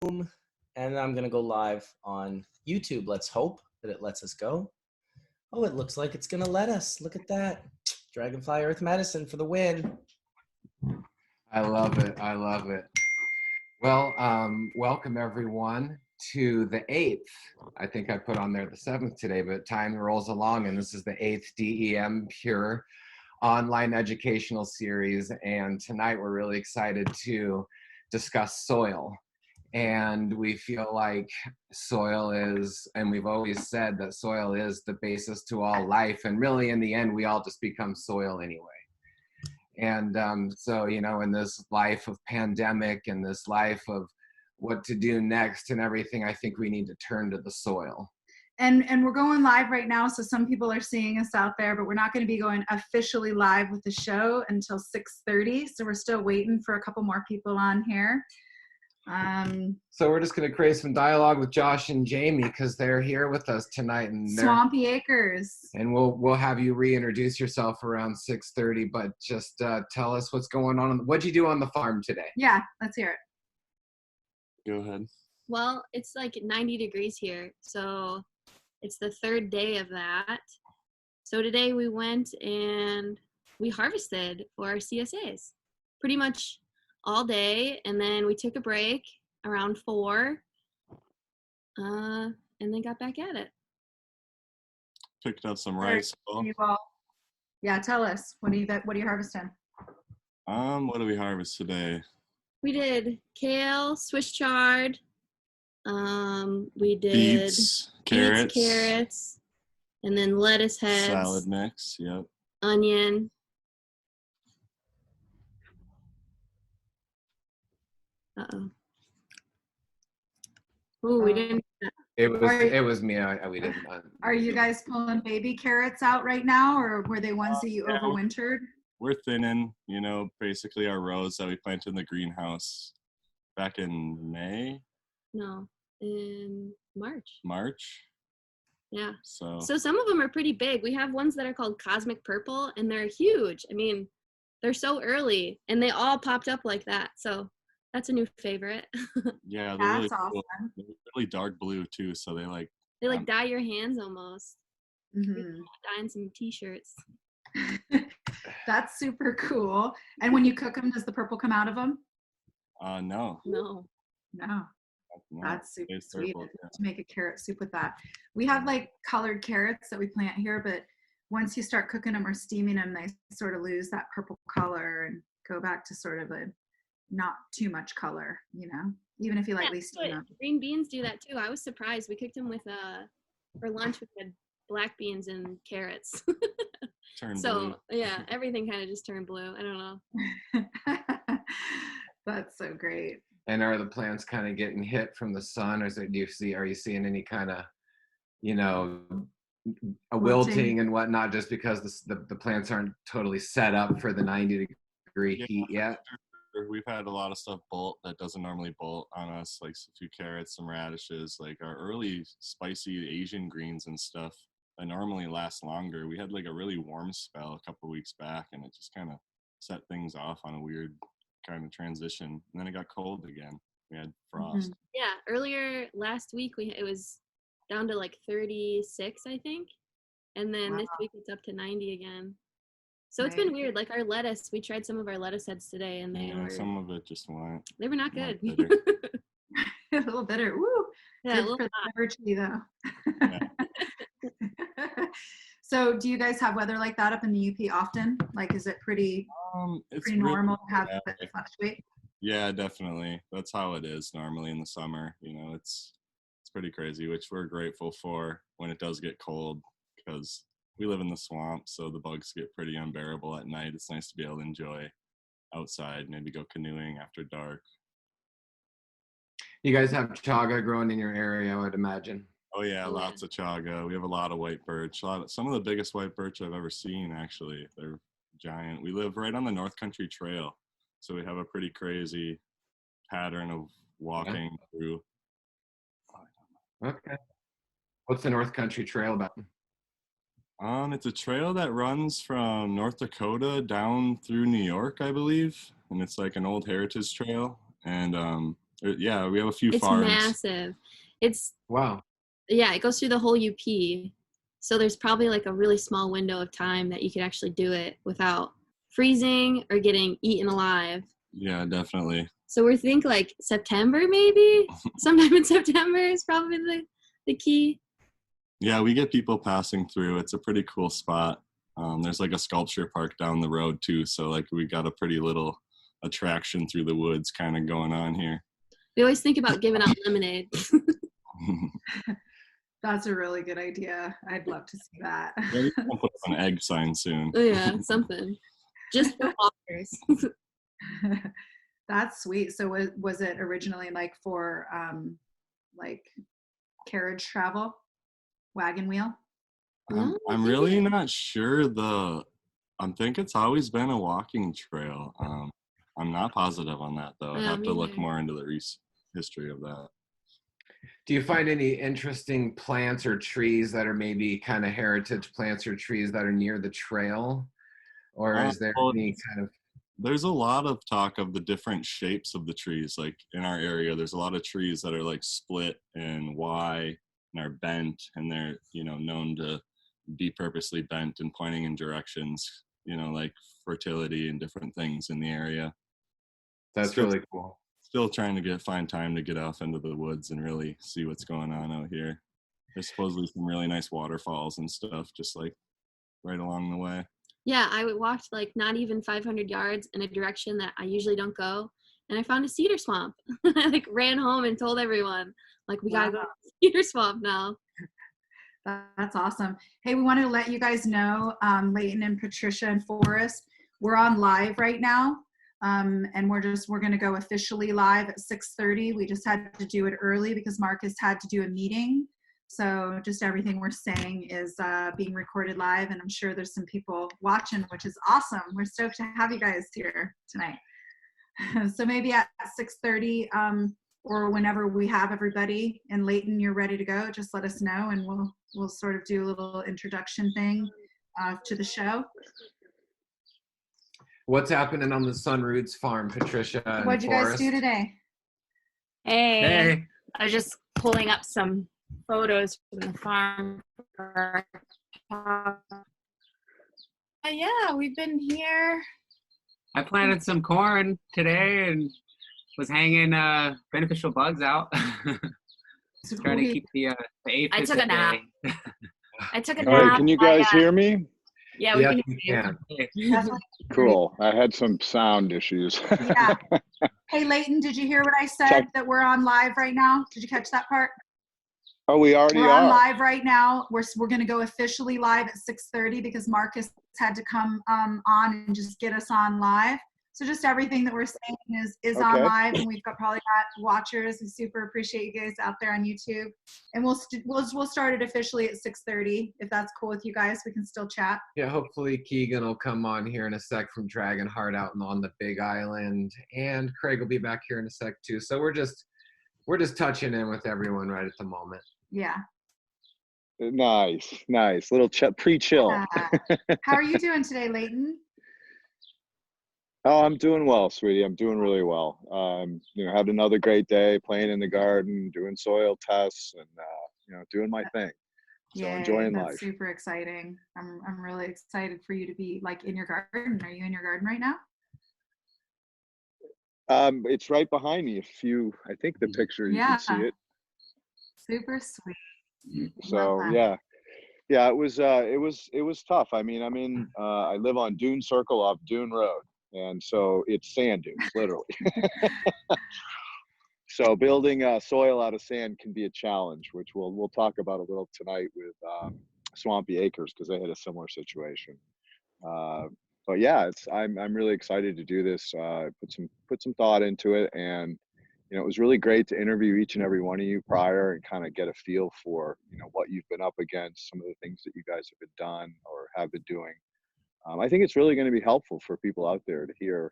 and I'm gonna go live on YouTube. Let's hope that it lets us go. Oh, it looks like it's gonna let us. Look at that. Dragonfly Earth Medicine for the win. I love it. I love it. Well, welcome everyone to the 8th. I think I put on there the 7th today, but time rolls along, and this is the 8th DEM Pure online educational series. And tonight we're really excited to discuss soil. And we feel like soil is, and we've always said that soil is the basis to all life. And really, in the end, we all just become soil anyway. And so, you know, in this life of pandemic and this life of what to do next and everything, I think we need to turn to the soil. And we're going live right now, so some people are seeing us out there, but we're not going to be going officially live with the show until 6:30. So we're still waiting for a couple more people on here. So we're just going to create some dialogue with Josh and Jamie because they're here with us tonight. And Swampy Acres. And we'll have you reintroduce yourself around 6:30, but just tell us what's going on. What'd you do on the farm today? Yeah, let's hear it. Go ahead. Well, it's like 90 degrees here, so it's the third day of that. So today we went and we harvested for our CSAs pretty much all day, and then we took a break around 4 and then got back at it. Picked up some rice. Yeah, tell us, what are you harvesting? What do we harvest today? We did kale, Swiss chard, we did beets, carrots, and then lettuce heads, salad mix, yep, onion. Uh-oh. Ooh, we didn't. It was me. We didn't. Are you guys pulling baby carrots out right now, or were they ones that you overwintered? We're thinning, you know, basically our rows that we planted in the greenhouse back in May. No, in March. March? Yeah. So some of them are pretty big. We have ones that are called Cosmic Purple, and they're huge. I mean, they're so early, and they all popped up like that. So that's a new favorite. Yeah, they're that's really awesome. Cool. They're really dark blue too, so they like dye your hands almost. Mm-hmm. Dyeing some t-shirts. That's super cool. And when you cook them, does the purple come out of them? No. That's super sweet to make a carrot soup with that. We have like colored carrots that we plant here, but once you start cooking them or steaming them, they sort of lose that purple color and go back to sort of a not too much color, you know, even if you lightly steam them. Green beans do that too. I was surprised. We cooked them with for lunch we had black beans and carrots. Turned so blue. Yeah, everything kind of just turned blue. I don't know. That's so great. And are the plants kind of getting hit from the sun, or are you seeing any kind of, you know, a wilting and whatnot, just because the plants aren't totally set up for the 90-degree heat yet? We've had a lot of stuff bolt that doesn't normally bolt on us, like a few carrots, some radishes, like our early spicy Asian greens and stuff that normally last longer. We had like a really warm spell a couple weeks back, and it just kind of set things off on a weird kind of transition. And then it got cold again. We had frost. Mm-hmm. Yeah, earlier last week it was down to like 36, I think, and then this week it's up to 90 again. So It's been weird. Like our lettuce, we tried some of our lettuce heads today, and some of it just went. They were not good. A little bitter. Woo! Yeah, good for the liver tree though. Yeah. So, do you guys have weather like that up in the UP often? Like, is it pretty normal to have it fluctuate? Yeah, definitely. That's how it is normally in the summer. You know, it's pretty crazy, which we're grateful for when it does get cold, because we live in the swamp, so the bugs get pretty unbearable at night. It's nice to be able to enjoy outside, maybe go canoeing after dark. You guys have chaga growing in your area, I would imagine. Oh yeah, lots of chaga. We have a lot of white birch. Some of the biggest white birch I've ever seen, actually. They're giant. We live right on the North Country Trail, so we have a pretty crazy pattern of walking through. Okay. What's the North Country Trail about? It's a trail that runs from North Dakota down through New York, I believe, and it's like an old heritage trail. And Yeah, we have a few It's farms. massive. It's Wow. yeah, it goes through the whole UP. So there's probably like a really small window of time that you could actually do it without freezing or getting eaten alive. Yeah, definitely. So we're thinking like September maybe. Sometime in September is probably the key. Yeah, we get people passing through. It's a pretty cool spot. There's like a sculpture park down the road too, so like we got a pretty little attraction through the woods kind of going on here. We always think about giving out lemonade. That's a really good idea. I'd love to see that. Yeah, we'll put up an egg sign soon. Oh yeah, something. Just for walkers. That's sweet. So was it originally like for like carriage travel, wagon wheel? I'm really not sure. I think it's always been a walking trail. I'm not positive on that though. I'd have to look more into the history of that. Do you find any interesting plants or trees that are maybe kind of heritage plants or trees that are near the trail? Or is there any kind of... There's a lot of talk of the different shapes of the trees. Like in our area, there's a lot of trees that are like split in Y and are bent, and they're, known to be purposely bent and pointing in directions, like fertility and different things in the area. That's really cool. Still trying to find time to get off into the woods and really see what's going on out here. There's supposedly some really nice waterfalls and stuff just like right along the way. Yeah, I walked like not even 500 yards in a direction that I usually don't go, and I found a cedar swamp. I like ran home and told everyone, like, we gotta go to the cedar swamp now. That's awesome. Hey, we wanted to let you guys know, Leighton and Patricia and Forrest, we're on live right now. And we're going to go officially live at 6:30. We just had to do it early because Marcus had to do a meeting. So just everything we're saying is being recorded live, and I'm sure there's some people watching, which is awesome. We're stoked to have you guys here tonight. So maybe at 6:30 or whenever we have everybody, and Leighton, you're ready to go, just let us know, and we'll sort of do a little introduction thing to the show. What's happening on the Sunroots farm, Patricia and What'd you guys do today? Hey, I was just pulling up some photos from the farm. Yeah, we've been here. I planted some corn today and was hanging beneficial bugs out. Trying to keep the aphids I took a nap. I took a nap. All right, can you guys hear me? Yeah, we can hear you. Cool. I had some sound issues. Yeah. Hey, Leighton, did you hear what I said? That we're on live right now? Did you catch that part? Oh, we already We're are. on live right now. We're going to go officially live at 6:30 because Marcus had to come on and just get us on live. So just everything that we're saying is on live, and we've probably got watchers. We super appreciate you guys out there on YouTube. And we'll start it officially at 6:30. If that's cool with you guys, we can still chat. Yeah, hopefully Keegan will come on here in a sec from Dragonheart out on the Big Island, and Craig will be back here in a sec too. So we're just touching in with everyone right at the moment. Yeah. Nice. Little pre-chill. How are you doing today, Leighton? Oh, I'm doing well, sweetie. I'm doing really well. Had another great day playing in the garden, doing soil tests, and doing my thing. So enjoying life. That's super exciting. I'm really excited for you to be like in your garden. Are you in your garden right now? It's right behind me. I think the picture you can see it. Super sweet. So yeah, it was tough. I mean, I live on Dune Circle off Dune Road. And so it's sand dunes, literally. So building soil out of sand can be a challenge, which we'll talk about a little tonight with Swampy Acres, because they had a similar situation. But yeah, I'm really excited to do this. Put some thought into it, and it was really great to interview each and every one of you prior and kind of get a feel for what you've been up against, some of the things that you guys have been done or have been doing. I think it's really going to be helpful for people out there to hear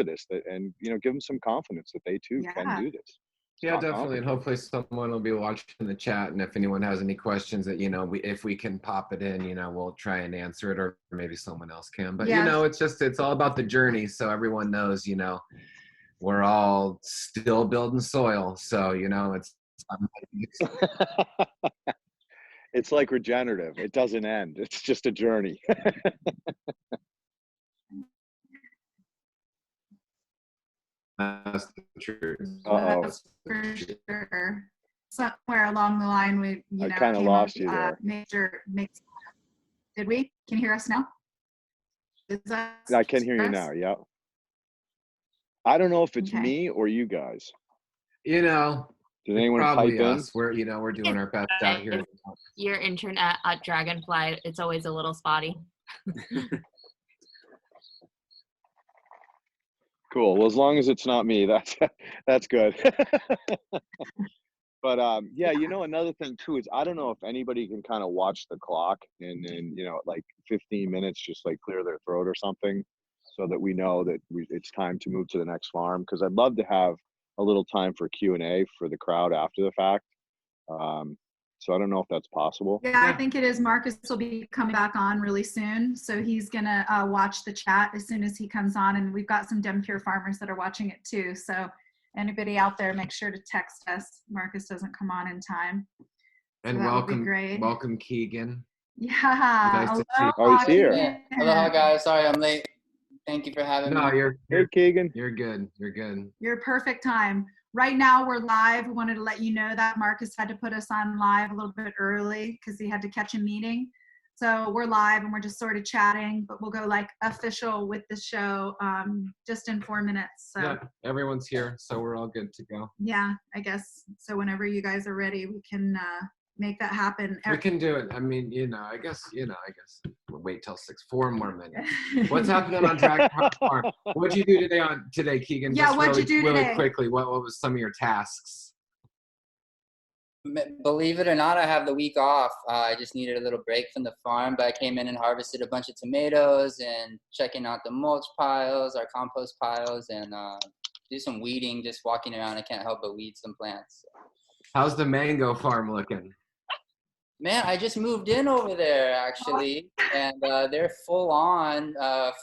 this, and give them some confidence that they too can do this. Yeah, definitely, and hopefully someone will be watching the chat, and if anyone has any questions that if we can pop it in, we'll try and answer it, or maybe someone else can. But it's all about the journey, so everyone knows we're all still building soil. So, you know, it's It's like regenerative. It doesn't end. It's just a journey. that's the truth. Uh-oh. That's for sure. Somewhere along the line, we, I kind of lost you there. Did we? Can you hear us now? I can hear you now. Yep. I don't know if it's Okay. me or you guys. You know, Did anyone probably pipe in? us. We're doing our best out here. Your internet at Dragonfly, it's always a little spotty. Cool. Well, as long as it's not me, that's good. But yeah, you know, another thing too is I don't know if anybody can kind of watch the clock and then, you know, like 15 minutes, just like clear their throat or something, so that we know that it's time to move to the next farm. Because I'd love to have a little time for Q&A for the crowd after the fact. So I don't know if that's possible. Yeah, I think it is. Marcus will be coming back on really soon. So he's going to watch the chat as soon as he comes on. And we've got some DEM Pure farmers that are watching it too. So anybody out there, make sure to text us. Marcus doesn't come on in time. And So welcome Keegan. Yeah. Nice to see you. Oh, he's here. Yeah. Aloha, guys. Sorry I'm late. Thank you for having me. Hey, Keegan. You're good. You're good. You're perfect time. Right now we're live. We wanted to let you know that Marcus had to put us on live a little bit early because he had to catch a meeting. So we're live and we're just sort of chatting, but we'll go like official with the show just in 4 minutes. So Yeah, everyone's here, so we're all good to go. yeah, I guess. So whenever you guys are ready, we can make that happen. We can do it. I mean, I guess we'll wait till 4 more minutes. What's happening on Dragon Farm? What'd you do today, Keegan? Yeah, Just what'd you do really today? quickly, what was some of your tasks? Believe it or not, I have the week off. I just needed a little break from the farm, but I came in and harvested a bunch of tomatoes and checking out the mulch piles, our compost piles, and do some weeding, just walking around. I can't help but weed some plants. How's the mango farm looking? Man, I just moved in over there, actually, and they're full on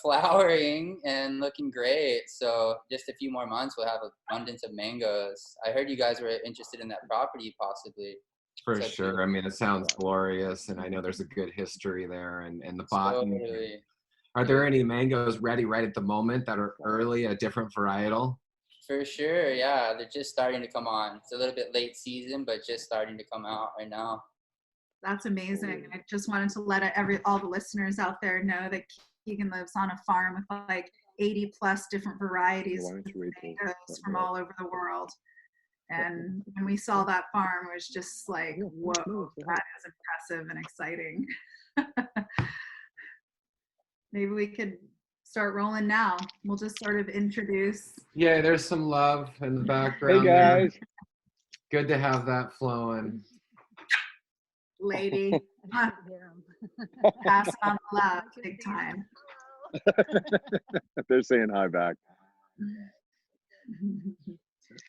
flowering and looking great. So just a few more months, we'll have abundance of mangoes. I heard you guys were interested in that property, possibly. For sure. I mean, it sounds glorious, and I know there's a good history there. And the bottom. Totally. Are there any mangoes ready right at the moment that are early, a different varietal? For sure, yeah. They're just starting to come on. It's a little bit late season, but just starting to come out right now. That's amazing. I just wanted to let all the listeners out there know that Keegan lives on a farm with like 80 plus different varieties of mangoes from all over the world. And when we saw that farm, it was just like, whoa, that is impressive and exciting. Maybe we could start rolling now. We'll just sort of introduce. Yeah, there's some love in the background. Hey, guys. There. Good to have that flowing. Lady, pass on the love big time. They're saying hi back.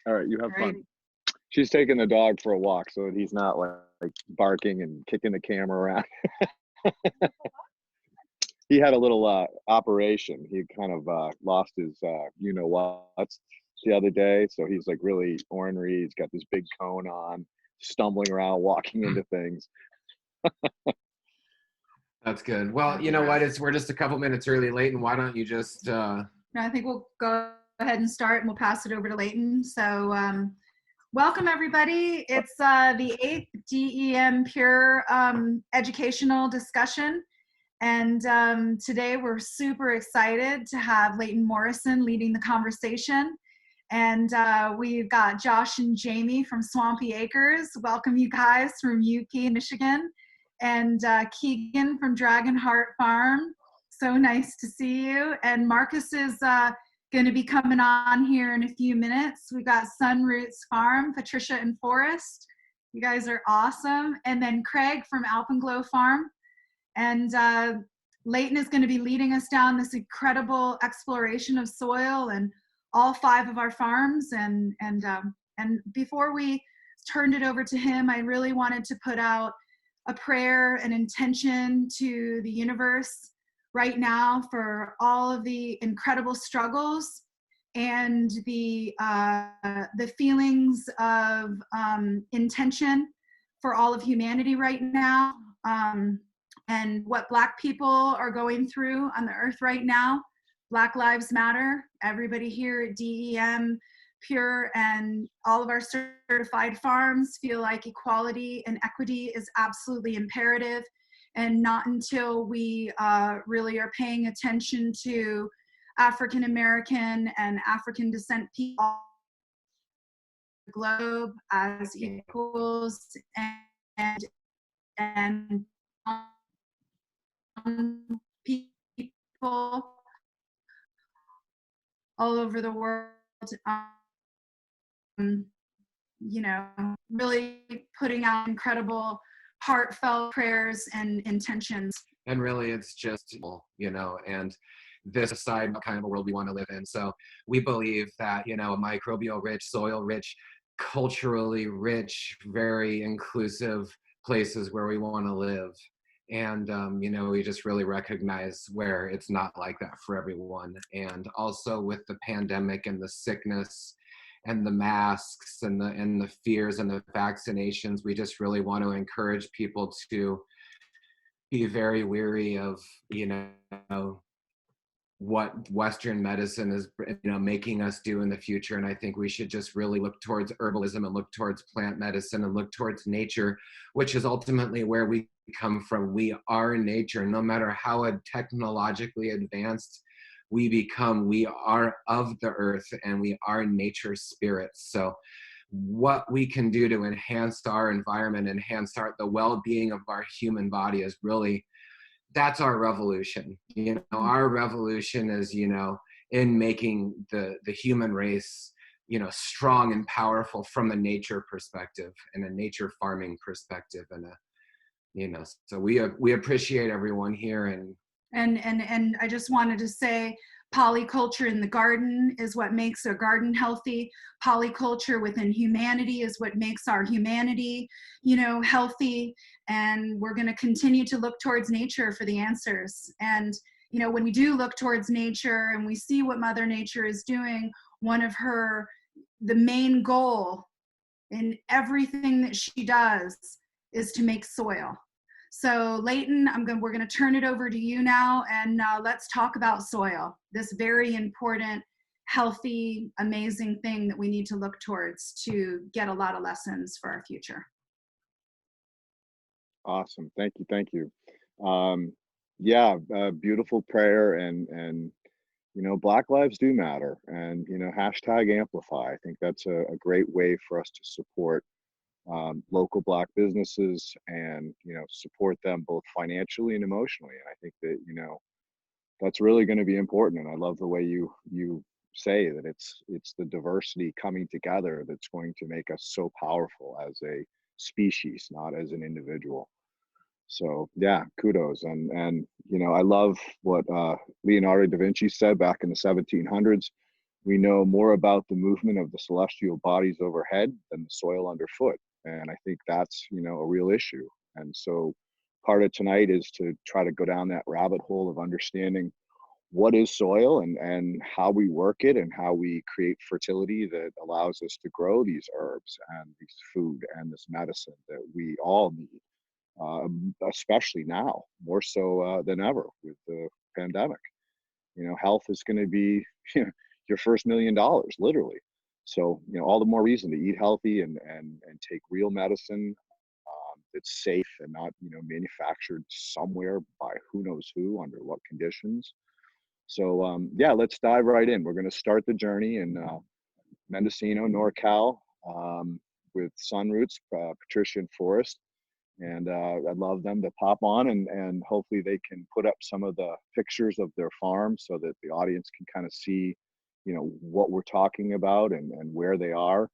All right, you have fun. She's taking the dog for a walk so that he's not like barking and kicking the camera around. He had a little operation. He kind of lost his the other day, so he's like really ornery. He's got this big cone on, stumbling around, walking into things. That's good. Well, you know what? We're just a couple minutes early, Leighton. Why don't you just? No, I think we'll go ahead and start, and we'll pass it over to Leighton. So, welcome everybody. It's the 8th DEM Pure educational discussion, and today we're super excited to have Leighton Morrison leading the conversation. And we've got Josh and Jamie from Swampy Acres. Welcome you guys from UP, Michigan. And Keegan from Dragonheart Farm. So nice to see you. And Marcus is going to be coming on here in a few minutes. We've got Sunroots Farm, Patricia and Forrest. You guys are awesome. And then Craig from Alpenglow Farm. And Leighton is going to be leading us down this incredible exploration of soil and all 5 of our farms. And before we turned it over to him, I really wanted to put out a prayer and intention to the universe right now for all of the incredible struggles and the feelings of intention for all of humanity right now, and what Black people are going through on the earth right now. Black Lives Matter. Everybody here at DEM, Pure, and all of our certified farms feel like equality and equity is absolutely imperative. And not until we really are paying attention to African American and African descent people on the globe as equals and people all over the world, you know, really putting out incredible heartfelt prayers and intentions. And really it's just, you know, and this aside what kind of a world we want to live in. So we believe that, you know, a microbial rich, soil rich, culturally rich, very inclusive places where we want to live. And, you know, we just really recognize where it's not like that for everyone. And also with the pandemic and the sickness and the masks and the fears and the vaccinations, we just really want to encourage people to be very weary of, you know, what Western medicine is, you know, making us do in the future. And I think we should just really look towards herbalism and look towards plant medicine and look towards nature, which is ultimately where we come from. We are nature. No matter how technologically advanced we become, we are of the earth and we are nature spirits. So what we can do to enhance our environment, enhance the well-being of our human body is really, that's our revolution. You know, our revolution is, you know, in making the human race, you know, strong and powerful from a nature perspective and a nature farming perspective. And you know, so we appreciate everyone here. And I just wanted to say, polyculture in the garden is what makes a garden healthy. Polyculture within humanity is what makes our humanity, you know, healthy. And we're going to continue to look towards nature for the answers. And, you know, when we do look towards nature and we see what Mother Nature is doing, the main goal in everything that she does is to make soil. So Leighton, we're going to turn it over to you now, and let's talk about soil, this very important, healthy, amazing thing that we need to look towards to get a lot of lessons for our future. Awesome. Thank you. Yeah, beautiful prayer, and you know, Black lives do matter, and you know, #amplify. I think that's a great way for us to support local Black businesses and, you know, support them both financially and emotionally. And I think that, you know, that's really going to be important. And I love the way you say that it's the diversity coming together that's going to make us so powerful as a species, not as an individual. So yeah, kudos. And you know, I love what Leonardo da Vinci said back in the 1700s. We know more about the movement of the celestial bodies overhead than the soil underfoot. And I think that's, you know, a real issue. And so part of tonight is to try to go down that rabbit hole of understanding what is soil and how we work it and how we create fertility that allows us to grow these herbs and these food and this medicine that we all need, especially now, more so than ever with the pandemic. You know, health is going to be your first $1 million, literally. So, you know, all the more reason to eat healthy and take real medicine that's safe and not, you know, manufactured somewhere by who knows who under what conditions. So, yeah, let's dive right in. We're going to start the journey in Mendocino, NorCal, with Sunroots, Patricia and Forrest. And I'd love them to pop on and hopefully they can put up some of the pictures of their farm so that the audience can kind of see, you know, what we're talking about and where they are.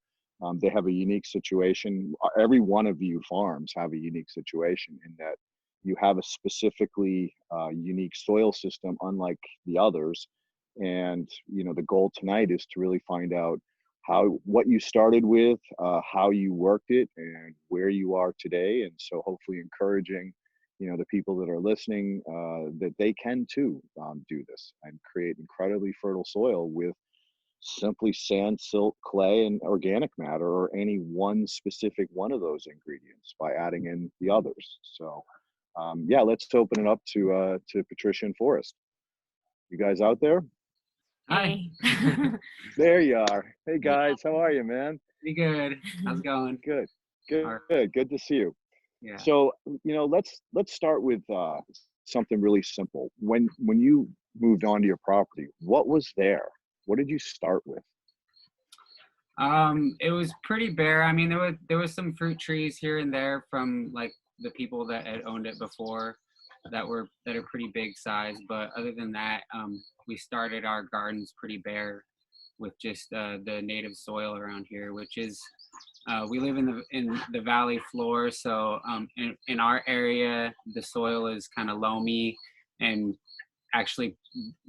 They have a unique situation. Every one of you farms have a unique situation in that you have a specifically unique soil system, unlike the others. And, you know, the goal tonight is to really find out what you started with, how you worked it, and where you are today. And so hopefully encouraging, you know, the people that are listening that they can too do this and create incredibly fertile soil with simply sand, silt, clay, and organic matter, or any one specific one of those ingredients by adding in the others. So yeah, let's open it up to Patricia and Forrest. You guys out there? Hi. There you are. Hey guys, how are you, man? Pretty good. How's it going? Good, All good to see you. Yeah. So, let's start with something really simple. When you moved onto your property, what was there? What did you start with? It was pretty bare. I mean, there was some fruit trees here and there from like the people that had owned it before that are pretty big size. But other than that, we started our gardens pretty bare with just the native soil around here, which is we live in the valley floor. So in our area, the soil is kind of loamy and actually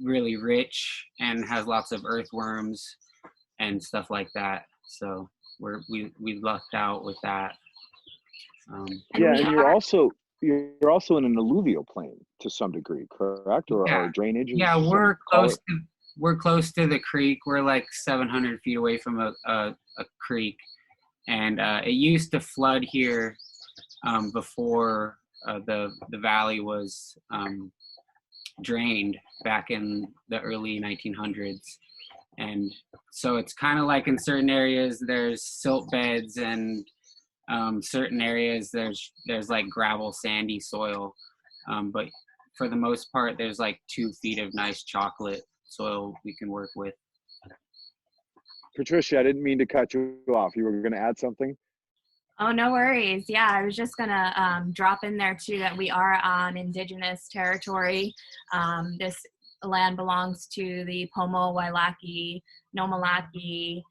really rich and has lots of earthworms and stuff like that. So we lucked out with that. Yeah, and you're also in an alluvial plain to some degree, correct? Or drainage? Yeah, we're close to the creek. We're like 700 feet away from a creek, and it used to flood here before the valley was drained back in the early 1900s. And so it's kind of like in certain areas there's silt beds, and certain areas there's like gravel, sandy soil. But for the most part, there's like 2 feet of nice chocolate soil we can work with. Patricia, I didn't mean to cut you off. You were going to add something? Oh, no worries. Yeah, I was just going to drop in there too that we are on indigenous territory. This land belongs to the Pomo, Wailaki, Nomalaki,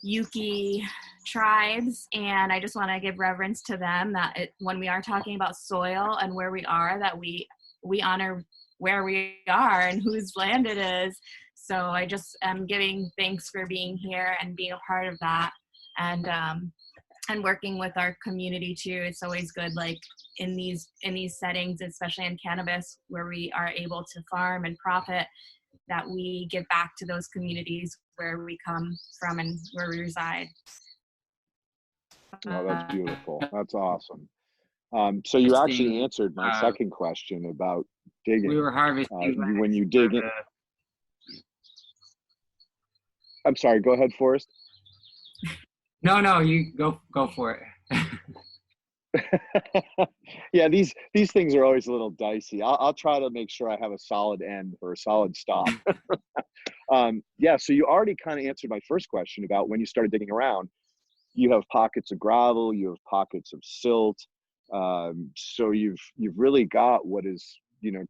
Yuki tribes, and I just want to give reverence to them that when we are talking about soil and where we are, that we honor where we are and whose land it is. So I just am giving thanks for being here and being a part of that, and working with our community too. It's always good, like in these settings, especially in cannabis, where we are able to farm and profit, that we give back to those communities where we come from and where we reside. Oh, that's beautiful. That's awesome. So you actually answered my second question about digging. We were harvesting when you dig in. I'm sorry, go ahead, Forrest. No, you go for it. Yeah, these things are always a little dicey. I'll try to make sure I have a solid end or a solid stop. Yeah, so you already kind of answered my first question about when you started digging around. You have pockets of gravel, you have pockets of silt. So you've really got what is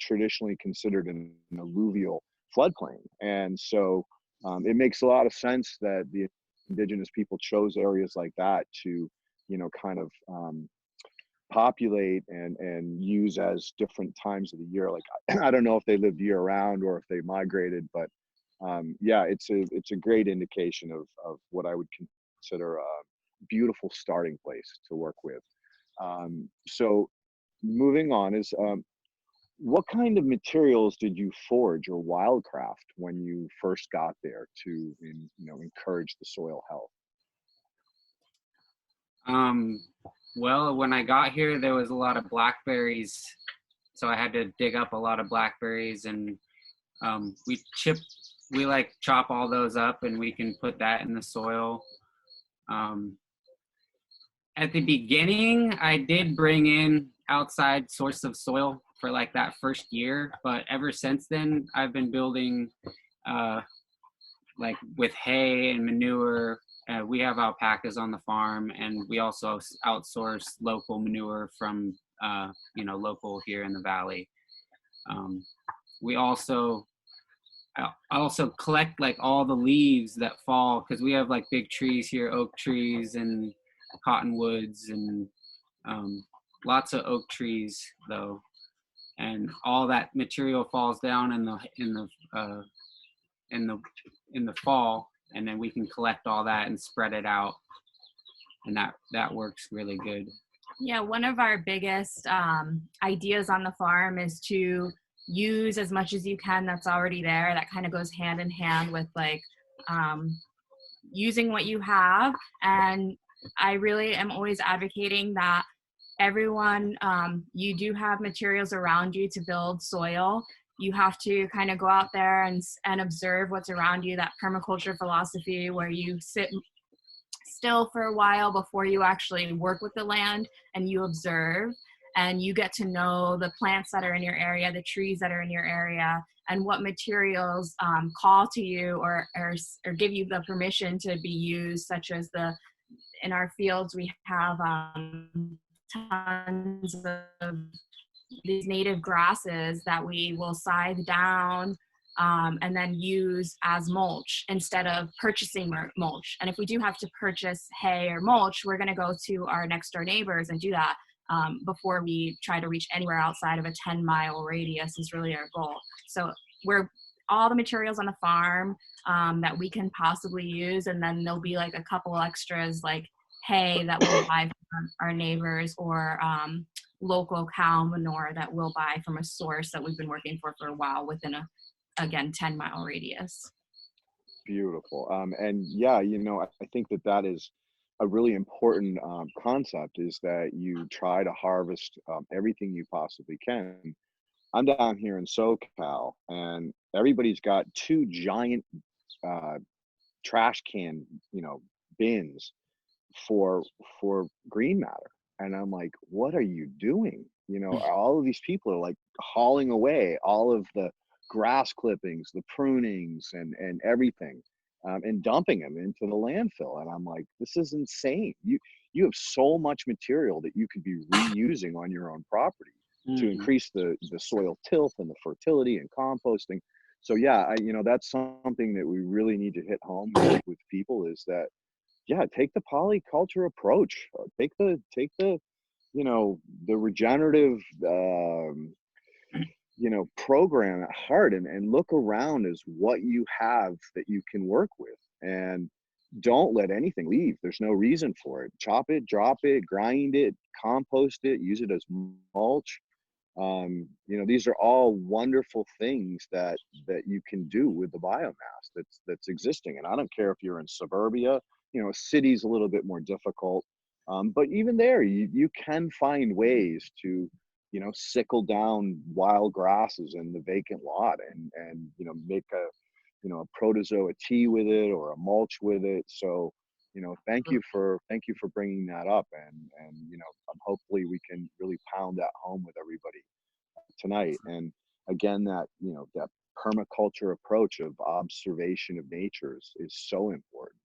traditionally considered an alluvial floodplain, and so it makes a lot of sense that the indigenous people chose areas like that to kind of populate and use as different times of the year. Like I don't know if they lived year round or if they migrated, but yeah, it's a great indication of what I would consider a beautiful starting place to work with. So moving on is what kind of materials did you forage or wildcraft when you first got there to encourage the soil health? Well, when I got here, there was a lot of blackberries, so I had to dig up a lot of blackberries, and we chop all those up, and we can put that in the soil. At the beginning, I did bring in outside source of soil for like that first year, but ever since then, I've been building like with hay and manure. We have alpacas on the farm, and we also outsource local manure from local here in the valley. I also collect like all the leaves that fall, because we have like big trees here, oak trees and cottonwoods, and lots of oak trees though, and all that material falls down in the fall, and then we can collect all that and spread it out, and that works really good. Yeah, one of our biggest ideas on the farm is to use as much as you can that's already there. That kind of goes hand in hand with like using what you have. And I really am always advocating that everyone, you do have materials around you to build soil. You have to kind of go out there and observe what's around you, that permaculture philosophy where you sit still for a while before you actually work with the land, and you observe and you get to know the plants that are in your area, the trees that are in your area, and what materials call to you or give you the permission to be used, such as in our fields we have tons of these native grasses that we will scythe down and then use as mulch instead of purchasing mulch. And if we do have to purchase hay or mulch, we're going to go to our next door neighbors and do that before we try to reach anywhere outside of a 10-mile radius is really our goal. So we're all the materials on the farm that we can possibly use, and then there'll be like a couple extras like hay that we'll buy from our neighbors, or local cow manure that we'll buy from a source that we've been working for a while within a, again, 10-mile radius. Beautiful. And yeah, I think that is a really important concept, is that you try to harvest everything you possibly can. I'm down here in SoCal, and everybody's got 2 giant trash can, bins for green matter. And I'm like, what are you doing? All of these people are like hauling away all of the grass clippings, the prunings, and everything, and dumping them into the landfill. And I'm like, this is insane. You have so much material that you could be reusing on your own property to increase the soil tilth and the fertility and composting. So yeah, that's something that we really need to hit home with people, is that, yeah, take the polyculture approach, take the the regenerative program at heart, and look around as what you have that you can work with, and don't let anything leave. There's no reason for it. Chop it, drop it, grind it, compost it, use it as mulch. These are all wonderful things that you can do with the biomass that's existing. And I don't care if you're in suburbia, a city's a little bit more difficult, but even there, you can find ways to sickle down wild grasses in the vacant lot, and make a protozoa tea with it, or a mulch with it. So thank you for bringing that up, and hopefully we can really pound that home with everybody tonight. And again, that that permaculture approach of observation of nature is so important,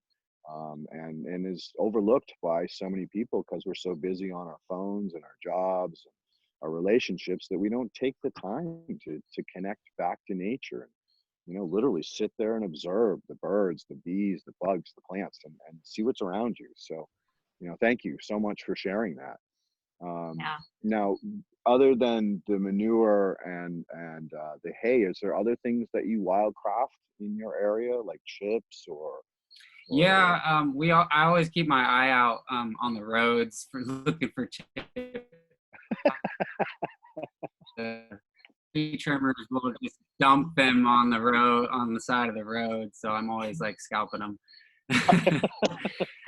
and is overlooked by so many people because we're so busy on our phones and our jobs and our relationships that we don't take the time to connect back to nature, and literally sit there and observe the birds, the bees, the bugs, the plants, and see what's around you. So thank you so much for sharing that. Now, other than the manure and the hay, is there other things that you wildcraft in your area, like chips or? Yeah, I always keep my eye out on the roads for looking for chips. The tree trimmers will just dump them on the side of the road, so I'm always like scalping them.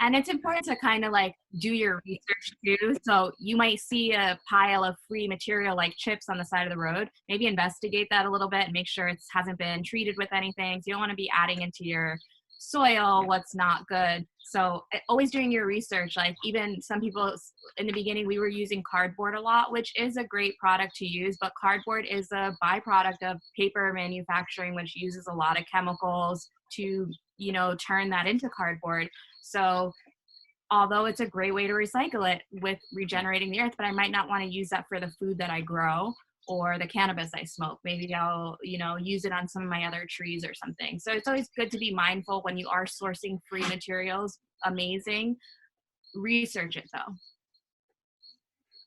And it's important to kind of like do your research too. So you might see a pile of free material like chips on the side of the road. Maybe investigate that a little bit and make sure it hasn't been treated with anything. So you don't want to be adding into your soil what's not good. So always doing your research. Like even some people in the beginning, we were using cardboard a lot, which is a great product to use, but cardboard is a byproduct of paper manufacturing, which uses a lot of chemicals to turn that into cardboard. So although it's a great way to recycle it with regenerating the earth, but I might not want to use that for the food that I grow or the cannabis I smoke. Maybe I'll, use it on some of my other trees or something. So it's always good to be mindful when you are sourcing free materials. Amazing. Research it though.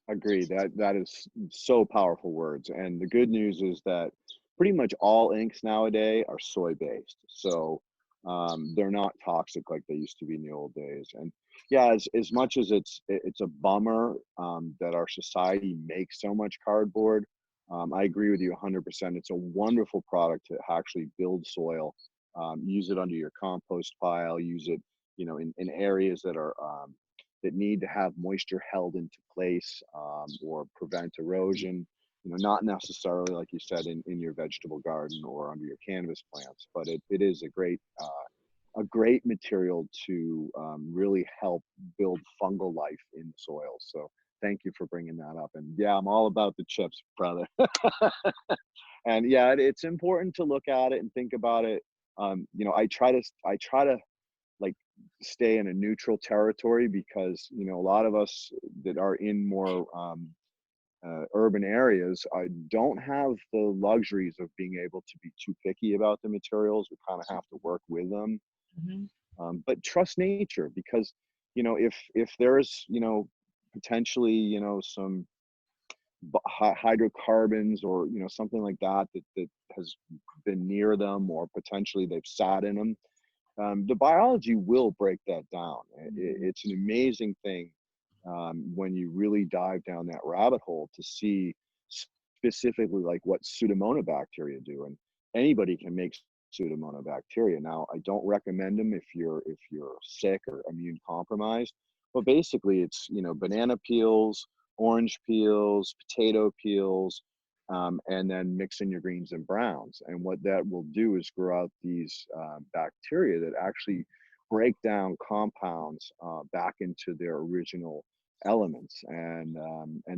Agreed. That is so powerful words. And the good news is that pretty much all inks nowadays are soy-based. So they're not toxic like they used to be in the old days. And yeah, as much as it's a bummer that our society makes so much cardboard, I agree with you 100%. It's a wonderful product to actually build soil. Use it under your compost pile. Use it, in areas that are that need to have moisture held into place, or prevent erosion. Not necessarily, like you said, in your vegetable garden or under your cannabis plants, but it is a great material to really help build fungal life in the soil. So thank you for bringing that up. And yeah, I'm all about the chips, brother. And yeah, it's important to look at it and think about it. I try to like stay in a neutral territory, because a lot of us that are in more urban areas don't have the luxuries of being able to be too picky about the materials. We kind of have to work with them. But trust nature, because if there's potentially some hydrocarbons or something like that has been near them, or potentially they've sat in them, the biology will break that down. It's an amazing thing when you really dive down that rabbit hole to see specifically like what Pseudomonas bacteria do. And anybody can make Pseudomonas bacteria. Now, I don't recommend them if you're sick or immune compromised, but basically it's banana peels, orange peels, potato peels, and then mix in your greens and browns. And what that will do is grow out these bacteria that actually break down compounds back into their original elements, and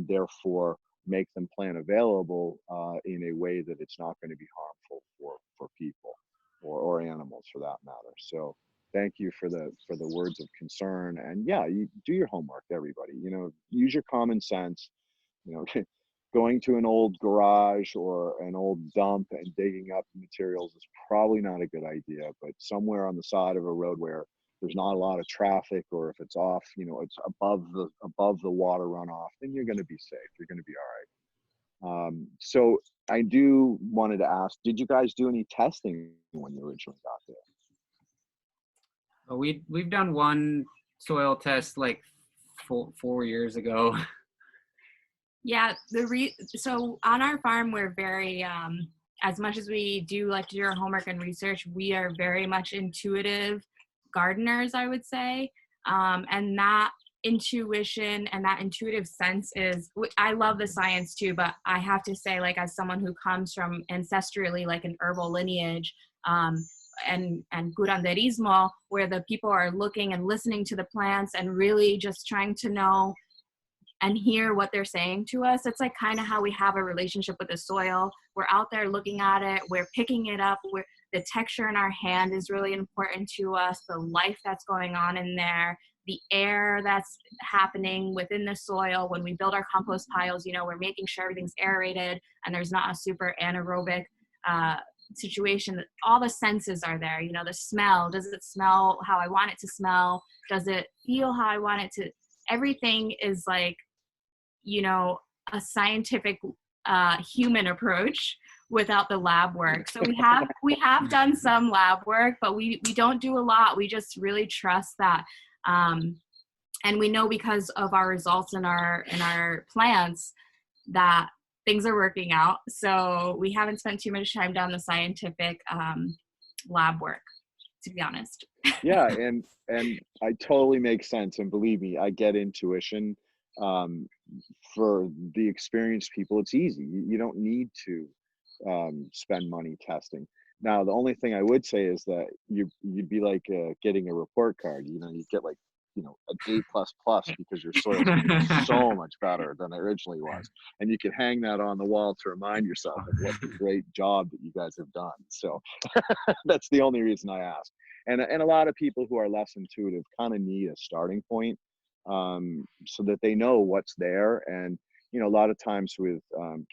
therefore make them plant available in a way that it's not going to be harmful for people or animals for that matter. So thank you for the words of concern. And yeah, you do your homework, everybody. Use your common sense. Going to an old garage or an old dump and digging up materials is probably not a good idea, but somewhere on the side of a road where there's not a lot of traffic, or if it's off, it's above the water runoff, then you're going to be safe. You're going to be all right. So I wanted to ask, did you guys do any testing when you originally got there? We've done one soil test like 4 years ago. Yeah, so on our farm, we're very, as much as we do like to do our homework and research, we are very much intuitive gardeners, I would say. And that intuition and that intuitive sense I love the science too, but I have to say, like, as someone who comes from ancestrally like an herbal lineage, and curanderismo, where the people are looking and listening to the plants and really just trying to know and hear what they're saying to us. It's like kind of how we have a relationship with the soil. We're out there looking at it, we're picking it up, the texture in our hand is really important to us, the life that's going on in there, the air that's happening within the soil. When we build our compost piles, we're making sure everything's aerated and there's not a super anaerobic situation. All the senses are there. The smell, does it smell how I want it to smell? Does it feel how I want it to? Everything is like, a scientific human approach without the lab work. So we have done some lab work, but we don't do a lot. We just really trust that. And we know because of our results in our plants that things are working out. So we haven't spent too much time down the scientific lab work, to be honest. Yeah, and I totally make sense. And believe me, I get intuition. For the experienced people, it's easy. You don't need to spend money testing. Now, the only thing I would say is that you'd be like getting a report card. You get like an A++ because your soil is so much better than it originally was, and you can hang that on the wall to remind yourself of what a great job that you guys have done. So that's the only reason I ask. And a lot of people who are less intuitive kind of need a starting point, so that they know what's there. And a lot of times with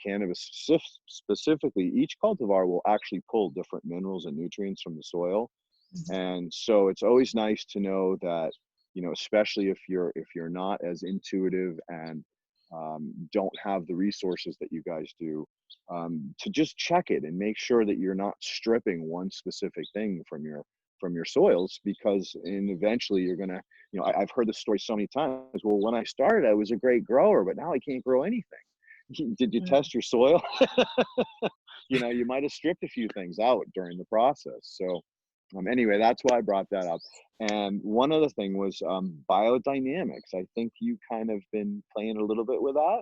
cannabis specifically, each cultivar will actually pull different minerals and nutrients from the soil. And so it's always nice to know that, especially if you're not as intuitive and don't have the resources that you guys do, to just check it and make sure that you're not stripping one specific thing from your soils, because eventually you're gonna, I've heard this story so many times. Well, when I started, I was a great grower, but now I can't grow anything. did you test your soil? You know, you might have stripped a few things out during the process. So anyway, that's why I brought that up. And one other thing was biodynamics. I think you kind of been playing a little bit with that.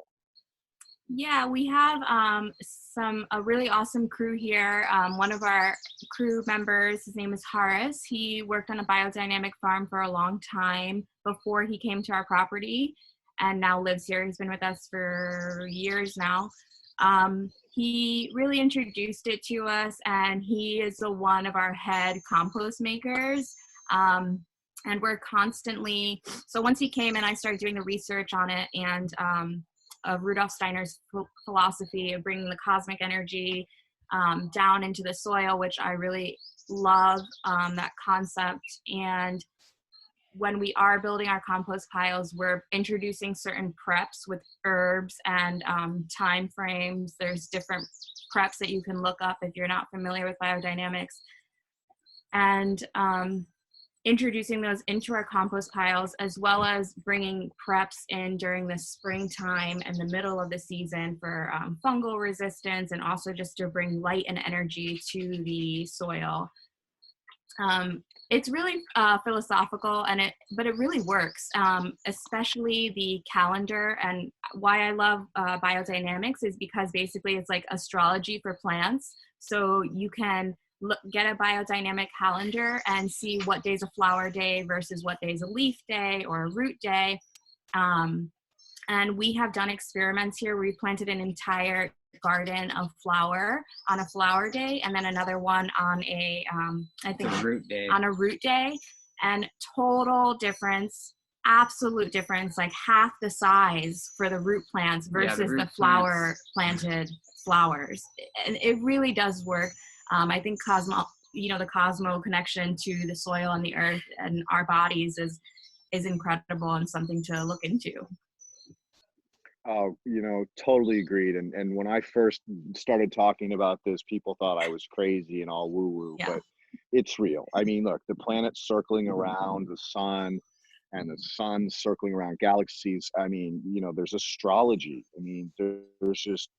Yeah, we have a really awesome crew here. One of our crew members, his name is Horace. He worked on a biodynamic farm for a long time before he came to our property and now lives here. He's been with us for years now. He really introduced it to us, and he is one of our head compost makers. And we're constantly, so once he came in, I started doing the research on it, and of Rudolf Steiner's philosophy of bringing the cosmic energy down into the soil, which I really love that concept. And when we are building our compost piles, we're introducing certain preps with herbs and time frames. There's different preps that you can look up if you're not familiar with biodynamics. And introducing those into our compost piles, as well as bringing preps in during the springtime and the middle of the season for fungal resistance, and also just to bring light and energy to the soil. It's really philosophical, but it really works, especially the calendar. And why I love biodynamics is because basically it's like astrology for plants. So you can get a biodynamic calendar and see what day's a flower day versus what day's a leaf day or a root day. And we have done experiments here. We planted an entire garden of flower on a flower day, and then another one on a root day. On a root day, and total difference, absolute difference, like half the size for the root plants versus the flower planted flowers. And it really does work. I think the cosmo connection to the soil and the earth and our bodies is incredible and something to look into. Oh, totally agreed. And when I first started talking about this, people thought I was crazy and all woo-woo, but it's real. I mean, look, the planet's circling around the sun, and the sun's circling around galaxies. I mean, there's astrology. I mean, there's just,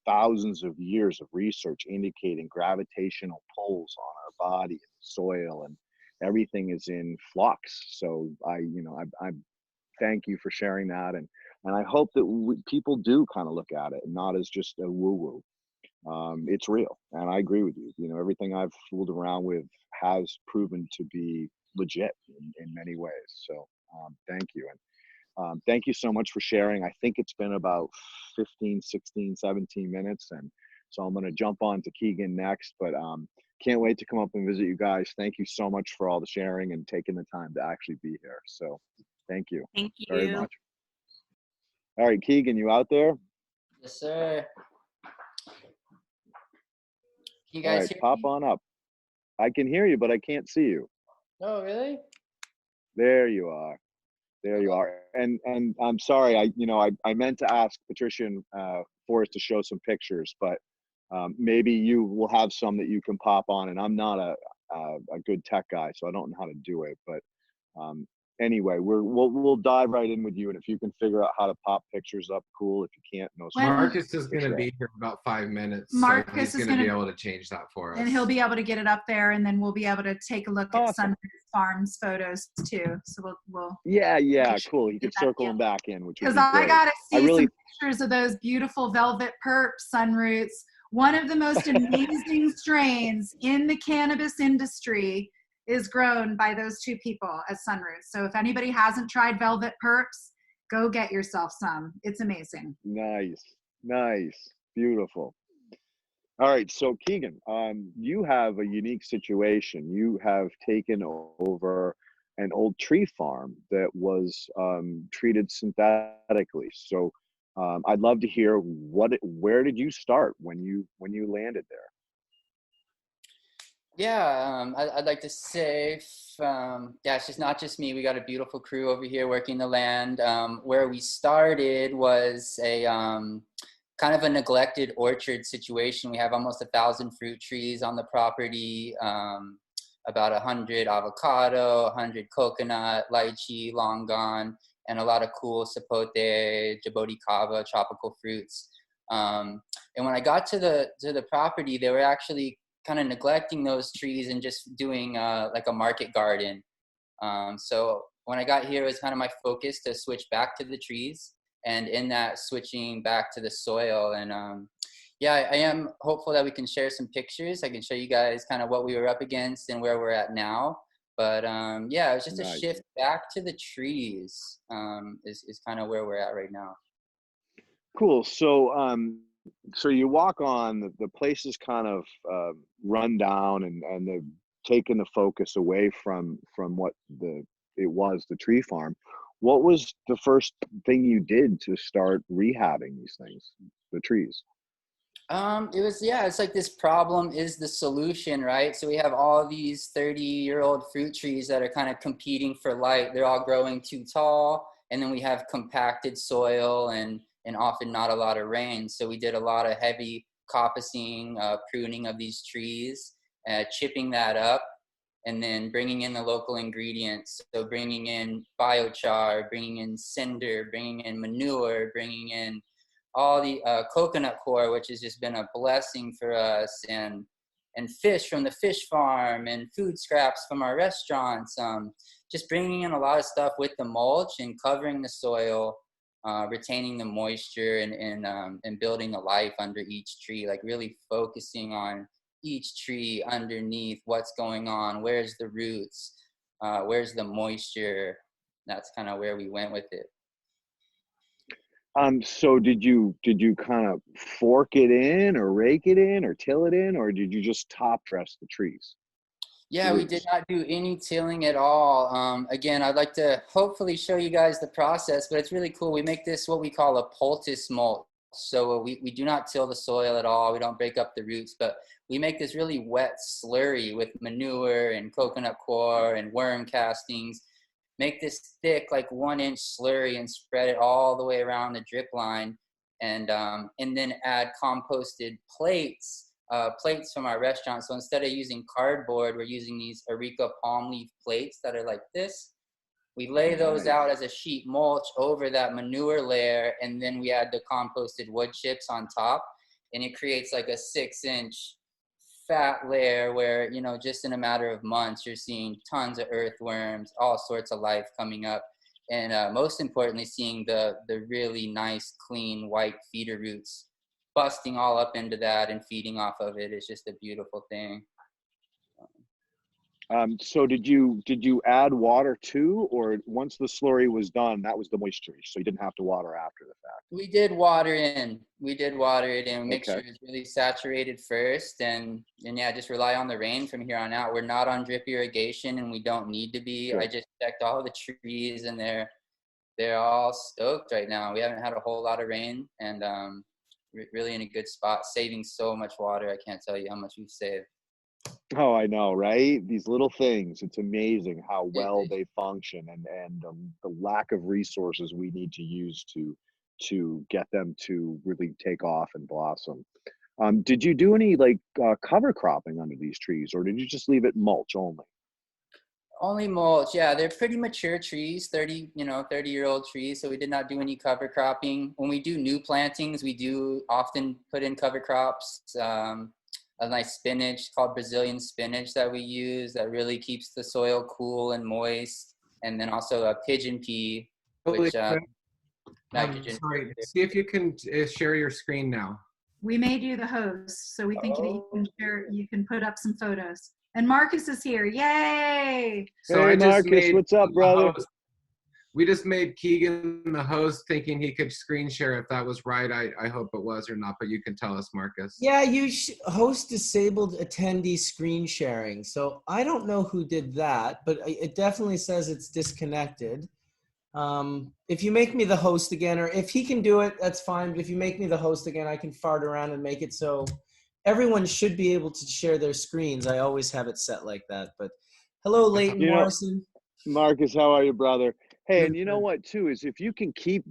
thousands of years of research indicating gravitational pulls on our body and soil, and everything is in flux. So I thank you for sharing that. And I hope that people do kind of look at it and not as just a woo-woo. It's real. And I agree with you. Everything I've fooled around with has proven to be legit in many ways. So thank you. And thank you so much for sharing. I think it's been about 15, 16, 17 minutes. And so I'm going to jump on to Keegan next, but can't wait to come up and visit you guys. Thank you so much for all the sharing and taking the time to actually be here. So thank you. Thank you very much. All right, Keegan, you out there? Yes, sir. You All guys right, hear pop me? on up. I can hear you, but I can't see you. Oh, really? There you are. There you are. And I'm sorry, I meant to ask Patricia and Forrest to show some pictures, but maybe you will have some that you can pop on. And I'm not a good tech guy, so I don't know how to do it. But anyway, we'll dive right in with you, and if you can figure out how to pop pictures up, cool. If you can't, no. Marcus is going to be here about 5 minutes. Marcus so he's going to be able to change that for us, and he'll be able to get it up there, and then we'll be able to take a look at Sunrise Farms photos too. So we'll yeah, cool. You can circle them back in, which because would be great. I gotta see some pictures of those beautiful velvet perps, sunroots. One of the most amazing strains in the cannabis industry is grown by those two people as sunroots. So if anybody hasn't tried velvet perps, go get yourself some. It's amazing. Nice, beautiful. All right, so Keegan, you have a unique situation. You have taken over an old tree farm that was treated synthetically. So I'd love to hear where did you start when you landed there? Yeah, I'd like to say, it's just not just me. We got a beautiful crew over here working the land. Where we started was a kind of a neglected orchard situation. We have almost 1,000 fruit trees on the property, about 100 avocado, 100 coconut, lychee, long gone, and a lot of cool sapote, jaboticaba, tropical fruits. And when I got to the property, they were actually kind of neglecting those trees and just doing like a market garden. So when I got here, it was kind of my focus to switch back to the trees, and in that switching back to the soil. And yeah, I am hopeful that we can share some pictures. I can show you guys kind of what we were up against and where we're at now. But yeah, it was just a shift back to the trees is kind of where we're at right now. Cool. So so you walk on, the place is kind of run down, and they've taken the focus away from what the tree farm. What was the first thing you did to start rehabbing these things, the trees? It was, yeah, it's like this problem is the solution, right? So we have all these 30-year-old fruit trees that are kind of competing for light. They're all growing too tall, and then we have compacted soil and often not a lot of rain. So we did a lot of heavy coppicing, pruning of these trees, chipping that up, and then bringing in the local ingredients. So bringing in biochar, bringing in cinder, bringing in manure, bringing in all the coconut coir, which has just been a blessing for us, and fish from the fish farm, and food scraps from our restaurants. Just bringing in a lot of stuff with the mulch and covering the soil, retaining the moisture, and building the life under each tree, like really focusing on each tree underneath, what's going on, where's the roots, where's the moisture. That's kind of where we went with it. So did you kind of fork it in, or rake it in, or till it in, or did you just top dress the trees? Yeah, we did not do any tilling at all. Again, I'd like to hopefully show you guys the process, but it's really cool. We make this what we call a poultice mulch. So we do not till the soil at all. We don't break up the roots, but we make this really wet slurry with manure and coconut coir and worm castings. Make this thick, like 1-inch slurry, and spread it all the way around the drip line, and then add composted plates from our restaurant. So instead of using cardboard, we're using these areca palm leaf plates that are like this. We lay those out as a sheet mulch over that manure layer, and then we add the composted wood chips on top, and it creates like a 6-inch fat layer where, you know, just in a matter of months, you're seeing tons of earthworms, all sorts of life coming up. And most importantly, seeing the really nice, clean, white feeder roots busting all up into that and feeding off of it. Is just a beautiful thing. So did you add water too, or once the slurry was done, that was the moisture, so you didn't have to water after the fact? We did water in. We make sure it's really saturated first, and yeah, just rely on the rain from here on out. We're not on drip irrigation, and we don't need to be. Sure. I just checked all the trees, and they're all stoked right now. We haven't had a whole lot of rain, and really in a good spot, saving so much water. I can't tell you how much we've saved. Oh, I know, right? These little things, it's amazing how well they function, and the lack of resources we need to use to get them to really take off and blossom. Did you do any like cover cropping under these trees, or did you just leave it mulch only? Only mulch, yeah. They're pretty mature trees, 30-year-old trees, so we did not do any cover cropping. When we do new plantings, we do often put in cover crops. A nice spinach called Brazilian spinach that we use that really keeps the soil cool and moist, and then also a pigeon pea, which nitrogen. Sorry, see if you can share your screen now. We made you the host, so we think that you can put up some photos. And Marcus is here, yay! So hey Marcus, what's up, brother? We just made Keegan the host, thinking he could screen share. If that was right, I hope it was or not, but you can tell us, Marcus. Yeah, host disabled attendee screen sharing. So I don't know who did that, but it definitely says it's disconnected. If you make me the host again, or if he can do it, that's fine. But if you make me the host again, I can fart around and make it so everyone should be able to share their screens. I always have it set like that. But hello, Leighton Morrison. Marcus, how are you, brother? Hey, and you know what too is if you can keep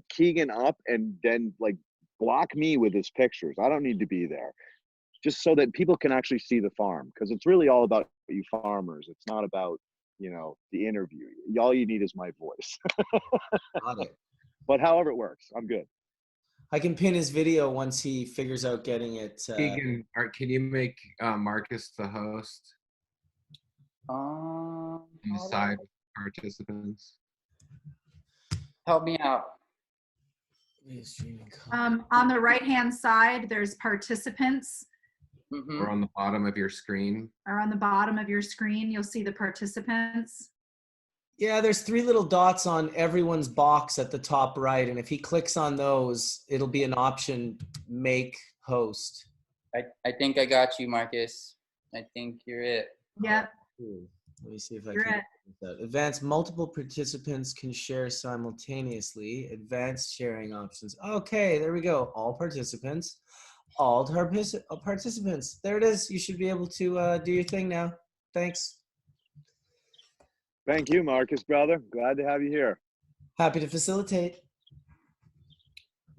Keegan up and then like block me with his pictures. I don't need to be there, just so that people can actually see the farm, because it's really all about you farmers. It's not about the interview. All you need is my voice. Got it. But however it works, I'm good. I can pin his video once he figures out getting it. Keegan, can you make Marcus the host Um, and aside participants? help me out. On the right-hand side, there's participants. Mhm. Or on the bottom of your screen? Or on the bottom of your screen, you'll see the participants. Yeah, there's 3 little dots on everyone's box at the top right. And if he clicks on those, it'll be an option, make host. I think I got you, Marcus. I think you're it. Yep. Let me see if I You're can it. get that. Advanced multiple participants can share simultaneously. Advanced sharing options. Okay, there we go. All participants. All participants. There it is. You should be able to do your thing now. Thanks. Thank you, Marcus, brother. Glad to have you here. Happy to facilitate.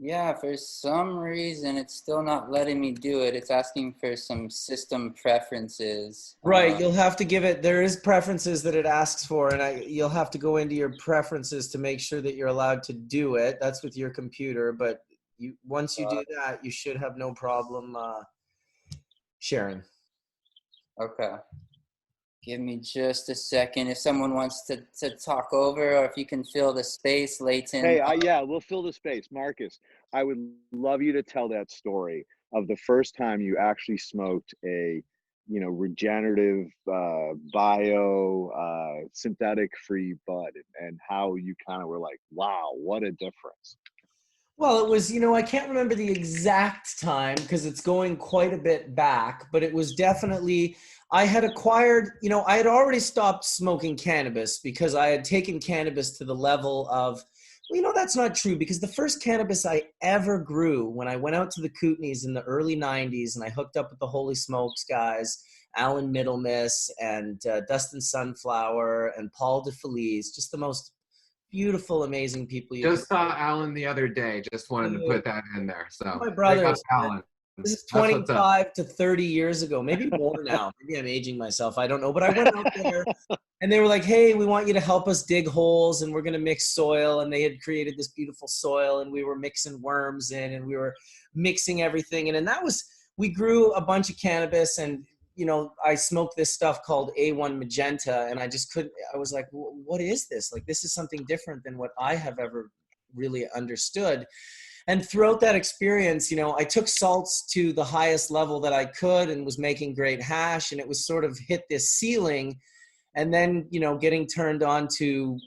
Yeah, for some reason, it's still not letting me do it. It's asking for some system preferences. Right, you'll have to give it, there is preferences that it asks for, and you'll have to go into your preferences to make sure that you're allowed to do it. That's with your computer, but once you do that, you should have no problem sharing. Okay. Give me just a second. If someone wants to talk over, or if you can fill the space, Leighton. Hey, yeah, we'll fill the space. Marcus, I would love you to tell that story of the first time you actually smoked a, regenerative, synthetic free bud, and how you kind of were like, wow, what a difference. Well, it was, I can't remember the exact time because it's going quite a bit back, but it was definitely, I had acquired, I had already stopped smoking cannabis because I had taken cannabis to the level of, that's not true, because the first cannabis I ever grew when I went out to the Kootenays in the early 90s and I hooked up with the Holy Smokes guys, Alan Middlemiss and Dustin Sunflower and Paul DeFelice, just the most beautiful, amazing people. Just saw Alan the other day. Just wanted to put that in there. So my brother, Alan. This is 25 to 30 years ago, maybe more now. Maybe I'm aging myself. I don't know. But I went out there and they were like, hey, we want you to help us dig holes and we're going to mix soil. And they had created this beautiful soil and we were mixing worms in and we were mixing everything. And that was, we grew a bunch of cannabis and, I smoked this stuff called A1 Magenta and I just couldn't, I was like, what is this? Like, this is something different than what I have ever really understood. And throughout that experience, I took salts to the highest level that I could and was making great hash. And it was sort of hit this ceiling. And then, getting turned on to,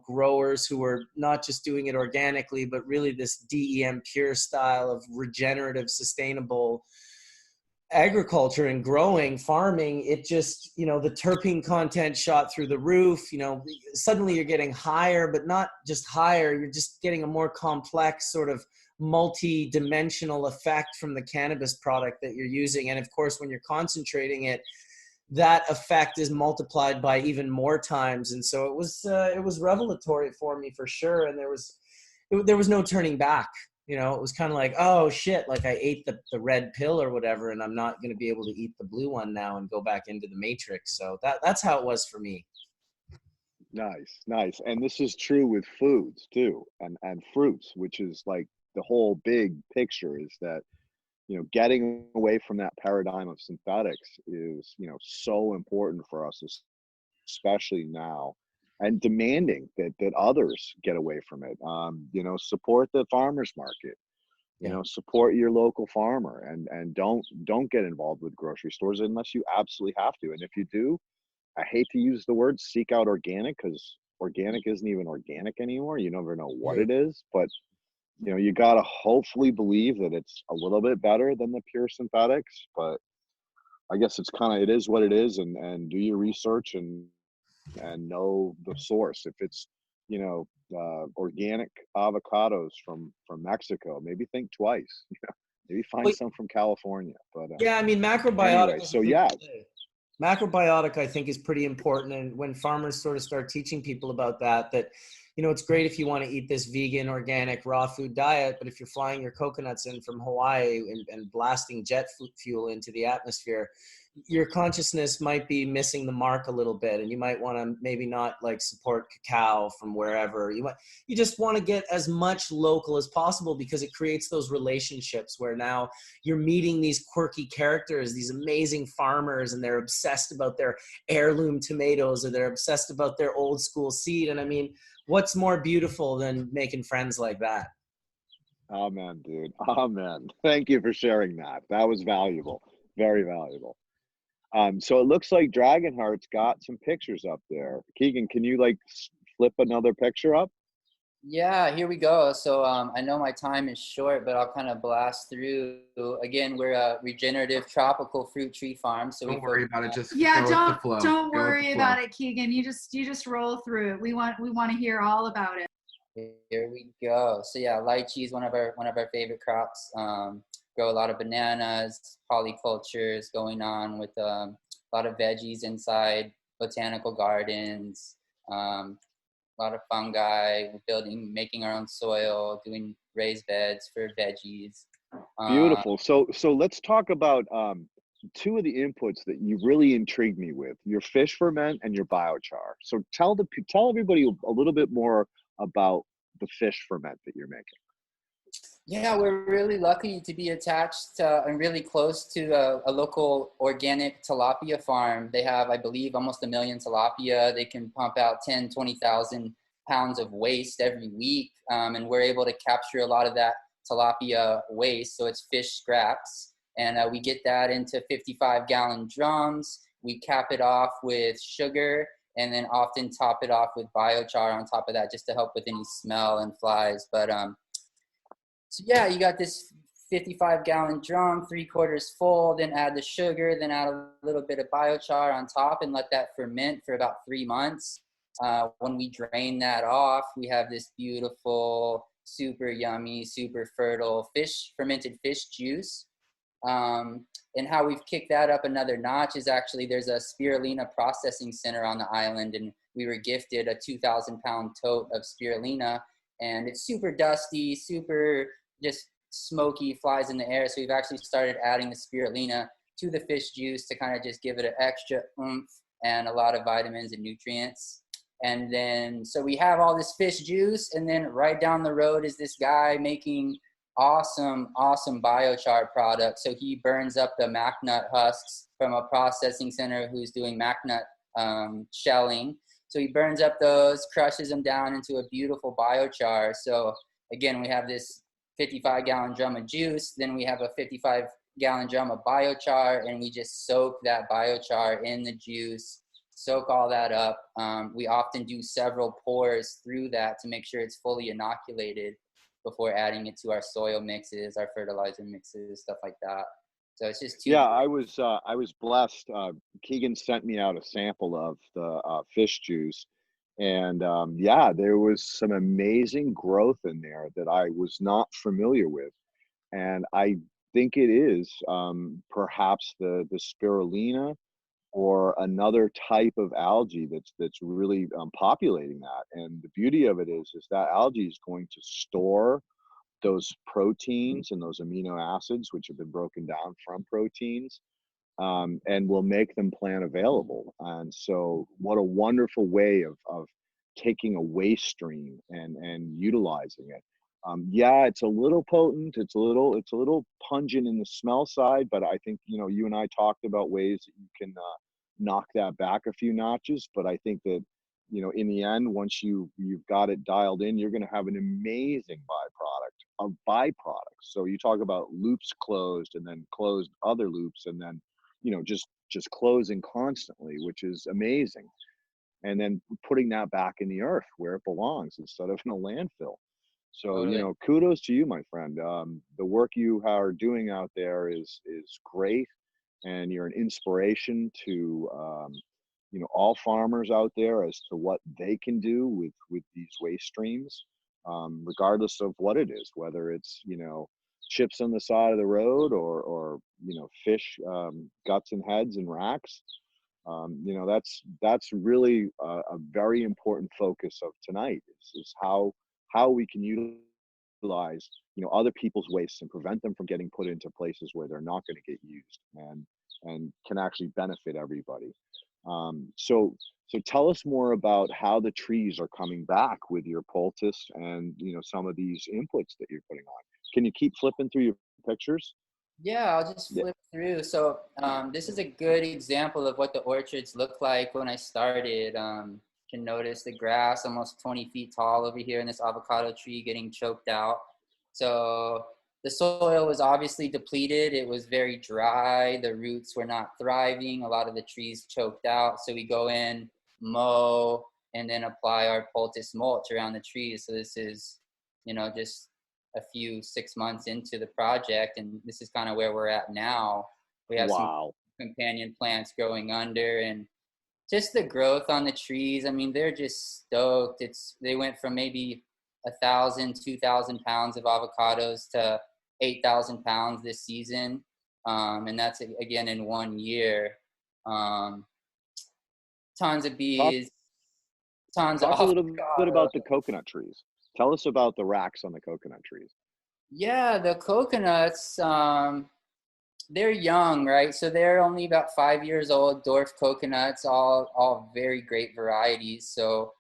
growers who were not just doing it organically, but really this DEM pure style of regenerative, sustainable agriculture and growing, farming. It just, the terpene content shot through the roof. Suddenly you're getting higher, but not just higher. You're just getting a more complex sort of multi-dimensional effect from the cannabis product that you're using. And of course, when you're concentrating it, that effect is multiplied by even more times. And so it was revelatory for me for sure. And there was no turning back. It was kind of like, oh shit, like I ate the red pill or whatever, and I'm not going to be able to eat the blue one now and go back into the matrix. So that's how it was for me. Nice. And this is true with foods too, and fruits, which is like the whole big picture is that, getting away from that paradigm of synthetics is, so important for us, especially now, and demanding that others get away from it. Support the farmers market, support your local farmer and don't get involved with grocery stores unless you absolutely have to. And if you do, I hate to use the word seek out organic, because organic isn't even organic anymore. You never know what it is, but you got to hopefully believe that it's a little bit better than the pure synthetics. But I guess it is what it is, and do your research and know the source. If it's, organic avocados from Mexico, maybe think twice. Maybe find some from California. But yeah, I mean, macrobiotic. Anyway, so yeah. Macrobiotic, I think, is pretty important. And when farmers sort of start teaching people about that, you know, it's great if you want to eat this vegan, organic, raw food diet, but if you're flying your coconuts in from Hawaii and blasting jet fuel into the atmosphere, your consciousness might be missing the mark a little bit, and you might want to maybe not like support cacao from wherever. You just want to get as much local as possible, because it creates those relationships where now you're meeting these quirky characters, these amazing farmers, and they're obsessed about their heirloom tomatoes, or they're obsessed about their old school seed. And I mean, what's more beautiful than making friends like that? Amen, dude. Amen. Thank you for sharing that. That was valuable. Very valuable. So it looks like Dragonheart's got some pictures up there. Keegan, can you like flip another picture up? Yeah, here we go. So I know my time is short, but I'll kind of blast through. Again, we're a regenerative tropical fruit tree farm. So Don't worry about it. Just Yeah, go with the flow. don't Go with the worry flow. about it, Keegan. You just roll through it. We want to hear all about it. Here we go. So yeah, lychee is one of our favorite crops. Grow a lot of bananas, polycultures going on with a lot of veggies inside, botanical gardens, a lot of fungi, making our own soil, doing raised beds for veggies. Beautiful. So let's talk about two of the inputs that you really intrigued me with: your fish ferment and your biochar. So tell everybody a little bit more about the fish ferment that you're making. Yeah, we're really lucky to be attached and really close to a local organic tilapia farm. They have, I believe, almost 1 million tilapia. They can pump out 10, 20,000 pounds of waste every week. And we're able to capture a lot of that tilapia waste. So it's fish scraps. And we get that into 55-gallon drums. We cap it off with sugar, and then often top it off with biochar on top of that, just to help with any smell and flies. But so yeah, you got this 55-gallon drum, 3/4 full, then add the sugar, then add a little bit of biochar on top and let that ferment for about 3 months. When we drain that off, we have this beautiful, super yummy, super fertile fermented fish juice. And how we've kicked that up another notch is actually there's a spirulina processing center on the island, and we were gifted a 2,000-pound tote of spirulina. And it's super dusty, super just smoky, flies in the air. So we've actually started adding the spirulina to the fish juice to kind of just give it an extra oomph and a lot of vitamins and nutrients. And then, so we have all this fish juice, and then right down the road is this guy making awesome biochar products. So he burns up the mac nut husks from a processing center who's doing mac nut shelling. So he burns up those, crushes them down into a beautiful biochar. So again, we have this 55-gallon drum of juice, then we have a 55-gallon drum of biochar, and we just soak that biochar in the juice, soak all that up. We often do several pours through that to make sure it's fully inoculated before adding it to our soil mixes, our fertilizer mixes, stuff like that. So it's just Yeah, I was blessed. Keegan sent me out a sample of the fish juice, and yeah, there was some amazing growth in there that I was not familiar with, and I think it is perhaps the spirulina or another type of algae that's really populating that. And the beauty of it is that algae is going to store those proteins and those amino acids, which have been broken down from proteins, and will make them plant available. And so what a wonderful way of taking a waste stream and utilizing it. Yeah, it's a little potent, it's a little pungent in the smell side, but I think, you know, you and I talked about ways that you can knock that back a few notches. But I think that, you know, in the end, once you've got it dialed in, you're going to have an amazing byproduct of byproducts. So you talk about loops closed and then closed other loops, and then, you know, just closing constantly, which is amazing. And then putting that back in the earth where it belongs instead of in a landfill. So, Totally. you know, kudos to you, my friend. The work you are doing out there is great, and you're an inspiration to, you know, all farmers out there as to what they can do with these waste streams, regardless of what it is, whether it's, you know, chips on the side of the road or you know, fish guts and heads and racks. You know, that's really a very important focus of tonight is how we can utilize, you know, other people's wastes and prevent them from getting put into places where they're not going to get used and can actually benefit everybody. So tell us more about how the trees are coming back with your poultice and, you know, some of these inputs that you're putting on. Can you keep flipping through your pictures? Yeah, I'll just flip through. So this is a good example of what the orchards look like when I started. You can notice the grass almost 20 feet tall over here, and this avocado tree getting choked out. So the soil was obviously depleted. It was very dry. The roots were not thriving. A lot of the trees choked out. So we go in, mow, and then apply our poultice mulch around the trees. So this is, you know, just a few 6 months into the project, and this is kind of where we're at now. We have some companion plants growing under, and just the growth on the trees. I mean, they're just stoked. They went from maybe 1,000, 2,000 pounds of avocados to 8,000 pounds this season, and that's again in 1 year. Tons of bees, tons of Talk a little bit about the coconut trees. Tell us about the racks on the coconut trees. Yeah, the coconuts, they're young, right? So they're only about 5 years old, dwarf coconuts, all very great varieties. So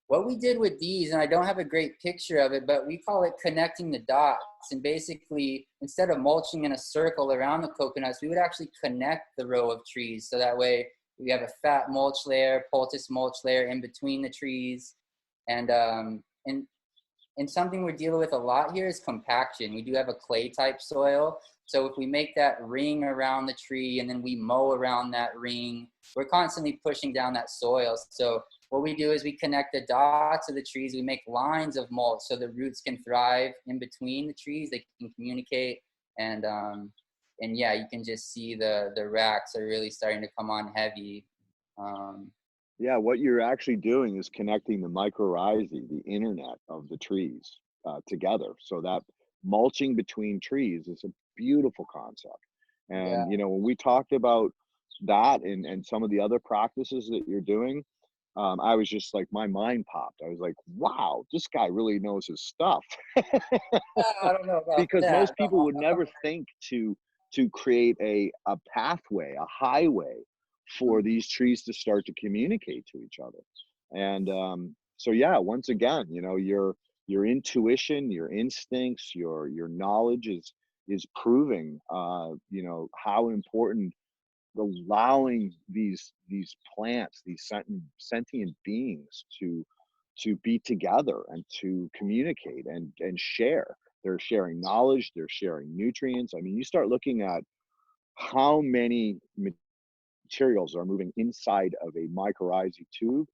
what we did with these, and I don't have a great picture of it, but we call it connecting the dots. And basically, instead of mulching in a circle around the coconuts, we would actually connect the row of trees. So that way we have a fat mulch layer, poultice mulch layer in between the trees. And something we're dealing with a lot here is compaction. We do have a clay type soil. So if we make that ring around the tree and then we mow around that ring, we're constantly pushing down that soil. So what we do is we connect the dots of the trees. We make lines of mulch so the roots can thrive in between the trees. They can communicate. And yeah, you can just see the racks are really starting to come on heavy. Yeah, what you're actually doing is connecting the mycorrhizae, the internet of the trees, together. So that mulching between trees is a beautiful concept. And, you know, when we talked about that and some of the other practices that you're doing, I was just like, my mind popped. I was like, wow, this guy really knows his stuff. I don't know about Because that, most people would never think to create a pathway, a highway for these trees to start to communicate to each other. And so yeah, once again, you know, your intuition, your instincts, your knowledge is proving you know, how important allowing these plants, these sentient beings to be together and to communicate and share. They're sharing knowledge, they're sharing nutrients. I mean, you start looking at how many materials are moving inside of a mycorrhizae tube.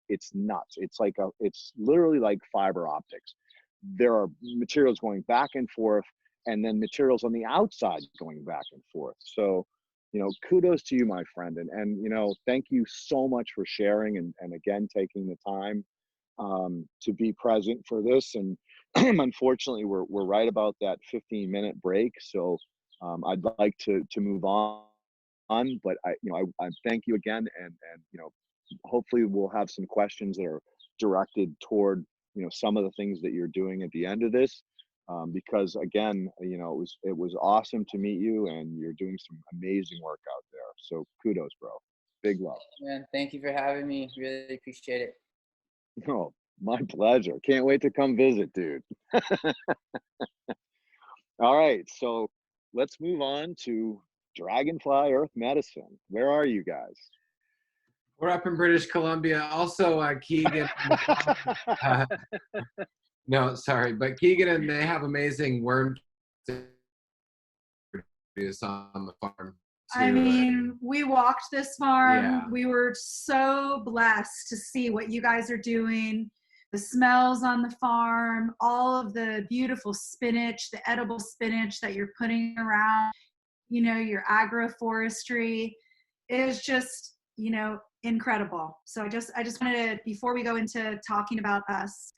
It's nuts. It's literally like fiber optics. There are materials going back and forth, and then materials on the outside going back and forth. So, you know, kudos to you, my friend, and you know, thank you so much for sharing and again taking the time to be present for this. And unfortunately, we're right about that 15-minute break. So I'd like to move on, but I thank you again, and you know, hopefully we'll have some questions that are directed toward, you know, some of the things that you're doing at the end of this, because again, you know, it was awesome to meet you, and you're doing some amazing work out there. So kudos, bro. Big love. Man, thank you for having me. Really appreciate it. Oh, my pleasure. Can't wait to come visit, dude. All right, so let's move on to Dragonfly Earth Medicine. Where are you guys? We're up in British Columbia. Also, Keegan. No, sorry, but Keegan and they have amazing worm produce on the farm. I mean, we walked this farm. Yeah. We were so blessed to see what you guys are doing, the smells on the farm, all of the beautiful spinach, the edible spinach that you're putting around, you know, your agroforestry. It is just, you know, incredible. So I just wanted to, before we go into talking about us,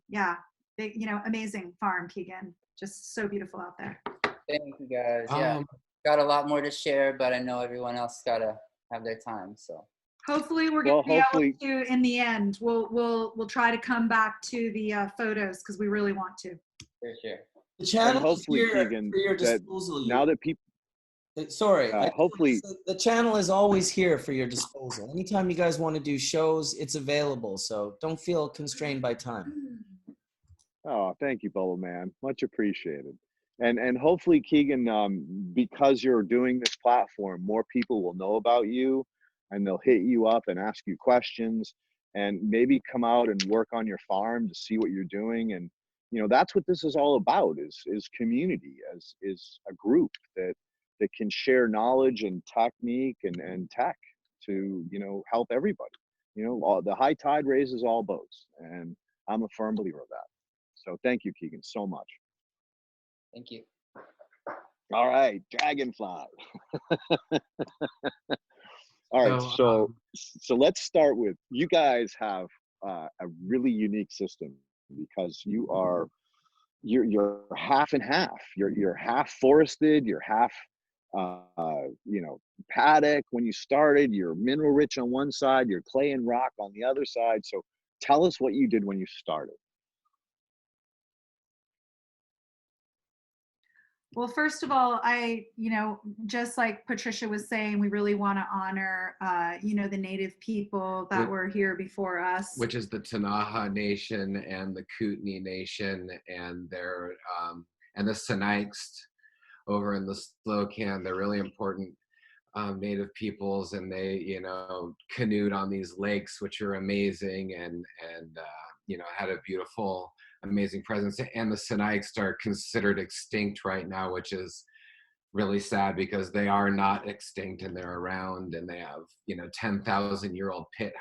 yeah, big, you know, amazing farm, Keegan. Just so beautiful out there. Thank you guys. Yeah. Got a lot more to share, but I know everyone else got a have their time. So Hopefully we're going to be able to, in the end, we'll try to come back to the photos because we really want to. for sure. The channel is hopefully, here Keegan, for your that disposal. now that people, Sorry, hopefully, the channel is always here for your disposal. Anytime you guys want to do shows, it's available. So don't feel constrained by time. oh, thank you, Bubble Man. Much appreciated. And hopefully, Keegan, because you're doing this platform, more people will know about you, and they'll hit you up and ask you questions, and maybe come out and work on your farm to see what you're doing. And you know, that's what this is all about: is community, is a group that can share knowledge and technique and tech to, you know, help everybody. You know, the high tide raises all boats, and I'm a firm believer of that. So thank you, Keegan, so much. Thank you. All right, dragonfly. All right, so let's start with, you guys have a really unique system because you're half and half. You're half forested, you're half you know, paddock when you started, you're mineral rich on one side, you're clay and rock on the other side. So tell us what you did when you started. Well, first of all, you know, just like Patricia was saying, we really want to honor, you know, the native people that were here before us. Which is the Tanaha Nation and the Kootenai Nation and their and the Sinixt over in the Slocan. They're really important native peoples, and they, you know, canoed on these lakes, which are amazing, and you know, had a beautiful, amazing presence. And the Sinixt are considered extinct right now, which is really sad because they are not extinct and they're around, and they have, you know, 10,000-year-old pit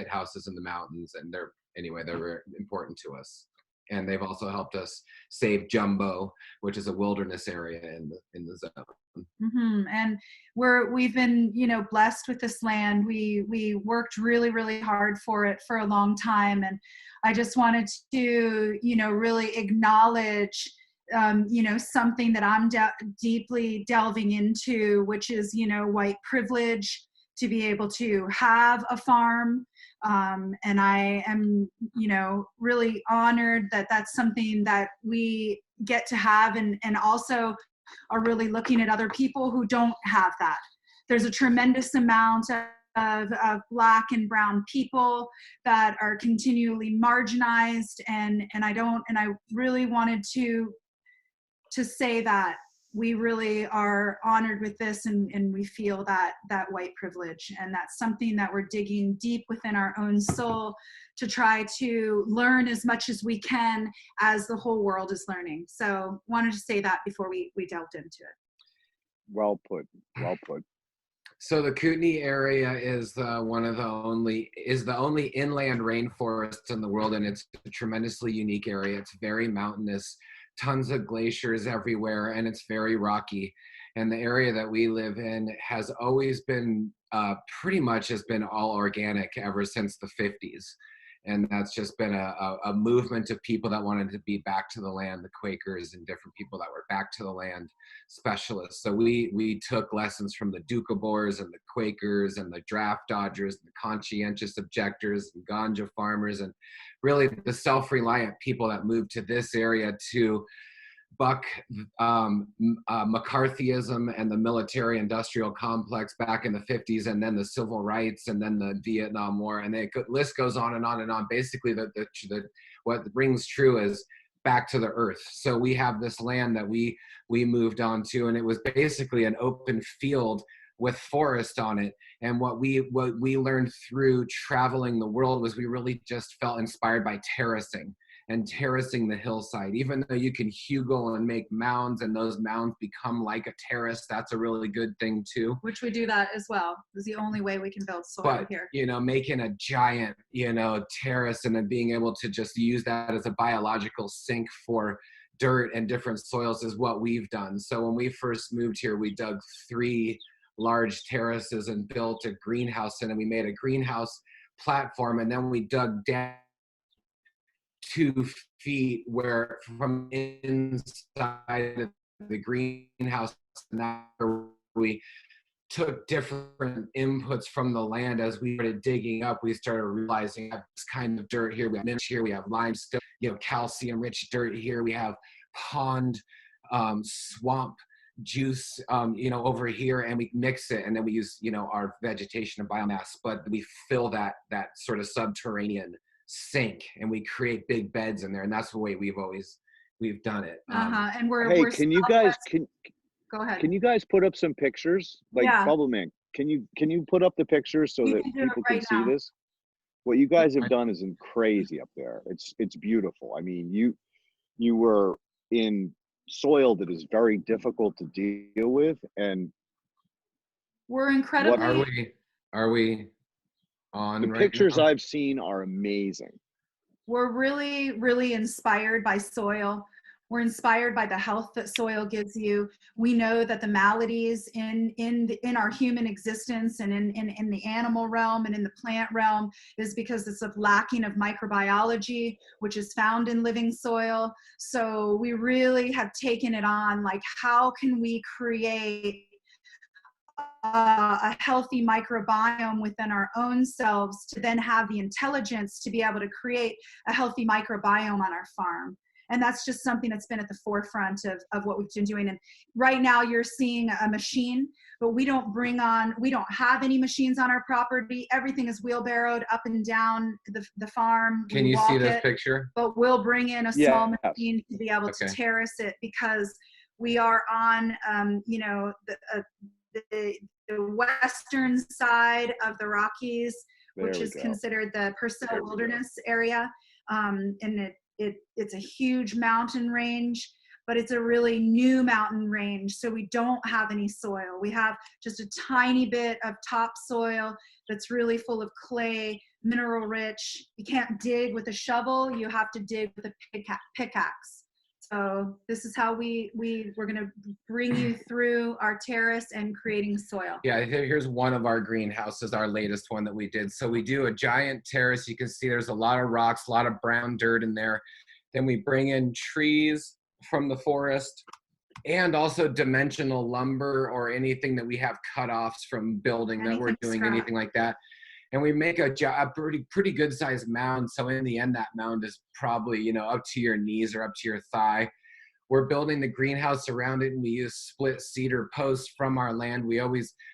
houses in the mountains, and they're very important to us. And they've also helped us save Jumbo, which is a wilderness area in the zone. Mm-hmm. And we've been, you know, blessed with this land. We worked really, really hard for it for a long time. And I just wanted to, you know, really acknowledge, you know, something that I'm deeply delving into, which is, you know, white privilege, to be able to have a farm. And I am, you know, really honored that that's something that we get to have, and also are really looking at other people who don't have that. There's a tremendous amount of Black and brown people that are continually marginalized, and I really wanted to say that we really are honored with this, and we feel that white privilege, and that's something that we're digging deep within our own soul to try to learn as much as we can as the whole world is learning. So wanted to say that before we delved into it. Well put, well put. So the Kootenai area is the only inland rainforest in the world, and it's a tremendously unique area. It's very mountainous, tons of glaciers everywhere, and it's very rocky. And the area that we live in has always been pretty much has been all organic ever since the 50s. And that's just been a movement of people that wanted to be back to the land, the Quakers and different people that were back to the land specialists. So we took lessons from the Doukhobors and the Quakers and the draft dodgers and the conscientious objectors and ganja farmers, and really the self-reliant people that moved to this area to buck McCarthyism and the military industrial complex back in the 50s, and then the civil rights, and then the Vietnam War, and the list goes on and on and on. Basically, what rings true is back to the earth. So we have this land that we moved on to, and it was basically an open field with forest on it. And what we learned through traveling the world was we really just felt inspired by terracing the hillside. Even though you can hugel and make mounds, and those mounds become like a terrace, that's a really good thing too. Which we do that as well. It's the only way we can build soil here. You know, making a giant, you know, terrace, and then being able to just use that as a biological sink for dirt and different soils is what we've done. So when we first moved here, we dug 3 large terraces and built a greenhouse, and then we made a greenhouse platform, and then we dug down 2 feet where from inside of the greenhouse, now we took different inputs from the land. As we started digging up, we started realizing we have this kind of dirt here, we have minerals here, we have limestone, calcium rich dirt here, we have pond, swamp juice, over here, and we mix it, and then we use, our vegetation and biomass, but we fill that sort of subterranean sink, and we create big beds in there, and that's the way we've done it. And Hey, can you guys go ahead? Can you guys put up some pictures? Like, Yeah. Bubbleman, can you put up the pictures so You that can do it people right can see now. this? What you guys have done is crazy up there. It's beautiful. I mean, you were in soil that is very difficult to deal with, and We're incredibly. Are we on the right pictures now? I've seen are amazing. We're really, really inspired by soil. We're inspired by the health that soil gives you. We know that the maladies in our human existence and in the animal realm and in the plant realm is because it's of lacking of microbiology, which is found in living soil. So we really have taken it on, like, how can we create a healthy microbiome within our own selves to then have the intelligence to be able to create a healthy microbiome on our farm. And that's just something that's been at the forefront of what we've been doing. And right now you're seeing a machine, but we don't have any machines on our property. Everything is wheelbarrowed up and down the farm. Can you see this picture? But we'll bring in a small machine to be able to terrace it, because we are on, the western side of the Rockies, which is considered the Purcell Wilderness area. And it's a huge mountain range, but it's a really new mountain range. So we don't have any soil. We have just a tiny bit of topsoil that's really full of clay, mineral rich. You can't dig with a shovel. You have to dig with a pickaxe. So this is how we're going to bring you through our terrace and creating soil. Yeah, here's one of our greenhouses, our latest one that we did. So we do a giant terrace. You can see there's a lot of rocks, a lot of brown dirt in there. Then we bring in trees from the forest and also dimensional lumber or anything that we have cutoffs from building that we're doing, anything like that. And we make a pretty good sized mound. So in the end, that mound is probably, up to your knees or up to your thigh. We're building the greenhouse around it, and we use split cedar posts from our land. We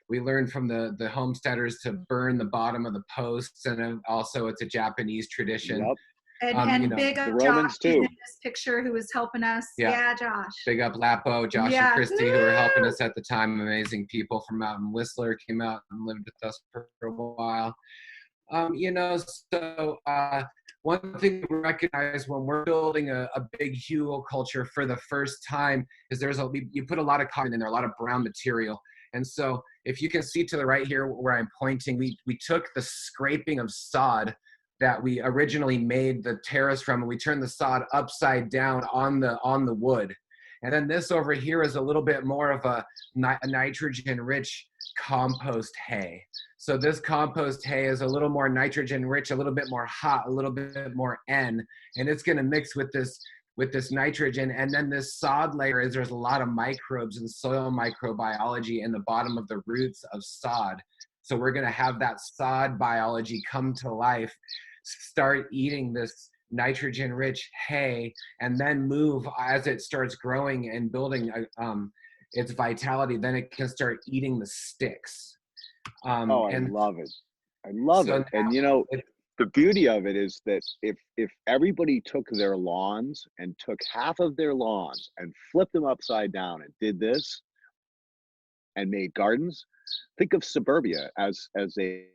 learned from the homesteaders to burn the bottom of the posts, and also it's a Japanese tradition. Yep. And big up Josh in this picture, who was helping us. Yeah, Josh. Big up Lapo, Josh and Christy, who were helping us at the time. Amazing people from out in Whistler came out and lived with us for a while. One thing we recognize when we're building a big hugelculture for the first time is you put a lot of cotton in there, a lot of brown material. And so if you can see to the right here where I'm pointing, we took the scraping of sod that we originally made the terrace from, and we turned the sod upside down on the wood. And then this over here is a little bit more of a nitrogen-rich compost hay. So this compost hay is a little more nitrogen-rich, a little bit more hot, a little bit more N, and it's going to mix with this nitrogen. And then this sod layer there's a lot of microbes and soil microbiology in the bottom of the roots of sod. So we're going to have that sod biology come to life, start eating this nitrogen-rich hay, and then move as it starts growing and building its vitality. Then it can start eating the sticks. I love it. I love it. And the beauty of it is that if everybody took their lawns and took half of their lawns and flipped them upside down and did this and made gardens, think of suburbia as a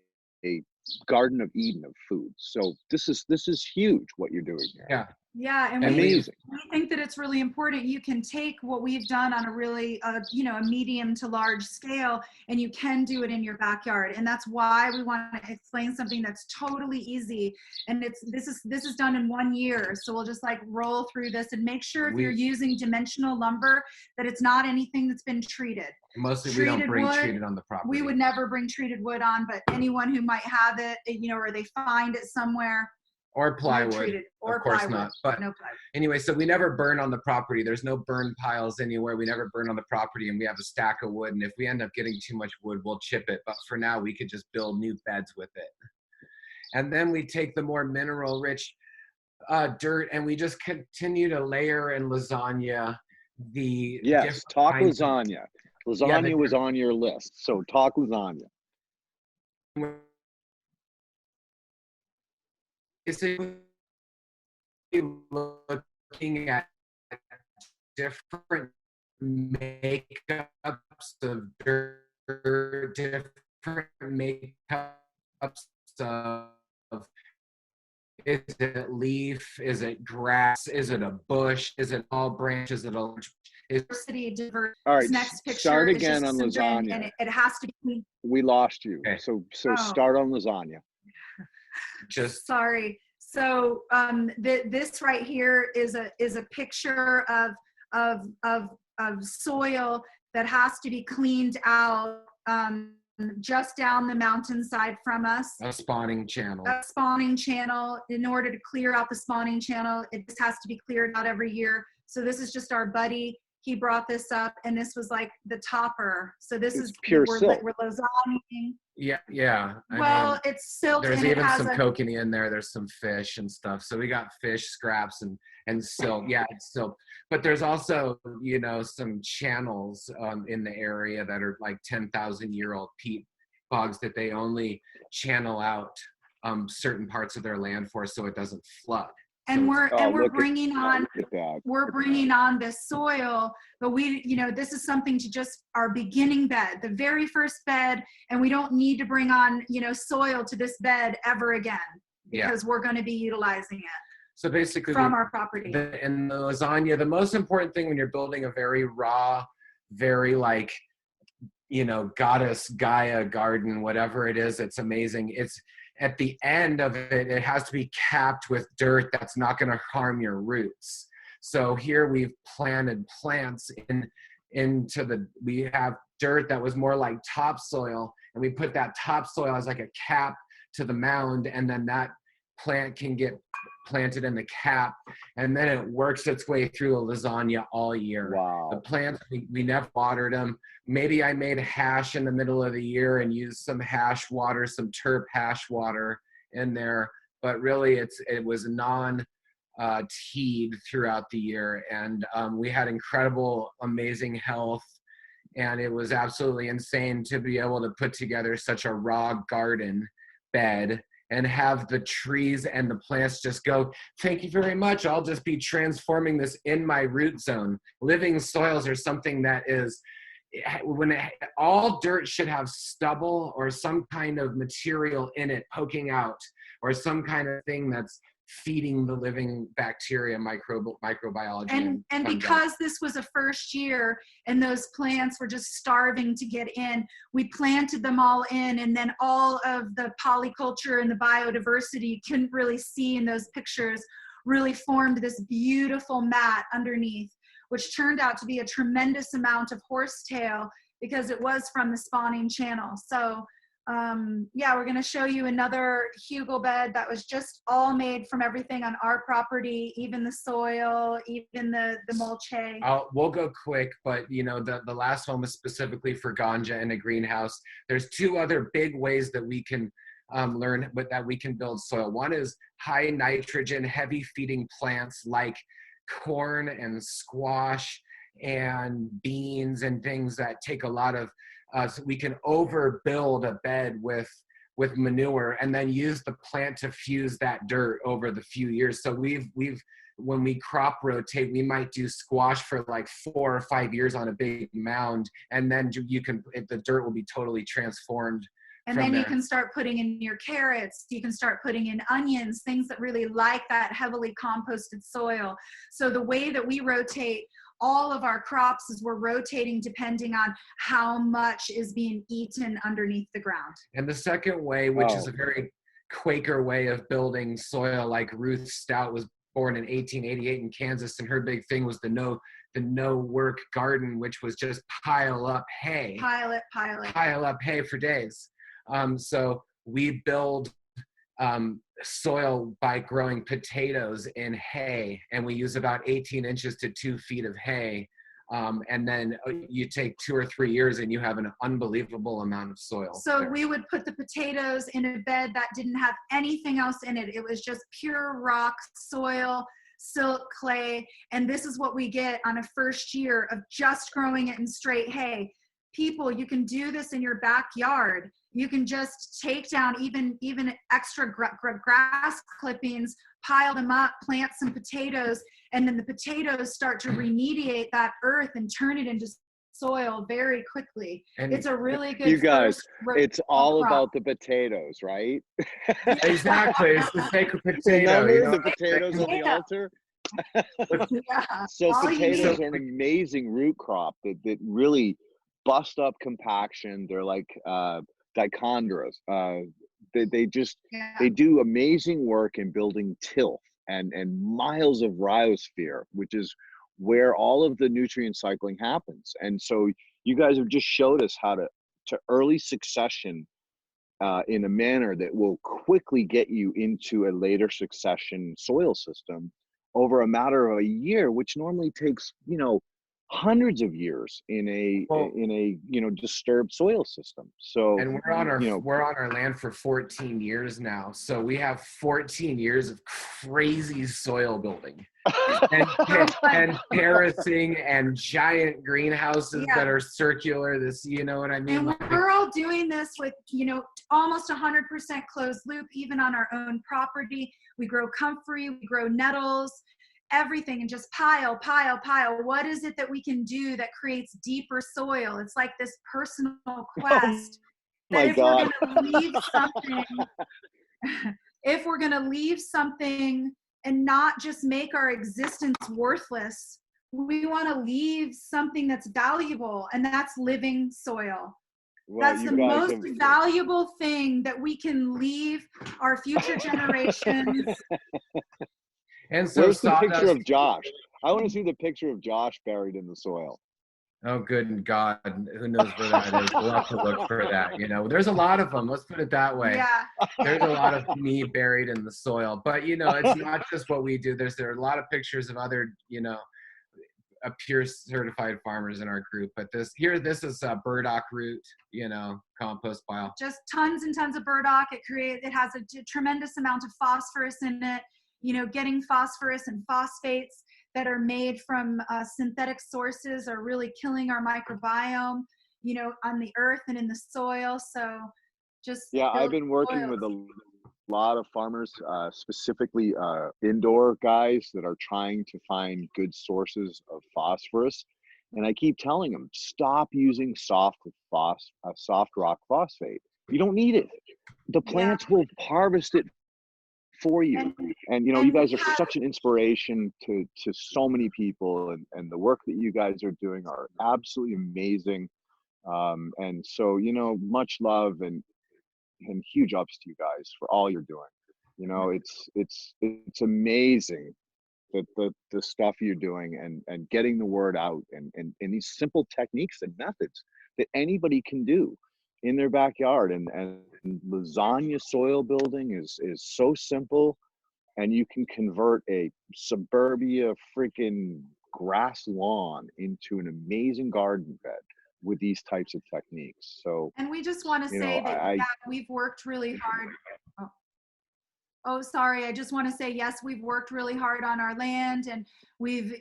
Garden of Eden of food. So this is huge what you're doing here. Yeah, and amazing. We think that it's really important. You can take what we've done on a really, a medium to large scale, and you can do it in your backyard. And that's why we want to explain something that's totally easy. And this is done in 1 year. So we'll just roll through this and make sure if you're using dimensional lumber that it's not anything that's been treated. Mostly we don't bring treated on the property. We would never bring treated wood on, but anyone who might have it, or they find it somewhere, Or plywood. treated, or of course plywood. not. But no plywood. anyway, so we never burn on the property. There's no burn piles anywhere. We never burn on the property, and we have a stack of wood. And if we end up getting too much wood, we'll chip it. But for now, we could just build new beds with it. And then we take the more mineral-rich dirt, and we just continue to layer and lasagna the Yes, talk kinds of- lasagna. Lasagna was on your list, so talk lasagna. Basically looking at different makeups of dirt, different makeups of, is it leaf, is it grass, is it a bush, is it all branches, is it a Diversity, diverse. All right, Next picture start is again just on some bin, lasagna. and it has to be. We lost you. Okay. So Oh. start on lasagna. just Sorry. So this right here is a picture of soil that has to be cleaned out just down the mountainside from us. a spawning channel. A spawning channel. In order to clear out the spawning channel, it just has to be cleared out every year. So this is just our buddy. He brought this up, and this was like the topper. So this It's is pure we're silt. lasagnaing. Yeah. Well, mean, it's silt, there's and it even has some a kokanee in there. There's some fish and stuff. So we got fish scraps and silt. Yeah, it's silt. But there's also, some channels in the area that are like 10,000-year-old peat bogs that they only channel out certain parts of their land for, so it doesn't flood. and So we're bringing on Look at that. we're bringing on this soil, but this is something to just our beginning bed, the very first bed, and we don't need to bring on, soil to this bed ever again, because we're going to be utilizing it So basically, from our property. In the lasagna, the most important thing when you're building a very raw, very goddess Gaia garden, whatever it is, it's amazing. It's at the end of it, it has to be capped with dirt that's not going to harm your roots. So here we've planted plants we have dirt that was more like topsoil, and we put that topsoil as like a cap to the mound, and then that plant can get planted in the cap, and then it works its way through a lasagna all year. Wow. The plants, we never watered them. Maybe I made hash in the middle of the year and used some hash water, some terp hash water in there, but really it was non-teed throughout the year, and we had incredible, amazing health, and it was absolutely insane to be able to put together such a raw garden bed and have the trees and the plants just go, thank you very much, I'll just be transforming this in my root zone. Living soils are something that is, all dirt should have stubble or some kind of material in it poking out, or some kind of thing that's feeding the living bacteria, microbiology. And fungi. because this was a first year and those plants were just starving to get in, we planted them all in, and then all of the polyculture and the biodiversity you couldn't really see in those pictures really formed this beautiful mat underneath, which turned out to be a tremendous amount of horsetail because it was from the spawning channel. So we're going to show you another hugel bed that was just all made from everything on our property, even the soil, even the mulch hay. We'll go quick, but the last one was specifically for ganja in a greenhouse. There's two other big ways that we can learn, but that we can build soil. One is high nitrogen, heavy feeding plants like corn and squash and beans and things that take a lot of, so we can overbuild a bed with manure and then use the plant to fuse that dirt over the few years. So we've when we crop rotate, we might do squash for like 4 or 5 years on a big mound, and then the dirt will be totally transformed. And then you can start putting in your carrots, you can start putting in onions, things that really like that heavily composted soil. So the way that we rotate all of our crops is we're rotating depending on how much is being eaten underneath the ground. And the second way, which is a very Quaker way of building soil, like Ruth Stout was born in 1888 in Kansas, and her big thing was the no work garden, which was just pile up hay. Pile it. Pile up hay for days. So we build soil by growing potatoes in hay, and we use about 18 inches to 2 feet of hay. And then you take 2 or 3 years and you have an unbelievable amount of soil. So there. we would put the potatoes in a bed that didn't have anything else in it. It was just pure rock, soil, silt, clay. And this is what we get on a first year of just growing it in straight hay. People, you can do this in your backyard. You can just take down even extra grass clippings, pile them up, plant some potatoes, and then the potatoes start to remediate that earth and turn it into soil very quickly. And it's a really good. You guys, it's all crop. about the potatoes, right? Exactly, it's the sacred potato. Remember You know? the potatoes on the altar? Yeah. So All you potatoes need- are an amazing root crop that really bust up compaction. They're like dichondras. They do amazing work in building tilth and miles of rhizosphere, which is where all of the nutrient cycling happens. And so you guys have just showed us how to early succession in a manner that will quickly get you into a later succession soil system over a matter of a year, which normally takes, hundreds of years in a disturbed soil system. So and we're on our land for 14 years now, so we have 14 years of crazy soil building and terracing and giant greenhouses that are circular. This, you know what I mean? And we're all doing this with almost 100% closed loop, even on our own property. We grow comfrey, we grow nettles, everything, and just pile. What is it that we can do that creates deeper soil? It's like this personal quest. My God. If we're gonna leave something and not just make our existence worthless, we want to leave something that's valuable, and that's living soil. Well, that's the most valuable thing that we can leave our future generations. And so where's the picture of Josh? I want to see the picture of Josh buried in the soil. Oh, good God. Who knows where that is? We'll have to look for that. There's a lot of them. Let's put it that way. Yeah. There's a lot of me buried in the soil. But, it's not just what we do. There are a lot of pictures of other, pure certified farmers in our group. But this is burdock root, compost pile. Just tons and tons of burdock. It has a tremendous amount of phosphorus in it. Getting phosphorus and phosphates that are made from synthetic sources are really killing our microbiome, on the earth and in the soil. So I've been working with a lot of farmers, specifically indoor guys that are trying to find good sources of phosphorus. And I keep telling them, stop using soft rock phosphate. You don't need it. The plants will harvest it for you. And you guys are such an inspiration to so many people, and the work that you guys are doing are absolutely amazing. And so much love and huge ups to you guys for all you're doing. It's amazing that the stuff you're doing and getting the word out and these simple techniques and methods that anybody can do in their backyard. And lasagna soil building is so simple, and you can convert a suburbia freaking grass lawn into an amazing garden bed with these types of techniques. So, and we just want to say that we've worked really hard. Oh, sorry. I just want to say, yes, we've worked really hard on our land, and we've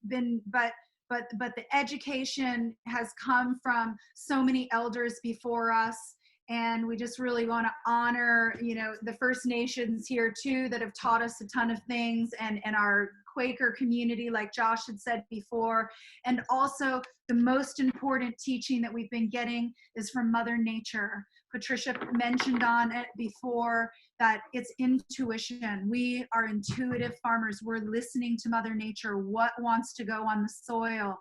been, but the education has come from so many elders before us. And we just really want to honor, the First Nations here too, that have taught us a ton of things, and our Quaker community, like Josh had said before. And also the most important teaching that we've been getting is from Mother Nature. Patricia mentioned on it before that it's intuition. We are intuitive farmers. We're listening to Mother Nature, what wants to go on the soil.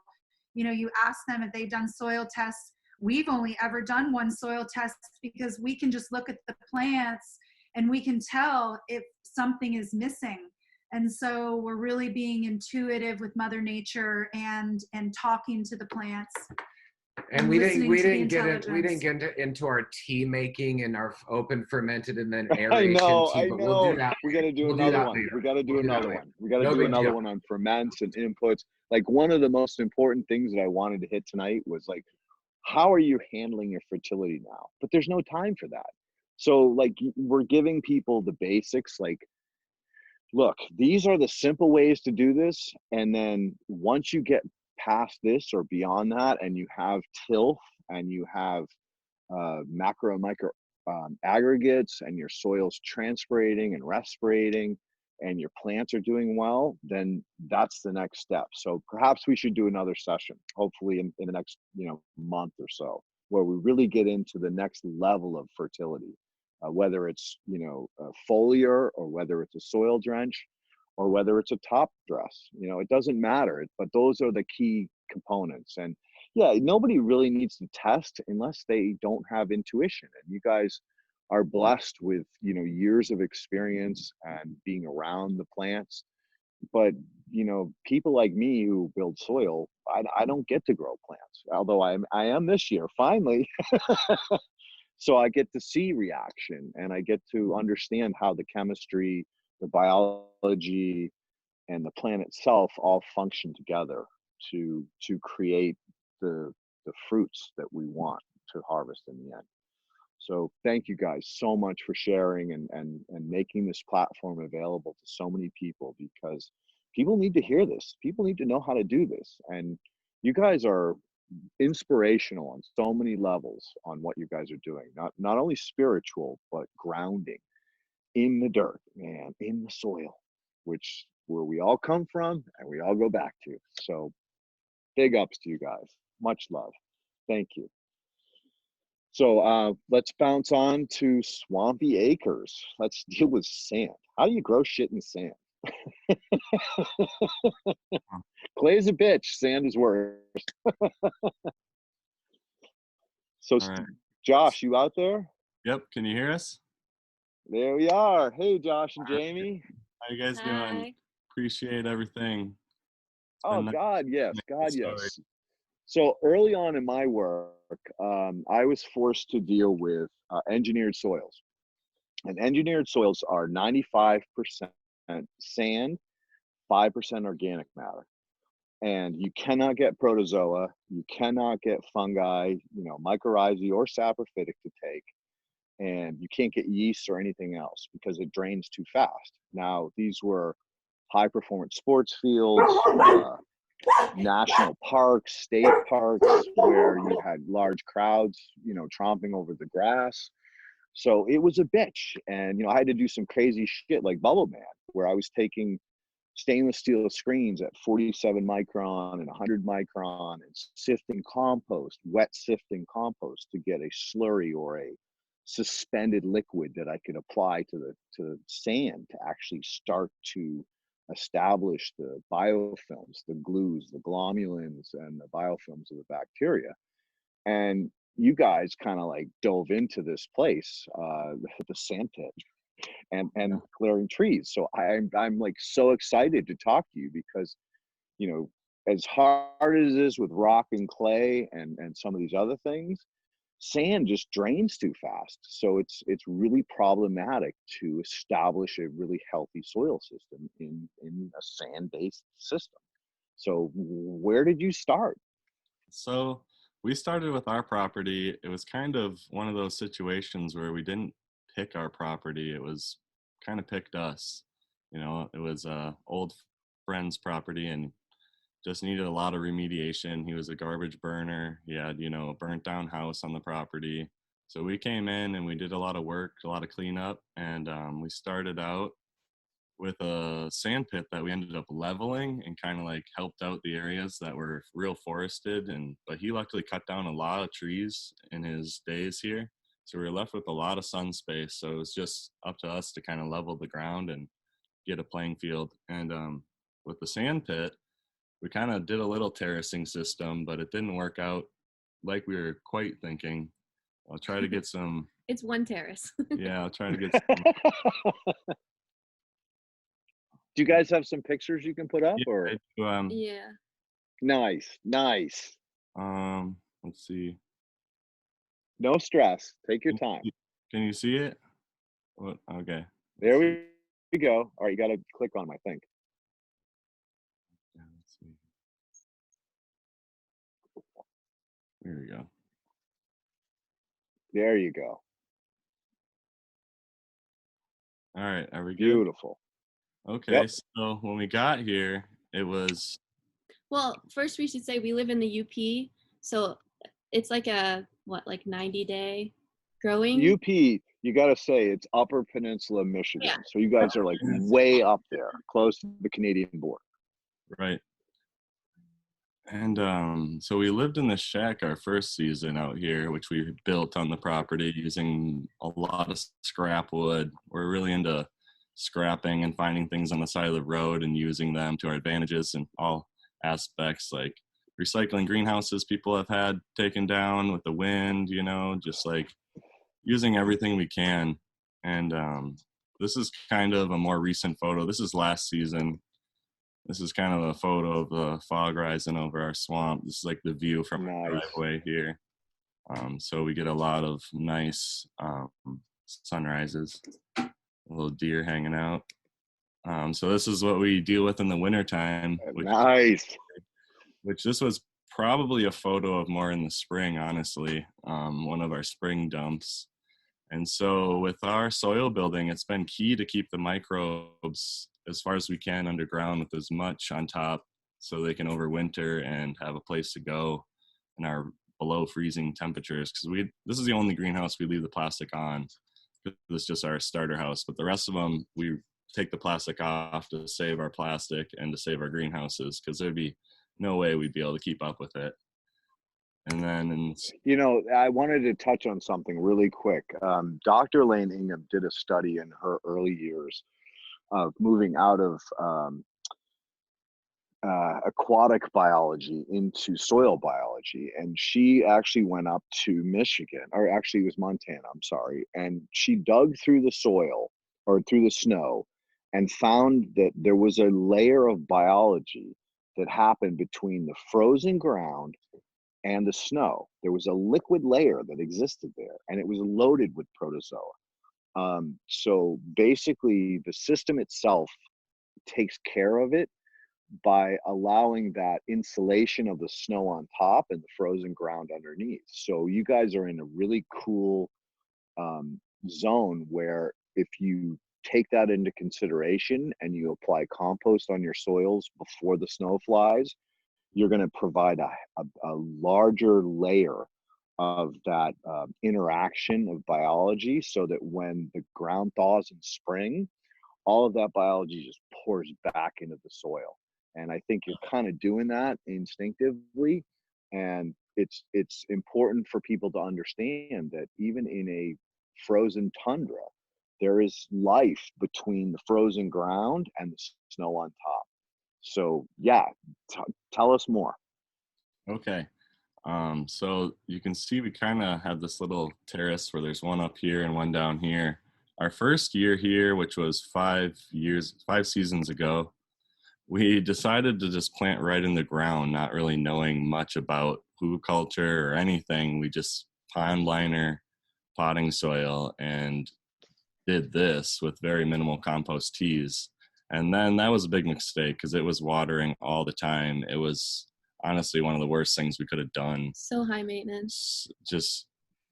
You ask them if they've done soil tests. We've only ever done one soil test because we can just look at the plants and we can tell if something is missing. And so we're really being intuitive with Mother Nature and talking to the plants. And I'm we listening to the didn't intelligence. get into our tea making and our open fermented and then I aeration know, tea, I but we'll do know. that. We got to do We'll do another that one. later. We got to do We'll do that another later. one. We got to No do big another deal. one on ferments and inputs. Like one of the most important things that I wanted to hit tonight was like, how are you handling your fertility now? But there's no time for that. So like we're giving people the basics, like, look, these are the simple ways to do this. And then once you get past this or beyond that, and you have tilth and you have macro and micro aggregates, and your soil's transpirating and respirating, and your plants are doing well, then that's the next step. So perhaps we should do another session, hopefully in the next month or so, where we really get into the next level of fertility, whether it's a foliar, or whether it's a soil drench, or whether it's a top dress. It doesn't matter, but those are the key components. And yeah, nobody really needs to test unless they don't have intuition. And you guys are blessed with years of experience and being around the plants. But people like me who build soil, I don't get to grow plants, although I am this year finally. So I get to see reaction, and I get to understand how the chemistry, the biology, and the plant itself all function together to create the fruits that we want to harvest in the end. So thank you guys so much for sharing and making this platform available to so many people, because people need to hear this. People need to know how to do this. And you guys are inspirational on so many levels on what you guys are doing. Not only spiritual, but grounding in the dirt, man, in the soil, where we all come from and we all go back to. So big ups to you guys. Much love. Thank you. So let's bounce on to Swampy Acres. Let's deal with sand. How do you grow shit in sand? Clay's a bitch. Sand is worse. So, All right. Josh, you out there? Yep. Can you hear us? There we are. Hey, Josh and Jamie. How you guys doing? Hi. Appreciate everything. Oh, nice God, yes. to God, story. yes. So early on in my work, I was forced to deal with engineered soils. And engineered soils are 95% sand, 5% organic matter. And you cannot get protozoa, you cannot get fungi, mycorrhizae or saprophytic to take, and you can't get yeast or anything else because it drains too fast. Now, these were high performance sports fields, national parks, state parks, where you had large crowds, tromping over the grass. So it was a bitch. And, I had to do some crazy shit like Bubbleman, where I was taking stainless steel screens at 47 micron and 100 micron and sifting compost, wet sifting compost to get a slurry or a suspended liquid that I could apply to the sand to actually start to establish the biofilms, the glues, the glomulins, and the biofilms of the bacteria. And you guys kind of like dove into this place, the sand pit, and clearing trees. So I'm like so excited to talk to you, because as hard as it is with rock and clay and some of these other things, sand just drains too fast. So it's really problematic to establish a really healthy soil system in a sand-based system. So where did you start? So we started with our property. It was kind of one of those situations where we didn't pick our property. It was kind of picked us. It was a old friend's property and just needed a lot of remediation. He was a garbage burner. He had, a burnt down house on the property. So we came in and we did a lot of work, a lot of cleanup. And we started out with a sand pit that we ended up leveling and kind of like helped out the areas that were real forested. But he luckily cut down a lot of trees in his days here. So we were left with a lot of sun space. So it was just up to us to kind of level the ground and get a playing field. And with the sand pit, we kind of did a little terracing system, but it didn't work out like we were quite thinking. I'll try to get some. It's one terrace. Yeah, I'll try to get some. Do you guys have some pictures you can put up? Yeah, or Yeah. Nice. I Let's see. No stress. Take your time. Can you see it? What? Okay. There we go. All right, you got to click on them, I think. Yeah, let's see. There we go. There you go. All right, are we good? Beautiful. Okay, Yep. so when we got here, it was Well, first we should say we live in the UP, so it's like a, what, like 90-day growing? UP, you got to say it's Upper Peninsula, Michigan. Yeah. So you guys are like way up there, close to the Canadian border. right. And so we lived in the shack our first season out here, which we built on the property using a lot of scrap wood. We're really into scrapping and finding things on the side of the road and using them to our advantages in all aspects, like recycling greenhouses people have had taken down with the wind, you know, just like using everything we can. And this is kind of a more recent photo. This is last season. This is kind of a photo of the fog rising over our swamp. This is like the view from our driveway here. So we get a lot of nice sunrises, a little deer hanging out. So this is what we deal with in the wintertime. Which this was probably a photo of more in the spring, honestly, one of our spring dumps. And so with our soil building, it's been key to keep the microbes as far as we can underground with as much on top so they can overwinter and have a place to go in our below freezing temperatures. Because this is the only greenhouse we leave the plastic on. It's just our starter house, but the rest of them, we take the plastic off to save our plastic and to save our greenhouses, because there'd be no way we'd be able to keep up with it. And then, you know, I wanted to touch on something really quick. Dr. Lane Ingham did a study in her early years of moving out of aquatic biology into soil biology. And she actually went up to Michigan, or actually it was Montana, I'm sorry. And she dug through the soil or through the snow and found that there was a layer of biology that happened between the frozen ground and the snow. There was a liquid layer that existed there, and it was loaded with protozoa. So basically, the system itself takes care of it by allowing that insulation of the snow on top and the frozen ground underneath. So you guys are in a really cool zone where if you take that into consideration and you apply compost on your soils before the snow flies, you're going to provide a larger layer of that interaction of biology, so that when the ground thaws in spring, all of that biology just pours back into the soil. And I think you're kind of doing that instinctively. And it's important for people to understand that even in a frozen tundra, there is life between the frozen ground and the snow on top. So yeah, tell us more. Okay. So you can see we kind of have this little terrace where there's one up here and one down here. Our first year here, which was 5 seasons ago, we decided to just plant right in the ground, not really knowing much about culture or anything. We just pond liner potting soil and did this with very minimal compost teas. And then that was a big mistake because it was watering all the time. It was honestly one of the worst things we could have done. So high maintenance.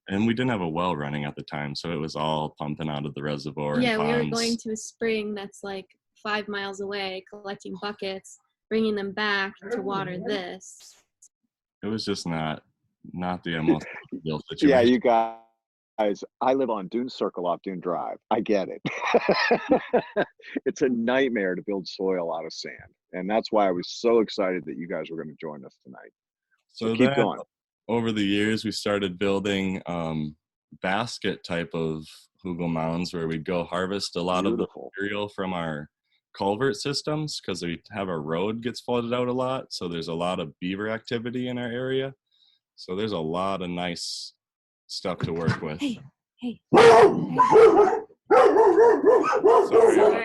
And we didn't have a well running at the time, so it was all pumping out of the reservoir. Yeah, and we ponds. were going to a spring that's like 5 miles away, collecting buckets, bringing them back to water this. It was just not the most ideal situation. Yeah, you guys, I live on Dune Circle off Dune Drive. I get it. It's a nightmare to build soil out of sand. And that's why I was so excited that you guys were going to join us tonight. So keep going. Over the years, we started building basket type of hugel mounds where we'd go harvest a lot of the material from our culvert systems, because we have our road gets flooded out a lot. So there's a lot of beaver activity in our area. So there's a lot of nice stuff to work with. Hey. Sorry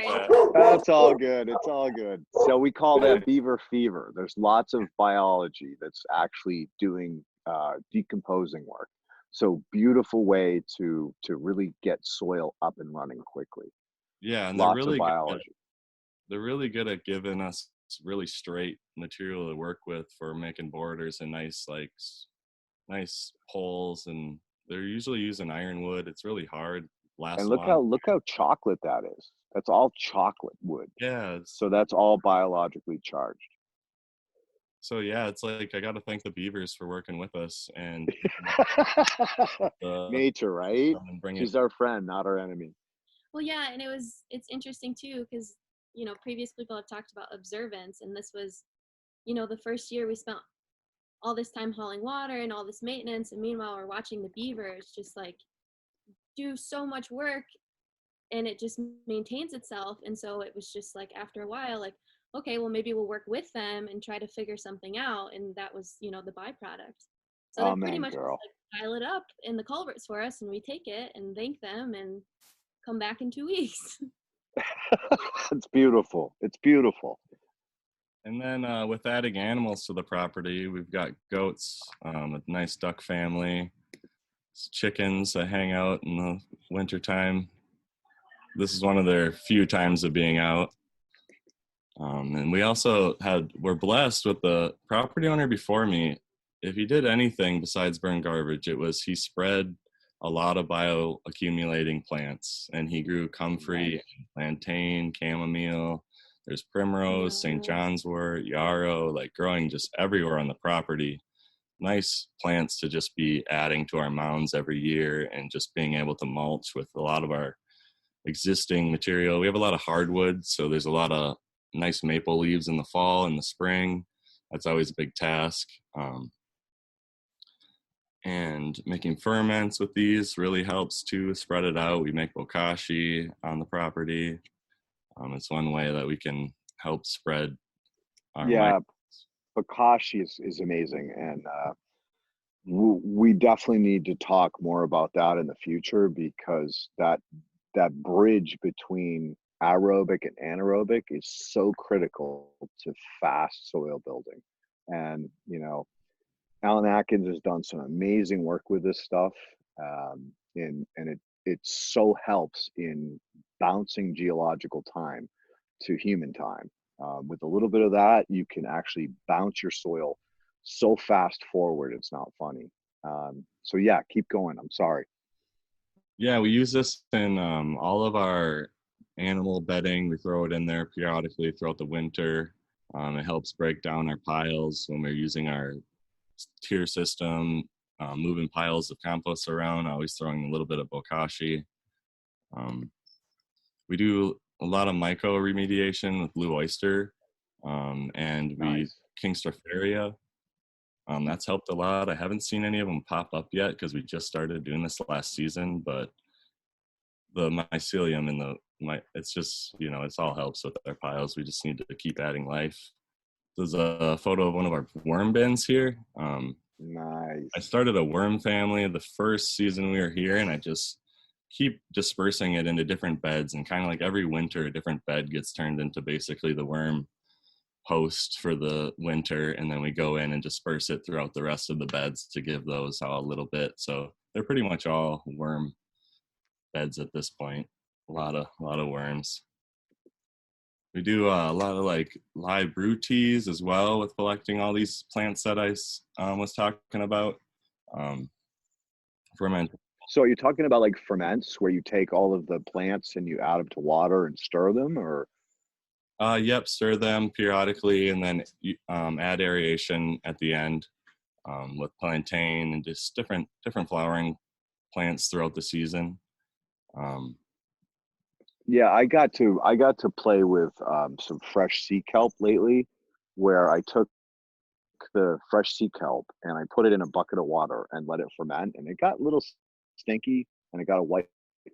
about that. That's all good. It's all good. So we call that beaver fever. There's lots of biology that's actually doing decomposing work. So beautiful way to really get soil up and running quickly. Yeah, and Lots of biology. they're really good at giving us really straight material to work with for making borders and nice poles, and they're usually using ironwood. It's really hard, lasts And long. look how chocolate that is. That's all chocolate wood. Yeah, So that's all biologically charged. so yeah, it's like I got to thank the beavers for working with us and Nature, right? and bring She's it. our friend, not our enemy. Well, yeah, and it's interesting too because previous people have talked about observance, and this was, the first year we spent all this time hauling water and all this maintenance, and meanwhile we're watching the beavers just like do so much work, and it just maintains itself. And so it was just like after a while, like, okay, well maybe we'll work with them and try to figure something out, and that was the byproduct. So they pretty much just, like, pile it up in the culverts for us, and we take it and thank them and come back in 2 weeks. It's beautiful. It's beautiful. And then with adding animals to the property, we've got goats, a nice duck family, chickens that hang out in the wintertime. This is one of their few times of being out. And we also we're blessed with the property owner before me. If he did anything besides burn garbage, he spread a lot of bioaccumulating plants, and he grew comfrey, plantain, chamomile. There's primrose, St. John's wort, yarrow, like growing just everywhere on the property. Nice plants to just be adding to our mounds every year and just being able to mulch with a lot of our existing material. We have a lot of hardwood, so there's a lot of nice maple leaves in the fall and the spring. That's always a big task. And making ferments with these really helps to spread it out. We make bokashi on the property. It's one way that we can help spread our bokashi is amazing, and we definitely need to talk more about that in the future, because that bridge between aerobic and anaerobic is so critical to fast soil building. And Alan Atkins has done some amazing work with this stuff, and it so helps in bouncing geological time to human time. With a little bit of that, you can actually bounce your soil so fast forward, it's not funny. So yeah, keep going. I'm sorry. Yeah, we use this in all of our animal bedding. We throw it in there periodically throughout the winter. It helps break down our piles when we're using our tier system, moving piles of compost around, always throwing a little bit of bokashi. We do a lot of myco remediation with blue oyster, and Kingstropharia. That's helped a lot. I haven't seen any of them pop up yet because we just started doing this last season, but the mycelium and it's just, it's all helps with our piles. We just need to keep adding life. There's a photo of one of our worm bins here. Nice. I started a worm family the first season we were here, and I just keep dispersing it into different beds, and kind of like every winter, a different bed gets turned into basically the worm host for the winter, and then we go in and disperse it throughout the rest of the beds to give those all a little bit. So they're pretty much all worm beds at this point. A lot of worms. We do a lot of like live brew teas as well with collecting all these plants that I was talking about. Ferment. So you're talking about like ferments where you take all of the plants and you add them to water and stir them, or? Yep, stir them periodically, and then add aeration at the end with plantain and just different flowering plants throughout the season. Yeah, I got to play with some fresh sea kelp lately, where I took the fresh sea kelp and I put it in a bucket of water and let it ferment, and it got a little stinky and it got a white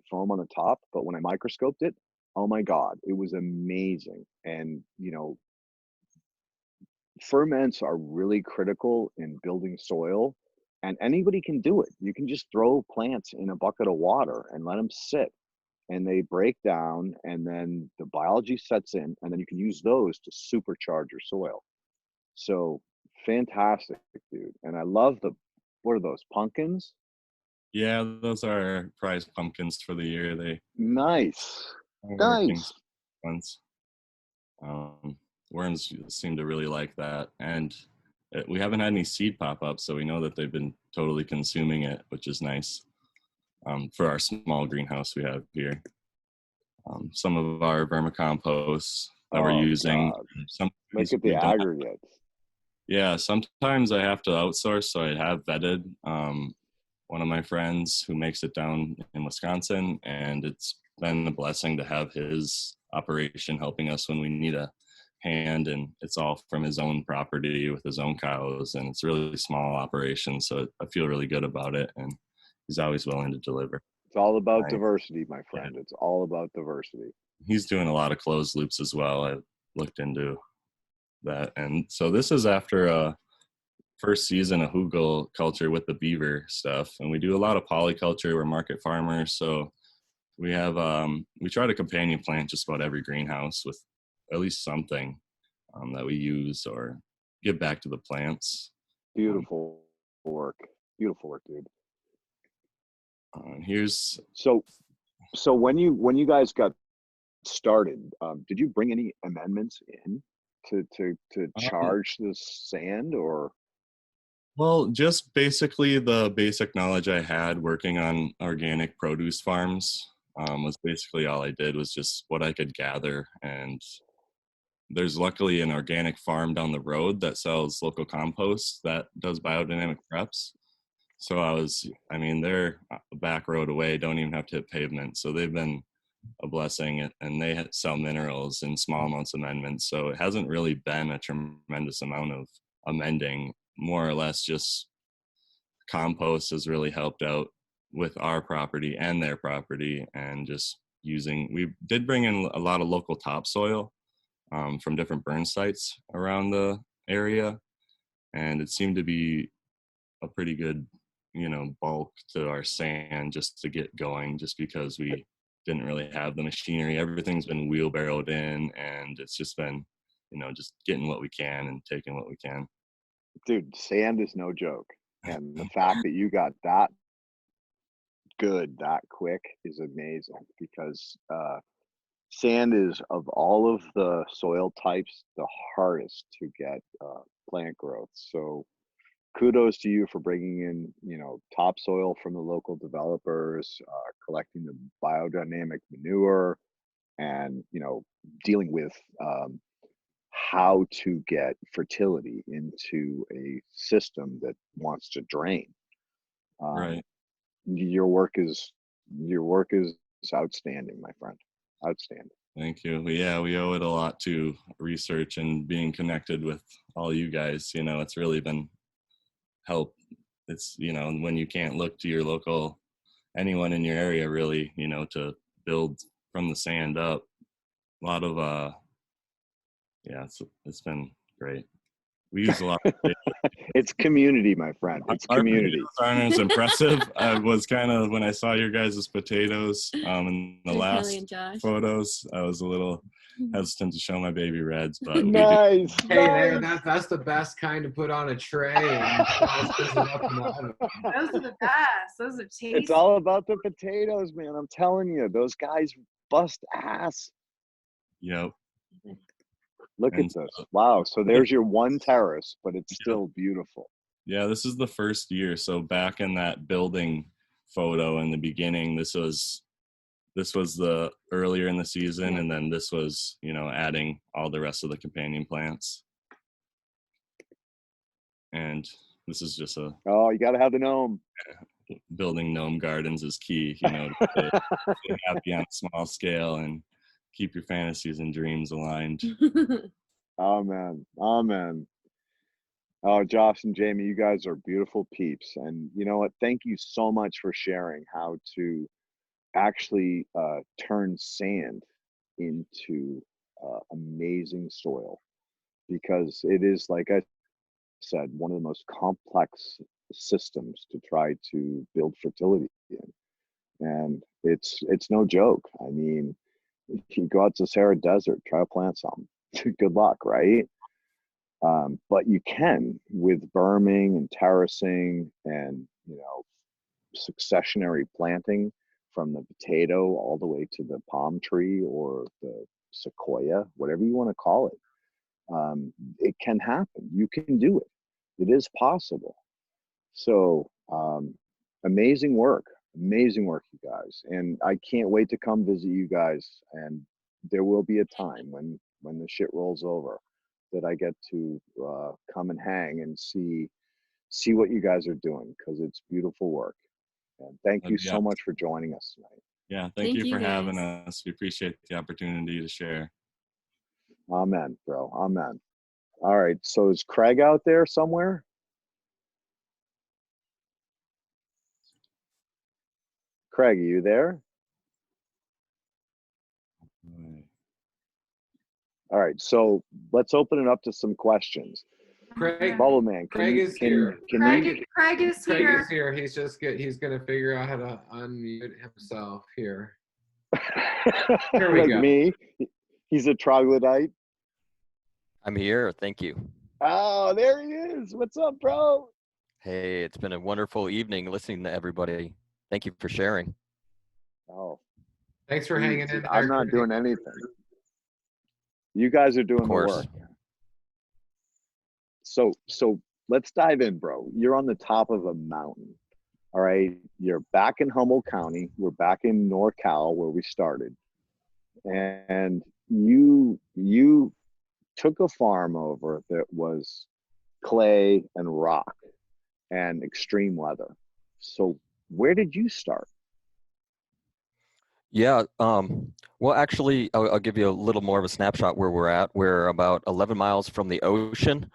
foam on the top, but when I microscoped it, oh my God, it was amazing. And ferments are really critical in building soil, and anybody can do it. You can just throw plants in a bucket of water and let them sit, and they break down, and then the biology sets in, and then you can use those to supercharge your soil. So fantastic, dude. And I love what are those, pumpkins? Yeah, those are our prize pumpkins for the year. They Nice. are working Nice. ones. Worms seem to really like that, and we haven't had any seed pop up, so we know that they've been totally consuming it, which is nice. For our small greenhouse we have here. Some of our vermicomposts that we're using. God. Sometimes Look at we the don't have- aggregates. yeah, sometimes I have to outsource, so I have vetted one of my friends who makes it down in Wisconsin, and it's been a blessing to have his operation helping us when we need a hand, and it's all from his own property with his own cows, and it's a really small operation, so I feel really good about it, and he's always willing to deliver. It's all about Right. diversity, my friend. It's all about diversity. He's doing a lot of closed loops as well. I looked into that, and so this is after a first season of hugel culture with the beaver stuff, and we do a lot of polyculture. We're market farmers, so we have we try to companion plant just about every greenhouse with at least something that we use or give back to the plants. Beautiful work. Beautiful work, dude. Here's So when you guys got started, did you bring any amendments in to charge the sand, or? well, just basically the basic knowledge I had working on organic produce farms was basically all I did, was just what I could gather. And there's luckily an organic farm down the road that sells local compost that does biodynamic preps. So they're a back road away, don't even have to hit pavement. So they've been a blessing, and they sell minerals in small amounts of amendments. So it hasn't really been a tremendous amount of amending. More or less just compost has really helped out with our property and their property, and just we did bring in a lot of local topsoil from different burn sites around the area, and it seemed to be a pretty good bulk to our sand just to get going, just because we didn't really have the machinery. Everything's been wheelbarrowed in, and it's just been just getting what we can and taking what we can. Dude, sand is no joke, and the fact that you got that good that quick is amazing, because sand is, of all of the soil types, the hardest to get plant growth. So kudos to you for bringing in topsoil from the local developers, collecting the biodynamic manure, and dealing with how to get fertility into a system that wants to drain. Right. Your work is outstanding, my friend. Outstanding. Thank you. Yeah, we owe it a lot to research and being connected with all you guys. It's really been help. It's when you can't look to your local, anyone in your area really, to build from the sand up. A lot of it's been great. We use a lot of It's community, my friend. It's community. Our potatoes aren't as impressive. I was kind of, when I saw your guys' potatoes in the last photos, I was a little hesitant to show my baby reds, but nice. Hey, that's the best kind to put on a tray. And Those are the best. Those are tasty. It's all about the potatoes, man. I'm telling you, those guys bust ass. Yep. Look at this. Wow. So there's your one terrace, but it's still beautiful. Yeah, this is the first year. So back in that building photo in the beginning, this was the earlier in the season, and then this was, adding all the rest of the companion plants. And this is just you got to have the gnome. Building gnome gardens is key, to stay happy on a small scale and keep your fantasies and dreams aligned. Amen. Amen. Oh, Josh and Jamie, you guys are beautiful peeps. And you know what? Thank you so much for sharing how to actually turn sand into amazing soil, because it is, like I said, one of the most complex systems to try to build fertility in. And it's no joke. I mean, if you go out to Sahara Desert, try to plant some. Good luck, right? But you can with berming and terracing and, you know, successionary planting from the potato all the way to the palm tree or the sequoia, whatever you want to call it. It can happen. You can do it. It is possible. So amazing work, you guys. And I can't wait to come visit you guys. And there will be a time when the shit rolls over that I get to come and hang and see what you guys are doing, because it's beautiful work. And thank you so much for joining us tonight. Yeah, thank you for having guys. us. We appreciate the opportunity to share. Amen, bro. Amen. All right. So is Craig out there somewhere? Craig, are you there? All right. So let's open it up to some questions. Craig, Bubbleman, Craig is here. Craig is Craig here. is here. He's just he's gonna figure out how to unmute himself here. Here we like go. me, he's a troglodyte. I'm here. Thank you. Oh, there he is. What's up, bro? Hey, it's been a wonderful evening listening to everybody. Thank you for sharing. Oh, Thanks for hanging in there. I'm not doing anything. You guys are doing the work. So let's dive in, bro. You're on the top of a mountain. All right. You're back in Humboldt County. We're back in NorCal where we started. And you took a farm over that was clay and rock and extreme weather. So where did you start? Yeah. Well, actually, I'll give you a little more of a snapshot where we're at. We're about 11 miles from the ocean,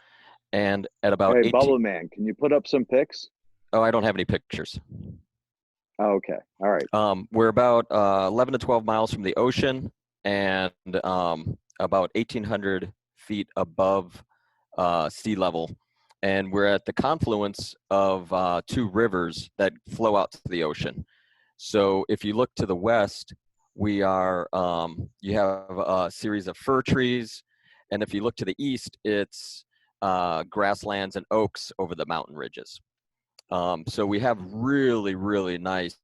and at about Hey, 18. Bubbleman, can you put up some pics? Oh, I don't have any pictures. Oh, okay. All right. We're about 11 to 12 miles from the ocean, and about 1,800 feet above sea level. And we're at the confluence of two rivers that flow out to the ocean. So if you look to the west, we are, you have a series of fir trees. And if you look to the east, it's grasslands and oaks over the mountain ridges. So we have really, really nice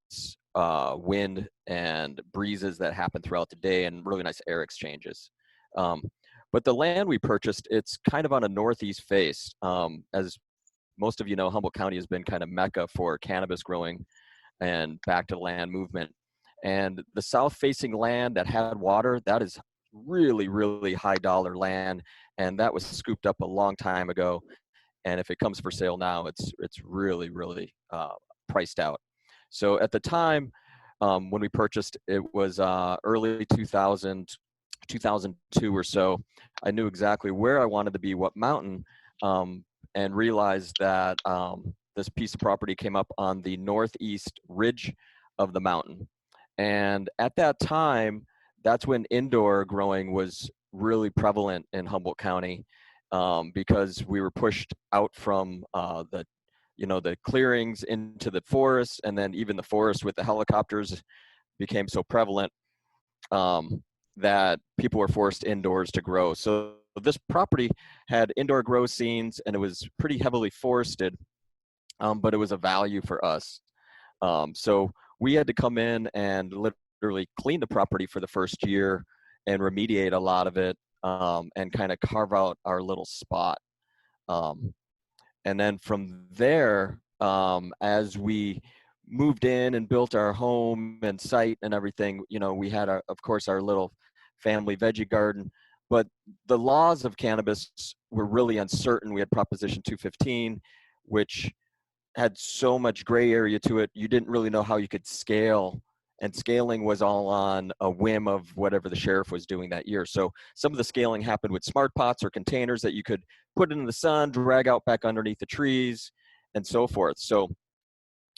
wind and breezes that happen throughout the day and really nice air exchanges. But the land we purchased, it's kind of on a northeast face. As most of you know, Humboldt County has been kind of mecca for cannabis growing and back to land movement. And the south-facing land that had water, that is really, really high dollar land. And that was scooped up a long time ago. And if it comes for sale now, it's really, really priced out. So at the time when we purchased, it was early 2000, 2002 or so. I knew exactly where I wanted to be, what mountain, and realized that this piece of property came up on the northeast ridge of the mountain. And at that time, that's when indoor growing was really prevalent in Humboldt County, because we were pushed out from the clearings into the forest, and then even the forest with the helicopters became so prevalent that people were forced indoors to grow. So this property had indoor grow scenes, and it was pretty heavily forested, but it was a value for us. So we had to come in and literally clean the property for the first year and remediate a lot of it, and kind of carve out our little spot. And then from there, as we moved in and built our home and site and everything, we had, of course, our little family veggie garden. But the laws of cannabis were really uncertain. We had Proposition 215, which had so much gray area to it. You didn't really know how you could scale, and scaling was all on a whim of whatever the sheriff was doing that year. So some of the scaling happened with smart pots or containers that you could put in the sun, drag out back underneath the trees, and so forth. So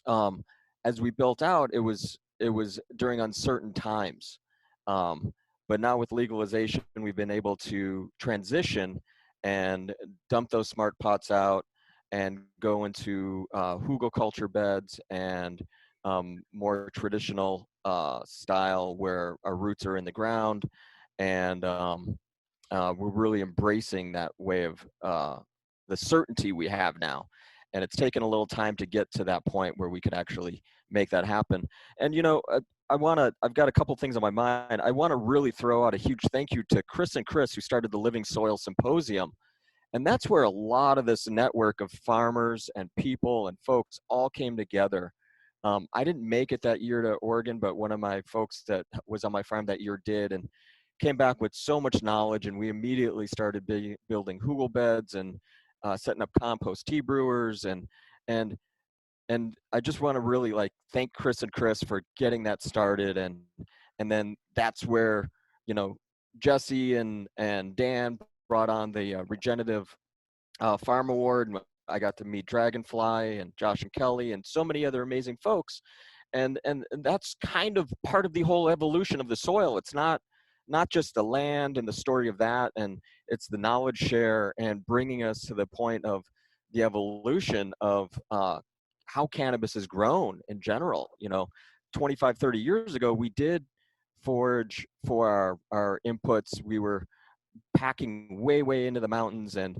as we built out, it was during uncertain times. But now with legalization, we've been able to transition and dump those smart pots out and go into hugelkultur beds and more traditional style where our roots are in the ground, and we're really embracing that way of the certainty we have now. And it's taken a little time to get to that point where we could actually make that happen. And, I've got a couple things on my mind. I want to really throw out a huge thank you to Chris and Chris, who started the Living Soil Symposium. And that's where a lot of this network of farmers and people and folks all came together. I didn't make it that year to Oregon, but one of my folks that was on my farm that year did, and came back with so much knowledge. And we immediately started building hugel beds and setting up compost tea brewers. And I just want to really thank Chris and Chris for getting that started. And then that's where, Jesse and Dan brought on the Regenerative Farm Award. And I got to meet Dragonfly and Josh and Kelly and so many other amazing folks. And that's kind of part of the whole evolution of the soil. It's not just the land and the story of that, and it's the knowledge share and bringing us to the point of the evolution of how cannabis is grown in general. 25, 30 years ago, we did forage for our inputs. We were packing way into the mountains and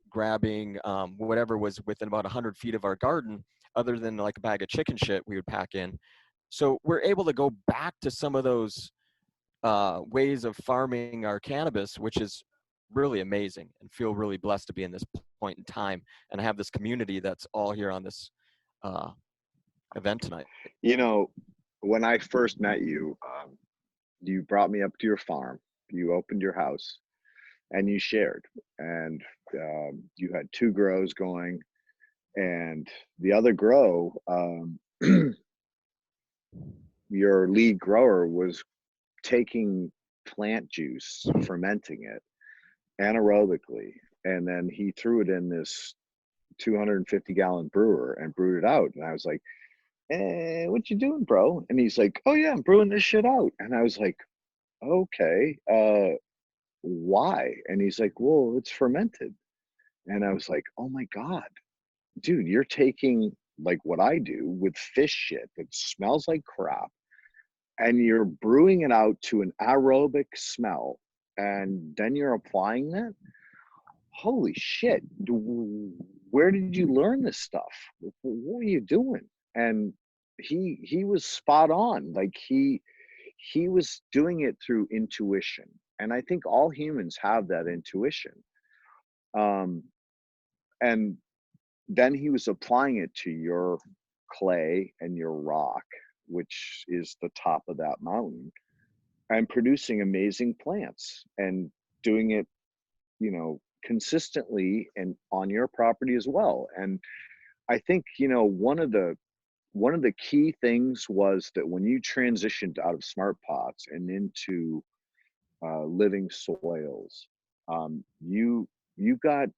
grabbing whatever was within about 100 feet of our garden, other than like a bag of chicken shit we would pack in. So we're able to go back to some of those ways of farming our cannabis, which is really amazing, and feel really blessed to be in this point in time and have this community that's all here on this event tonight. When I first met you, you brought me up to your farm, you opened your house, and you shared. And you had 2 grows going, and the other grow, your lead grower was taking plant juice, fermenting it anaerobically, and then he threw it in this 250-gallon brewer and brewed it out. And I was like, what you doing, bro? And he's like, oh yeah, I'm brewing this shit out. And I was like, okay, why? And he's like, well, it's fermented. And I was like, oh my God, dude, you're taking like what I do with fish shit that smells like crap, and you're brewing it out to an aerobic smell, and then you're applying that? Holy shit, where did you learn this stuff? What are you doing? And he was spot on. Like he was doing it through intuition. And I think all humans have that intuition. And then he was applying it to your clay and your rock, which is the top of that mountain, and producing amazing plants and doing it, consistently and on your property as well. And I think, one of the key things was that when you transitioned out of smart pots and into living soils, you got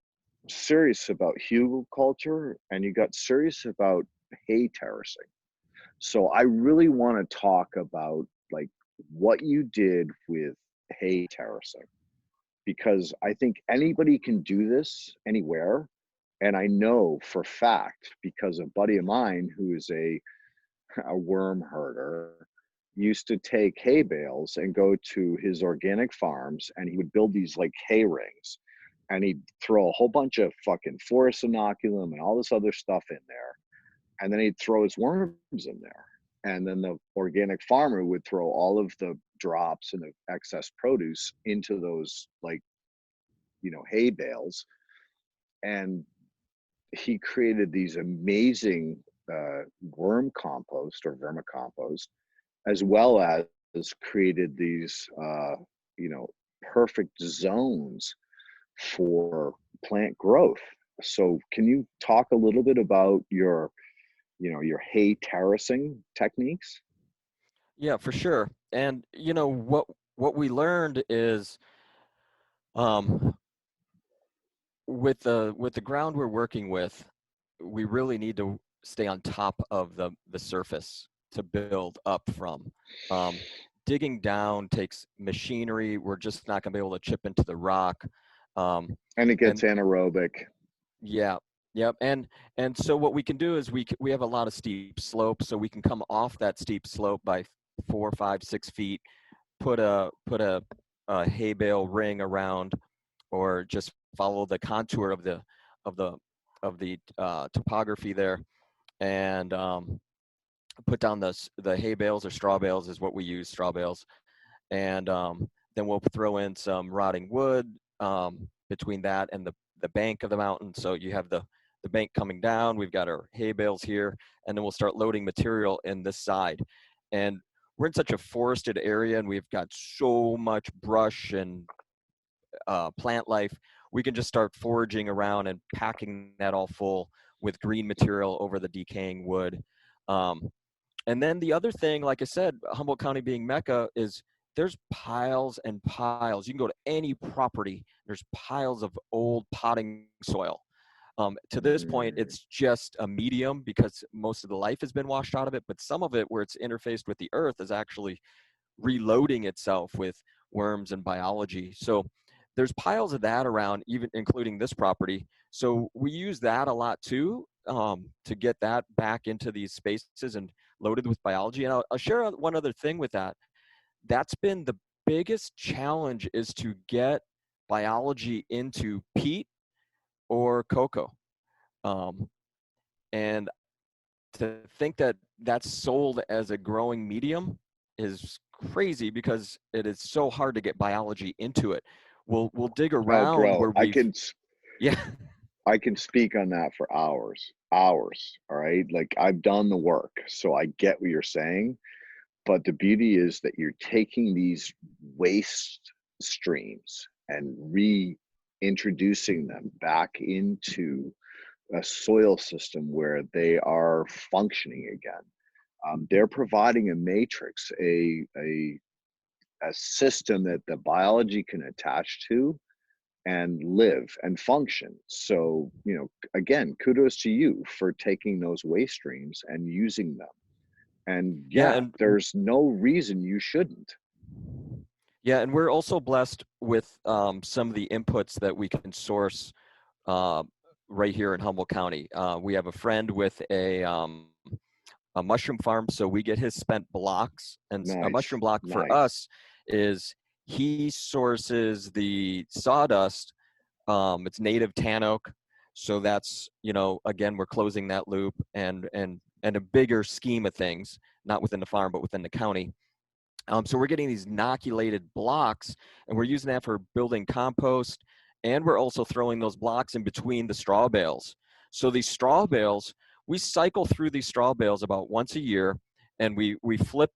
serious about hugelculture, and you got serious about hay terracing. So I really want to talk about like what you did with hay terracing, because I think anybody can do this anywhere. And I know for fact, because a buddy of mine who is a worm herder used to take hay bales and go to his organic farms, and he would build these like hay rings, and he'd throw a whole bunch of fucking forest inoculum and all this other stuff in there, and then he'd throw his worms in there, and then the organic farmer would throw all of the drops and the excess produce into those like hay bales, and he created these amazing worm compost or vermicompost, as well as created these perfect zones for plant growth. So can you talk a little bit about your hay terracing techniques? Yeah, for sure. And what we learned is with the ground we're working with, we really need to stay on top of the surface to build up from. Digging down takes machinery. We're just not going to be able to chip into the rock. And it gets anaerobic. Yeah. Yep. And so what we can do is we have a lot of steep slopes, so we can come off that steep slope by 4, 5, 6 feet, put a hay bale ring around, or just follow the contour of the topography there, and put down the hay bales, or straw bales is what we use, straw bales, and then we'll throw in some rotting wood between that and the bank of the mountain. So you have the bank coming down, we've got our hay bales here, and then we'll start loading material in this side. And we're in such a forested area, and we've got so much brush and plant life, we can just start foraging around and packing that all full with green material over the decaying wood. And then the other thing, like I said, Humboldt County being Mecca, is there's piles and piles. You can go to any property, there's piles of old potting soil. To this point, it's just a medium because most of the life has been washed out of it, but some of it where it's interfaced with the earth is actually reloading itself with worms and biology. So there's piles of that around, even including this property. So we use that a lot too, to get that back into these spaces and loaded with biology. And I'll share one other thing with that. That's been the biggest challenge, is to get biology into peat or cocoa. And to think that that's sold as a growing medium is crazy, because it is so hard to get biology into it. We'll dig around bro, where we've, yeah. I can speak on that for hours. All right. Like, I've done the work, so I get what you're saying. But the beauty is that you're taking these waste streams and reintroducing them back into a soil system where they are functioning again. They're providing a matrix, a system that the biology can attach to and live and function. So, again, kudos to you for taking those waste streams and using them. And and there's no reason you shouldn't. Yeah, and we're also blessed with some of the inputs that we can source right here in Humboldt County. We have a friend with a mushroom farm, so we get his spent blocks. And a mushroom block for us is, he sources the sawdust. It's native tan oak, so that's, again, we're closing that loop, and a bigger scheme of things, not within the farm but within the county. So we're getting these inoculated blocks, and we're using that for building compost, and we're also throwing those blocks in between the straw bales. So these straw bales, we cycle through these straw bales about once a year, and we flip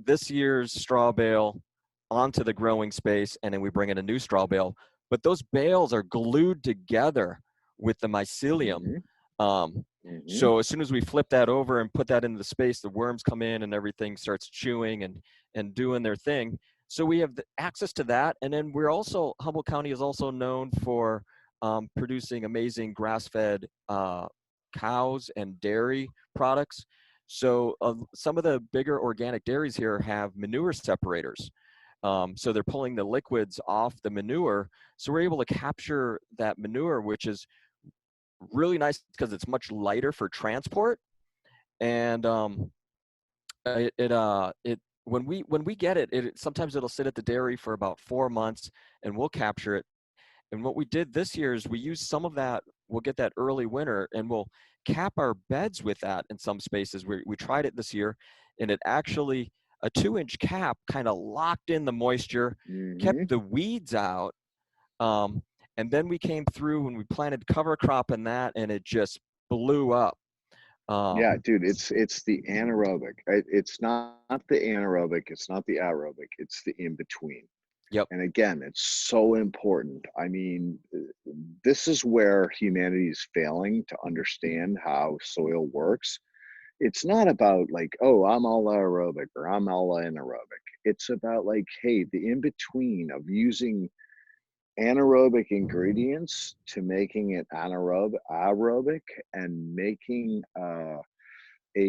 this year's straw bale onto the growing space, and then we bring in a new straw bale. But those bales are glued together with the mycelium. So as soon as we flip that over and put that into the space, the worms come in and everything starts chewing and doing their thing. So we have access to that. And then we're also, Humboldt County is also known for producing amazing grass-fed cows and dairy products. So some of the bigger organic dairies here have manure separators. So they're pulling the liquids off the manure. So we're able to capture that manure, which is really nice because it's much lighter for transport. And when we get it, sometimes it'll sit at the dairy for about 4 months, and we'll capture it. And what we did this year is we used some of that. We'll get that early winter, and we'll cap our beds with that in some spaces. We tried it this year, and it actually, a 2-inch cap kind of locked in the moisture, kept the weeds out. And then we came through and we planted cover crop in that, and it just blew up. Yeah, dude, it's the anaerobic. It's not the anaerobic. It's not the aerobic. It's the in between. Yep. And again, it's so important. I mean, this is where humanity is failing to understand how soil works. It's not about like, oh, I'm all aerobic or I'm all anaerobic. It's about like, hey, the in between of using anaerobic ingredients to making it aerobic, and making a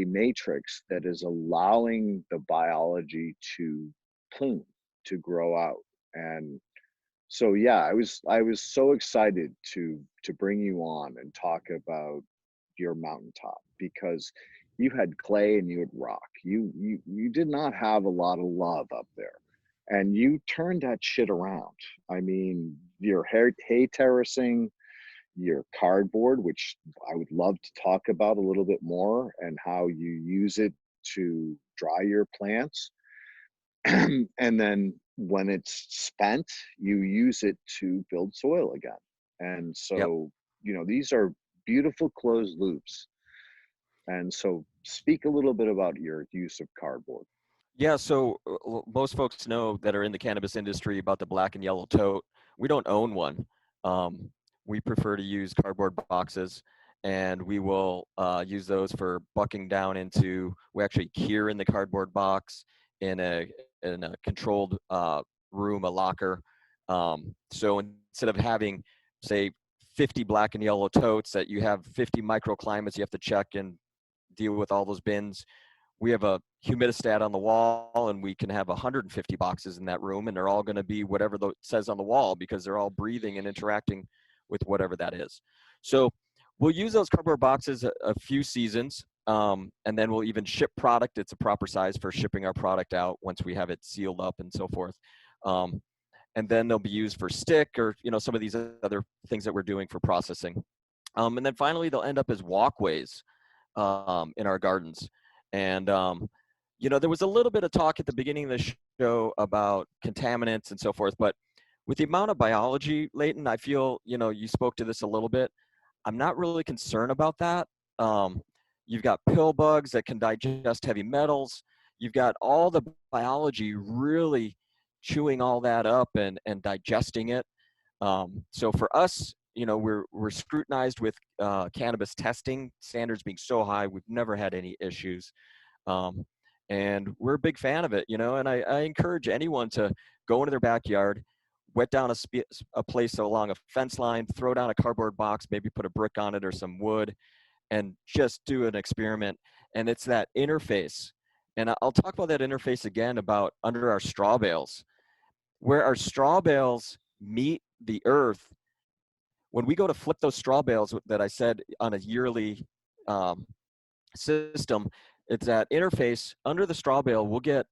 matrix that is allowing the biology to plume, to grow out. And so I was so excited to bring you on and talk about your mountaintop, because you had clay and you had rock. You did not have a lot of love up there. and you turned that shit around. I mean, your hay terracing, your cardboard, which I would love to talk about a little bit more, and how you use it to dry your plants. And then when it's spent, you use it to build soil again. And Yep. so, these are beautiful closed loops. And so speak a little bit about your use of cardboard. Yeah, so most folks know that are in the cannabis industry about the black and yellow tote. We don't own one. We prefer to use cardboard boxes, and we will use those for bucking down into. We actually cure in the cardboard box in a controlled room, a locker. So instead of having, say, 50 black and yellow totes that you have 50 microclimates you have to check and deal with all those bins, we have a humidistat on the wall, and we can have 150 boxes in that room, and they're all going to be whatever it says on the wall, because they're all breathing and interacting with whatever that is. So we'll use those cardboard boxes a few seasons, and then we'll even ship product. It's a proper size for shipping our product out once we have it sealed up and so forth. And then they'll be used for stick, or some of these other things that we're doing for processing. And then finally, they'll end up as walkways in our gardens. And, there was a little bit of talk at the beginning of the show about contaminants and so forth, but with the amount of biology, Leighton, I feel, you spoke to this a little bit. I'm not really concerned about that. You've got pill bugs that can digest heavy metals. You've got all the biology really chewing all that up and digesting it. So for us, we're scrutinized with cannabis testing standards being so high. We've never had any issues, and we're a big fan of it. And I encourage anyone to go into their backyard, wet down a place along a fence line, throw down a cardboard box, maybe put a brick on it or some wood, and just do an experiment. And it's that interface. And I'll talk about that interface again about under our straw bales, where our straw bales meet the earth. When we go to flip those straw bales that I said on a yearly system, it's that interface under the straw bale. We'll get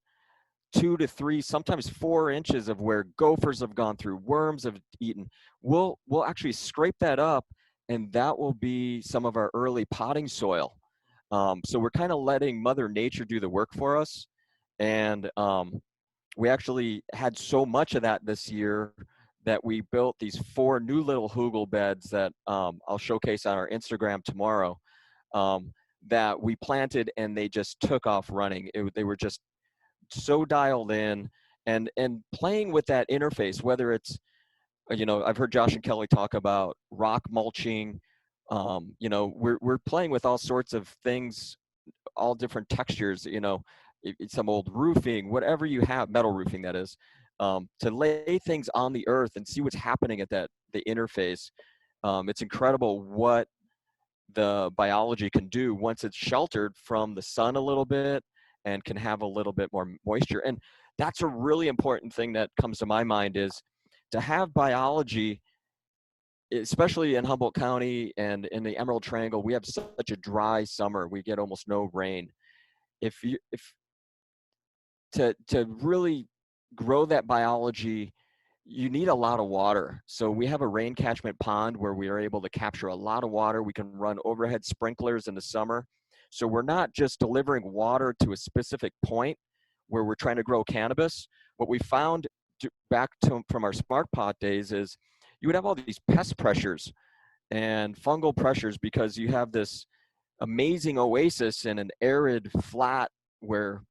2 to 3, sometimes 4 inches of where gophers have gone through, worms have eaten. We'll actually scrape that up, and that will be some of our early potting soil. So we're kind of letting Mother Nature do the work for us. And we actually had so much of that this year that we built these 4 new little hugel beds that I'll showcase on our Instagram tomorrow, that we planted, and they just took off running. They were just so dialed in, and playing with that interface, whether it's, I've heard Josh and Kelly talk about rock mulching. We're playing with all sorts of things, all different textures, some old roofing, whatever you have, metal roofing that is, to lay things on the earth and see what's happening at the interface. It's incredible what the biology can do once it's sheltered from the sun a little bit and can have a little bit more moisture. And that's a really important thing that comes to my mind, is to have biology, especially in Humboldt County and in the Emerald Triangle. We have such a dry summer. We get almost no rain. To really grow that biology, you need a lot of water. So we have a rain catchment pond where we are able to capture a lot of water. We can run overhead sprinklers in the summer. So we're not just delivering water to a specific point where we're trying to grow cannabis. What we found from our Smart Pot days is you would have all these pest pressures and fungal pressures, because you have this amazing oasis in an arid flat where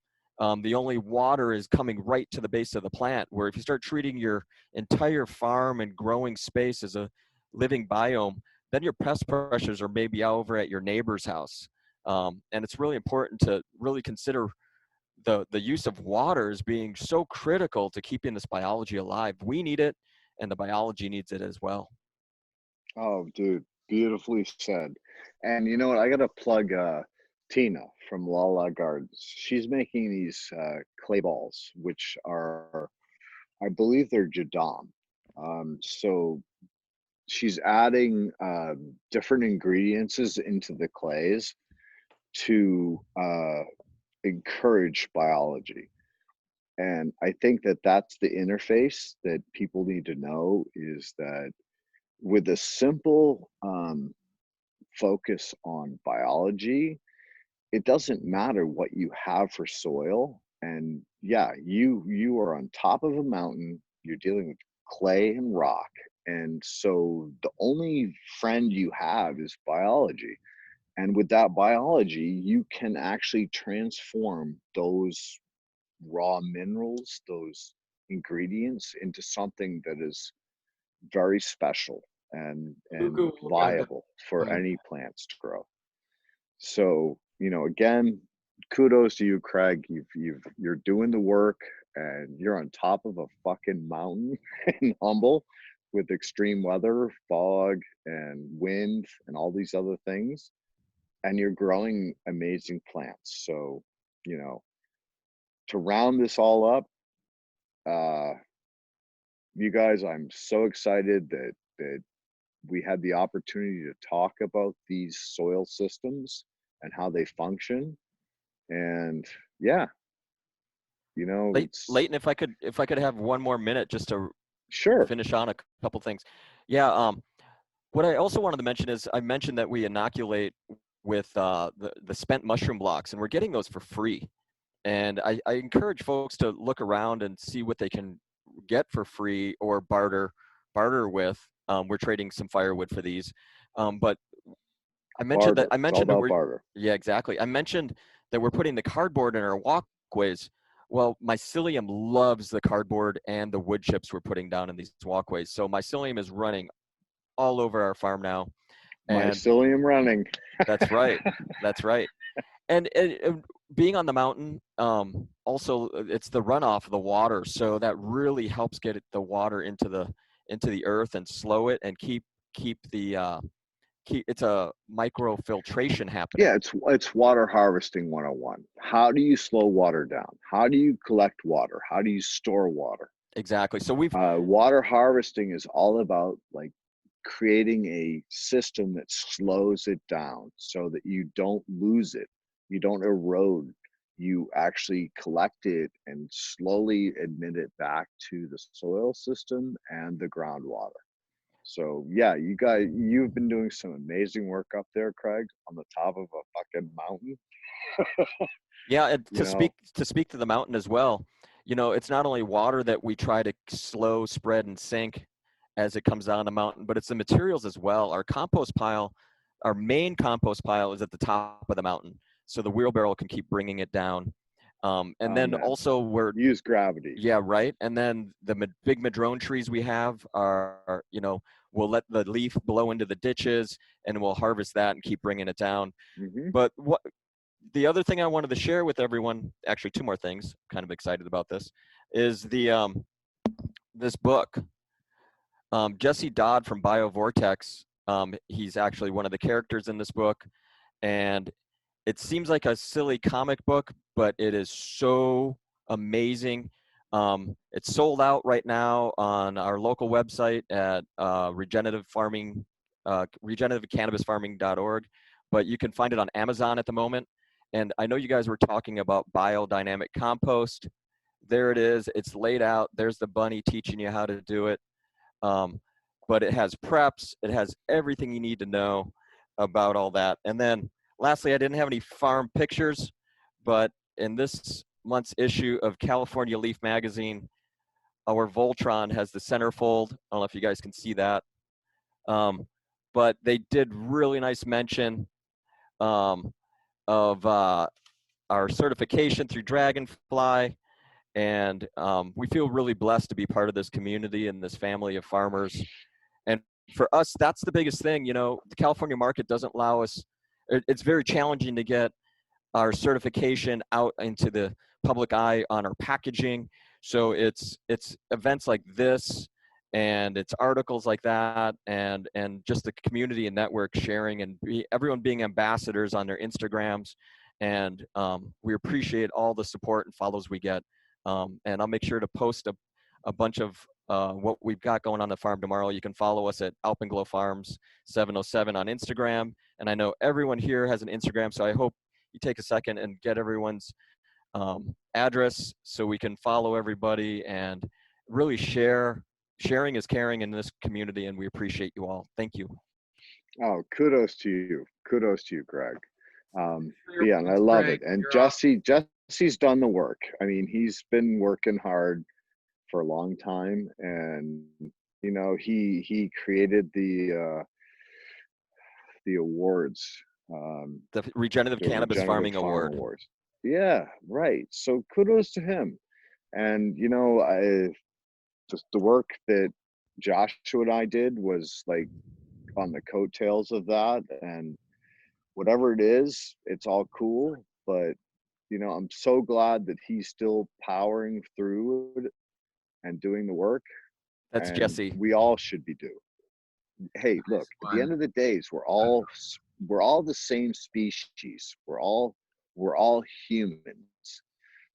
the only water is coming right to the base of the plant, where if you start treating your entire farm and growing space as a living biome, then your pest pressures are maybe over at your neighbor's house. And it's really important to really consider the use of water as being so critical to keeping this biology alive. We need it, and the biology needs it as well. Oh, dude, beautifully said. And you know what? I got to plug Tina from Lala Gardens. She's making these clay balls, which are, I believe they're Jadam. So she's adding different ingredients into the clays to encourage biology. And I think that that's the interface that people need to know, is that with a simple focus on biology, it doesn't matter what you have for soil. And yeah, you are on top of a mountain, you're dealing with clay and rock. And so the only friend you have is biology. And with that biology, you can actually transform those raw minerals, those ingredients, into something that is very special and viable for any plants to grow. So, you know, again, kudos to you, Craig. You're doing the work, and you're on top of a fucking mountain in Humble with extreme weather, fog and wind and all these other things, and you're growing amazing plants. So, you know, to round this all up, you guys, I'm so excited that we had the opportunity to talk about these soil systems and how they function. And yeah, you know, Leighton, if I could have one more minute just to sure finish on a couple things. Yeah. What I also wanted to mention is I mentioned that we inoculate with the spent mushroom blocks, and we're getting those for free. And I encourage folks to look around and see what they can get for free or barter with. We're trading some firewood for these, but I mentioned barter. that It's all about barter. Yeah, exactly. I mentioned that we're putting the cardboard in our walkways. Well, mycelium loves the cardboard and the wood chips we're putting down in these walkways. So mycelium is running all over our farm now. And Mycelium running. That's right. That's right. And being on the mountain, also it's the runoff of the water, so that really helps get the water into the earth and slow it and keep the it's a microfiltration happening. Yeah, it's water harvesting 101. How do you slow water down? How do you collect water? How do you store water? Exactly. So we've water harvesting is all about like creating a system that slows it down so that you don't lose it, you don't erode, you actually collect it and slowly admit it back to the soil system and the groundwater. So yeah, you guys, you've been doing some amazing work up there, Craig, on the top of a fucking mountain. Yeah, and to speak to the mountain as well, you know, it's not only water that we try to slow, spread, and sink as it comes down the mountain, but it's the materials as well. Our compost pile, our main compost pile, is at the top of the mountain, so the wheelbarrow can keep bringing it down. And then also we're use gravity. Yeah, right. And then the big madrone trees we have are, you know, we'll let the leaf blow into the ditches, and we'll harvest that and keep bringing it down. Mm-hmm. But the other thing I wanted to share with everyone, actually two more things, kind of excited about this, is this book. Jesse Dodd from BioVortex, he's actually one of the characters in this book, and it seems like a silly comic book, but it is so amazing. It's sold out right now on our local website at regenerativeCannabisFarming.org, but you can find it on Amazon at the moment. And I know you guys were talking about biodynamic compost. There it is. It's laid out. There's the bunny teaching you how to do it. But it has preps. It has everything you need to know about all that. And then lastly, I didn't have any farm pictures, but in this month's issue of California Leaf Magazine, our Voltron has the centerfold. I don't know if you guys can see that. But they did really nice mention of our certification through Dragonfly. And we feel really blessed to be part of this community and this family of farmers. And for us, that's the biggest thing. You know, the California market doesn't allow us, it's very challenging to get our certification out into the public eye on our packaging. So it's events like this, and it's articles like that, and just the community and network sharing, and everyone being ambassadors on their Instagrams. And we appreciate all the support and follows we get. And I'll make sure to post a bunch of what we've got going on the farm tomorrow. You can follow us at Alpenglow Farms 707 on Instagram. And I know everyone here has an Instagram, so I hope you take a second and get everyone's address so we can follow everybody and really sharing is caring in this community, and we appreciate you all. Thank you. Oh, kudos to you, Greg. Yeah, and I love it. And Jesse's done the work. I mean, he's been working hard for a long time, and you know, he created the awards, The Regenerative Cannabis Farming Award. Awards. Yeah, right. So kudos to him. And you know, just the work that Joshua and I did was like on the coattails of that, and whatever it is, it's all cool. But you know, I'm so glad that he's still powering through it and doing the work. That's and Jesse. We all should be doing. Hey, look, at the end of the days, we're all the same species. We're all humans.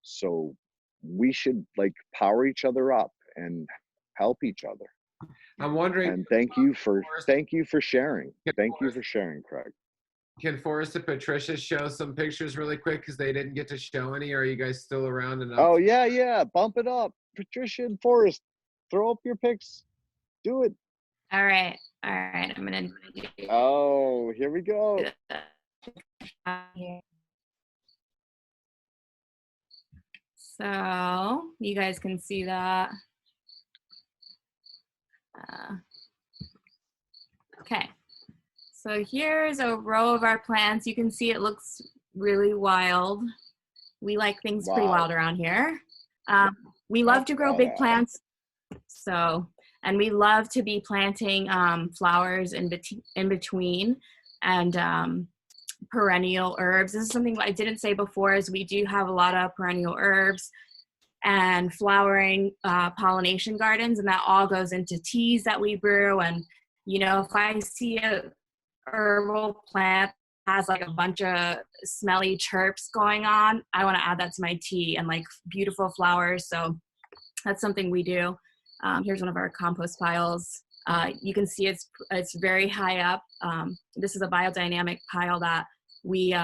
So we should like power each other up and help each other. I'm wondering. And thank you for sharing. Thank you for sharing, Craig. Can Forrest and Patricia show some pictures really quick because they didn't get to show any? Are you guys still around enough? Oh yeah, bump it up. Patricia and Forrest, throw up your pics. Do it. All right. I'm gonna. Oh, here we go. So you guys can see that. Okay. So here's a row of our plants. You can see it looks really wild. We like things pretty wild around here. We love to grow big plants. And we love to be planting flowers in between and perennial herbs. This is something I didn't say before, is we do have a lot of perennial herbs and flowering pollination gardens, and that all goes into teas that we brew. And, you know, if I see a herbal plant has like a bunch of smelly chirps going on, I want to add that to my tea, and like beautiful flowers. So that's something we do. Here's one of our compost piles. You can see it's very high up. This is a biodynamic pile that we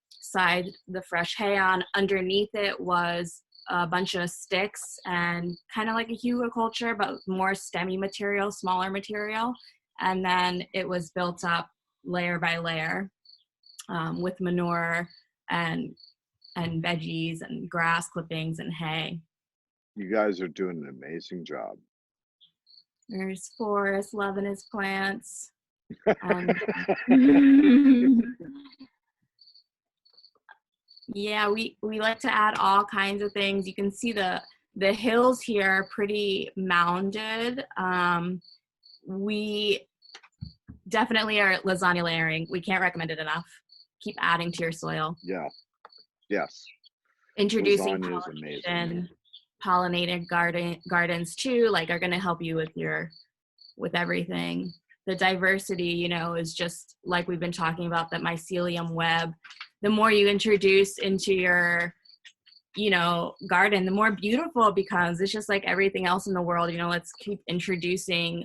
side the fresh hay on. Underneath it was a bunch of sticks and kind of like a hugelkultur, but more stemmy material, smaller material. And then it was built up layer by layer with manure and veggies and grass clippings and hay. You guys are doing an amazing job. There's Forrest loving his plants. Yeah, we like to add all kinds of things. You can see the hills here are pretty mounded. We definitely are lasagna layering. We can't recommend it enough. Keep adding to your soil. Yeah. Yes. Introducing Lasagna is amazing. Pollinated gardens too, like, are going to help you with everything. The diversity, you know, is just like we've been talking about, that mycelium web. The more you introduce into your, you know, garden, the more beautiful it becomes. It's just like everything else in the world, you know, let's keep introducing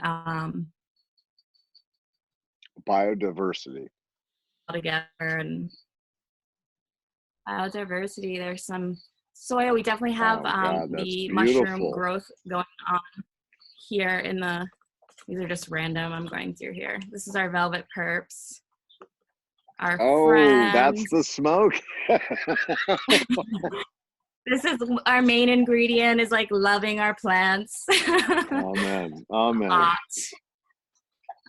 biodiversity together. And biodiversity, there's some soil. We definitely have the mushroom growth going on here in the, these are just random, I'm going through here. This is our velvet perps. Our friends. That's the smoke. This is our main ingredient, is like loving our plants. Amen.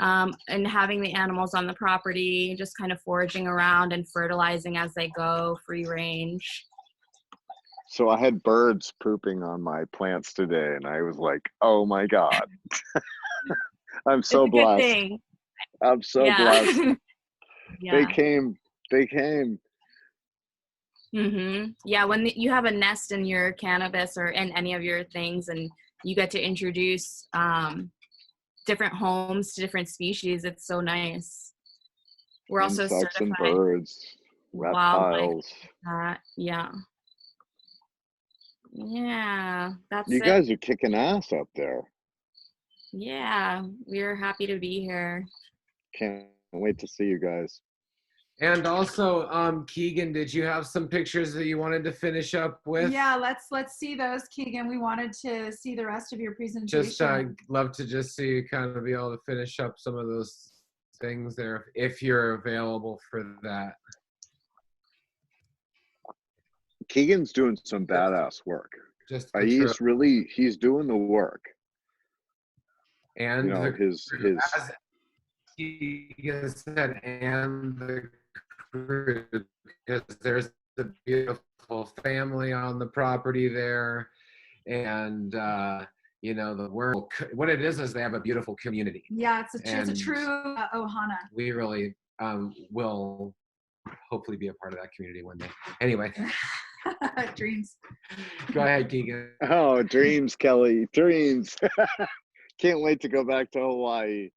And having the animals on the property, just kind of foraging around and fertilizing as they go, free range. So I had birds pooping on my plants today, and I was like, oh my God. I'm so blessed. Good thing. I'm so blessed. Yeah. They came. Mm-hmm. Yeah, when you have a nest in your cannabis or in any of your things, and you get to introduce different homes to different species, it's so nice. We're also insects certified and birds, reptiles. Yeah. Yeah, that's you guys are kicking ass up there. Yeah, we're happy to be here. Can't wait to see you guys. And also, Keegan, did you have some pictures that you wanted to finish up with? Yeah, let's see those, Keegan. We wanted to see the rest of your presentation. Just love to just see you kind of be able to finish up some of those things there if you're available for that. Keegan's doing some badass work. Just he's doing the work. And you know, his as Keegan said, and the crew, because there's a beautiful family on the property there, and you know, what it is they have a beautiful community. Yeah, it's a true Ohana. We really will hopefully be a part of that community one day. Anyway. Dreams. Go ahead, Keegan. Oh, dreams, Kelly, dreams. Can't wait to go back to Hawaii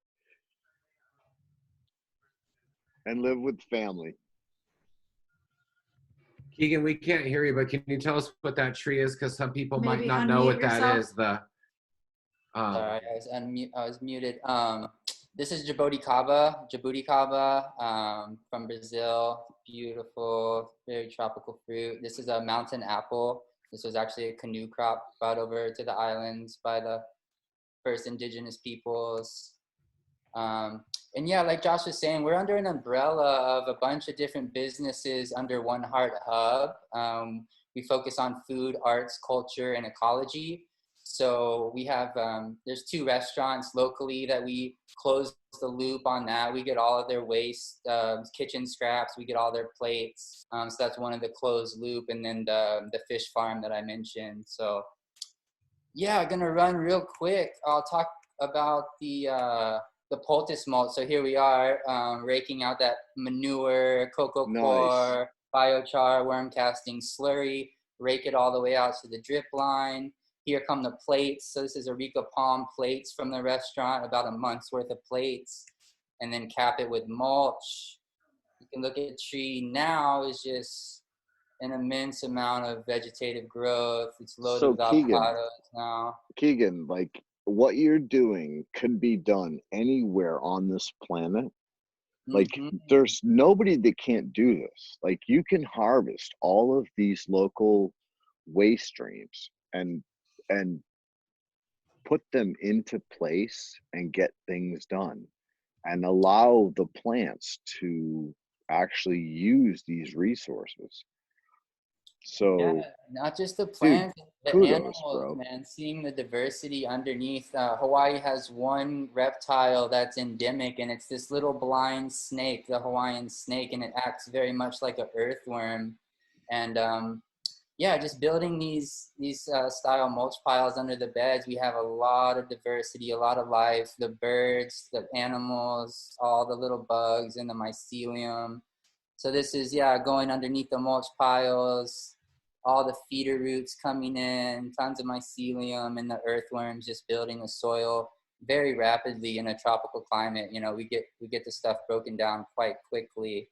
and live with family. Keegan, we can't hear you, but can you tell us what that tree is? Because some people might not know what that is. Sorry, I was muted. This is jabuticaba from Brazil. Beautiful, very tropical fruit. This is a mountain apple. This was actually a canoe crop brought over to the islands by the first indigenous peoples. And yeah, like Josh was saying, we're under an umbrella of a bunch of different businesses under One Heart Hub. We focus on food, arts, culture, and ecology. So we have, there's 2 restaurants locally that we close the loop on that. We get all of their waste, kitchen scraps, we get all their plates. So that's one of the closed loop, and then the fish farm that I mentioned. So yeah, gonna run real quick. I'll talk about the poultice mulch. So here we are, raking out that manure, cocoa coir, biochar, worm casting slurry, rake it all the way out to the drip line. Here come the plates. So this is Areca palm plates from the restaurant, about a month's worth of plates, and then cap it with mulch. You can look at the tree now is just an immense amount of vegetative growth. It's loaded with avocados now. Keegan, like what you're doing could be done anywhere on this planet. Like there's nobody that can't do this. Like you can harvest all of these local waste streams and put them into place and get things done and allow the plants to actually use these resources. So yeah, not just the plants, the kudos, animals, bro. man, seeing the diversity underneath. Hawaii has one reptile that's endemic, and it's this little blind snake, the Hawaiian snake, and it acts very much like an earthworm. And yeah, just building these style mulch piles under the beds, we have a lot of diversity, a lot of life, the birds, the animals, all the little bugs in the mycelium. So this is, yeah, going underneath the mulch piles, all the feeder roots coming in, tons of mycelium, and the earthworms just building the soil very rapidly in a tropical climate. You know, we get the stuff broken down quite quickly.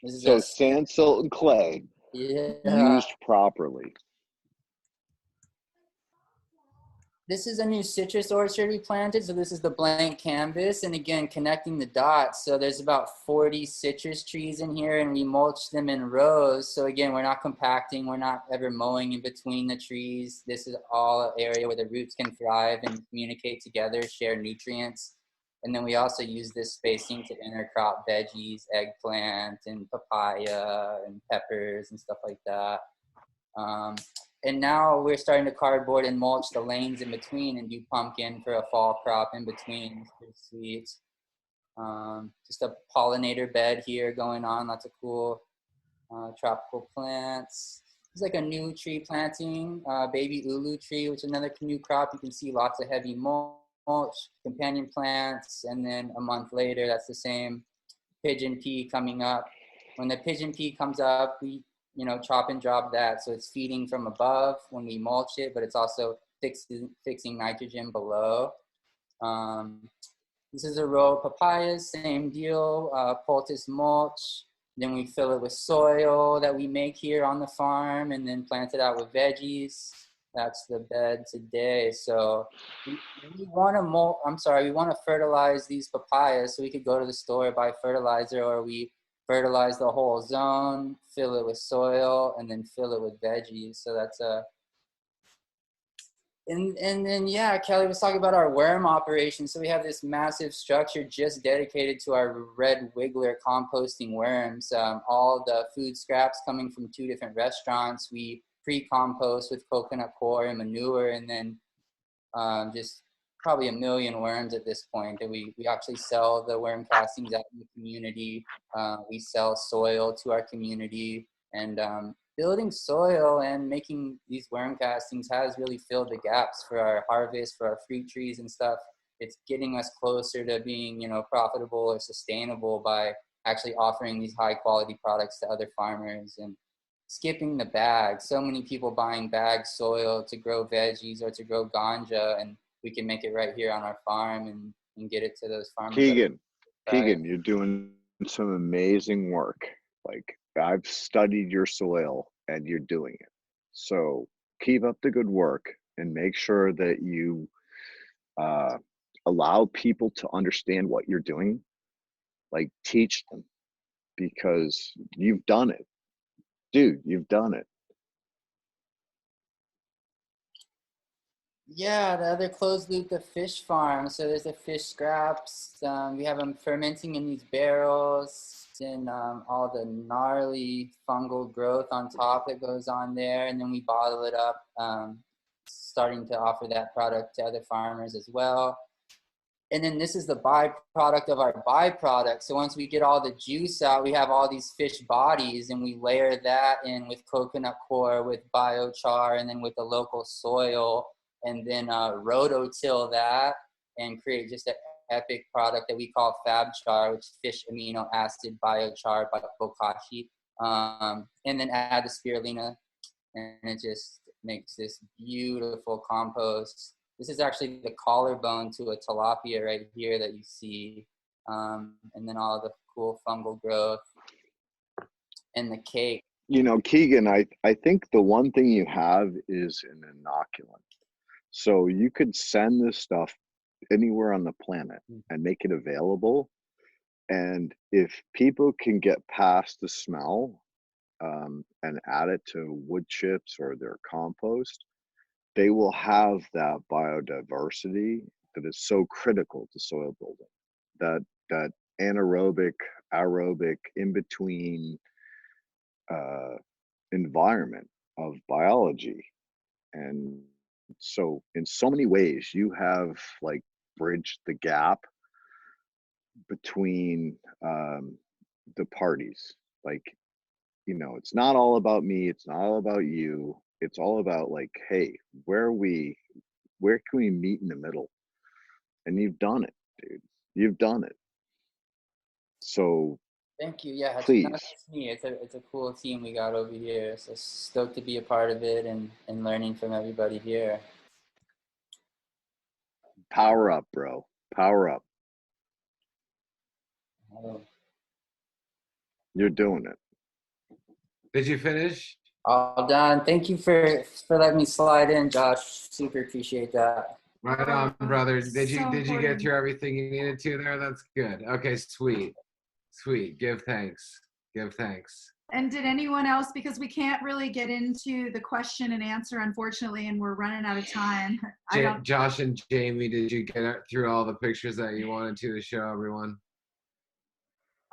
This is so sand, silt, and clay used properly. This is a new citrus orchard we planted. So this is the blank canvas. And again, connecting the dots. So there's about 40 citrus trees in here, and we mulch them in rows. So again, we're not compacting. We're not ever mowing in between the trees. This is all an area where the roots can thrive and communicate together, share nutrients. And then we also use this spacing to intercrop veggies, eggplant, and papaya, and peppers, and stuff like that. And now we're starting to cardboard and mulch the lanes in between and do pumpkin for a fall crop in between. It's pretty sweet. Just a pollinator bed here going on. Lots of cool tropical plants. It's like a new tree planting, baby ulu tree, which is another canoe crop. You can see lots of heavy mulch, companion plants, and then a month later, that's the same pigeon pea coming up. When the pigeon pea comes up, we chop and drop that. So it's feeding from above when we mulch it, but it's also fixing nitrogen below. This is a row of papayas, same deal, poultice mulch. Then we fill it with soil that we make here on the farm and then plant it out with veggies. that's the bed today. So we want to we want to fertilize these papayas, so we could go to the store, buy fertilizer, or we fertilize the whole zone, fill it with soil, and then fill it with veggies. So that's and then yeah, Kelly was talking about our worm operation. So we have this massive structure just dedicated to our red wiggler composting worms. All the food scraps coming from 2 different restaurants, we pre-compost with coconut coir and manure, and then just probably 1 million worms at this point. And we actually sell the worm castings out in the community. We sell soil to our community, and building soil and making these worm castings has really filled the gaps for our harvest, for our fruit trees and stuff. It's getting us closer to being, profitable or sustainable by actually offering these high quality products to other farmers and skipping the bag. So many people buying bag soil to grow veggies or to grow ganja, and we can make it right here on our farm and get it to those farmers. Keegan, you're doing some amazing work. Like, I've studied your soil and you're doing it. So keep up the good work and make sure that you allow people to understand what you're doing. Like, teach them, because you've done it. Dude, you've done it. Yeah, the other closed loop, the fish farm. So there's the fish scraps. We have them fermenting in these barrels, and all the gnarly fungal growth on top that goes on there. And then we bottle it up, starting to offer that product to other farmers as well. And then this is the byproduct of our byproduct. So once we get all the juice out, we have all these fish bodies, and we layer that in with coconut coir, with biochar, and then with the local soil, and then rototill that and create just an epic product that we call FabChar, which is fish amino acid biochar by bokashi. And then add the spirulina, and it just makes this beautiful compost. This is actually the collarbone to a tilapia right here that you see. And then all the cool fungal growth and the cake. Keegan, I think the one thing you have is an inoculant. So you could send this stuff anywhere on the planet and make it available. And if people can get past the smell and add it to wood chips or their compost, they will have that biodiversity that is so critical to soil building, that anaerobic, aerobic, in between environment of biology. And so in so many ways, you have like bridged the gap between the parties. Like, it's not all about me, it's not all about you. It's all about like, hey, where can we meet in the middle? And you've done it, dude. You've done it. So thank you. Yeah, please. It's not just me. It's a cool team we got over here. So stoked to be a part of it and learning from everybody here. Power up, bro. Power up. Oh. You're doing it. Did you finish? All done. Thank you for letting me slide in, Josh. Super appreciate that. Right on, brother. Did you important. get through everything you needed to there? That's good. Okay, sweet. Give thanks. And did anyone else, because we can't really get into the question and answer, unfortunately, and we're running out of time. Josh and Jamie, did you get through all the pictures that you wanted to show everyone?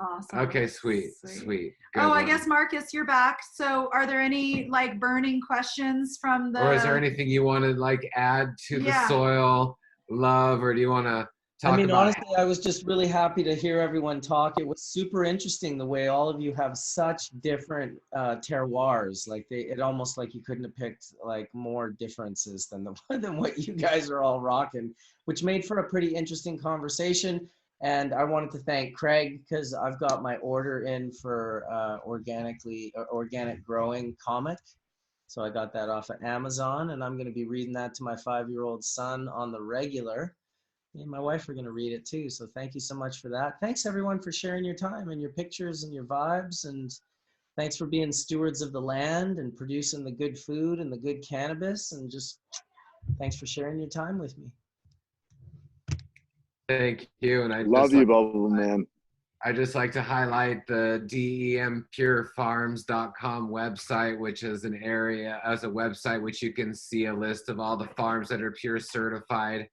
Awesome. Okay, sweet. Good I one. guess Marcus, you're back. So are there any like burning questions from the... Or is there anything you want to like add to the soil love, or do you want to talk about... honestly, I was just really happy to hear everyone talk. It was super interesting the way all of you have such different terroirs. Like it almost like you couldn't have picked like more differences than what you guys are all rocking, which made for a pretty interesting conversation. And I wanted to thank Craig because I've got my order in for organic growing comic. So I got that off of Amazon, and I'm going to be reading that to my 5-year-old son on the regular. Me and my wife are going to read it too. So thank you so much for that. Thanks everyone for sharing your time and your pictures and your vibes. And thanks for being stewards of the land and producing the good food and the good cannabis, and just thanks for sharing your time with me. Thank you. And Love you, Bubble Man. I just like to highlight the DEMpurefarms.com website, which is a website which you can see a list of all the farms that are Pure certified.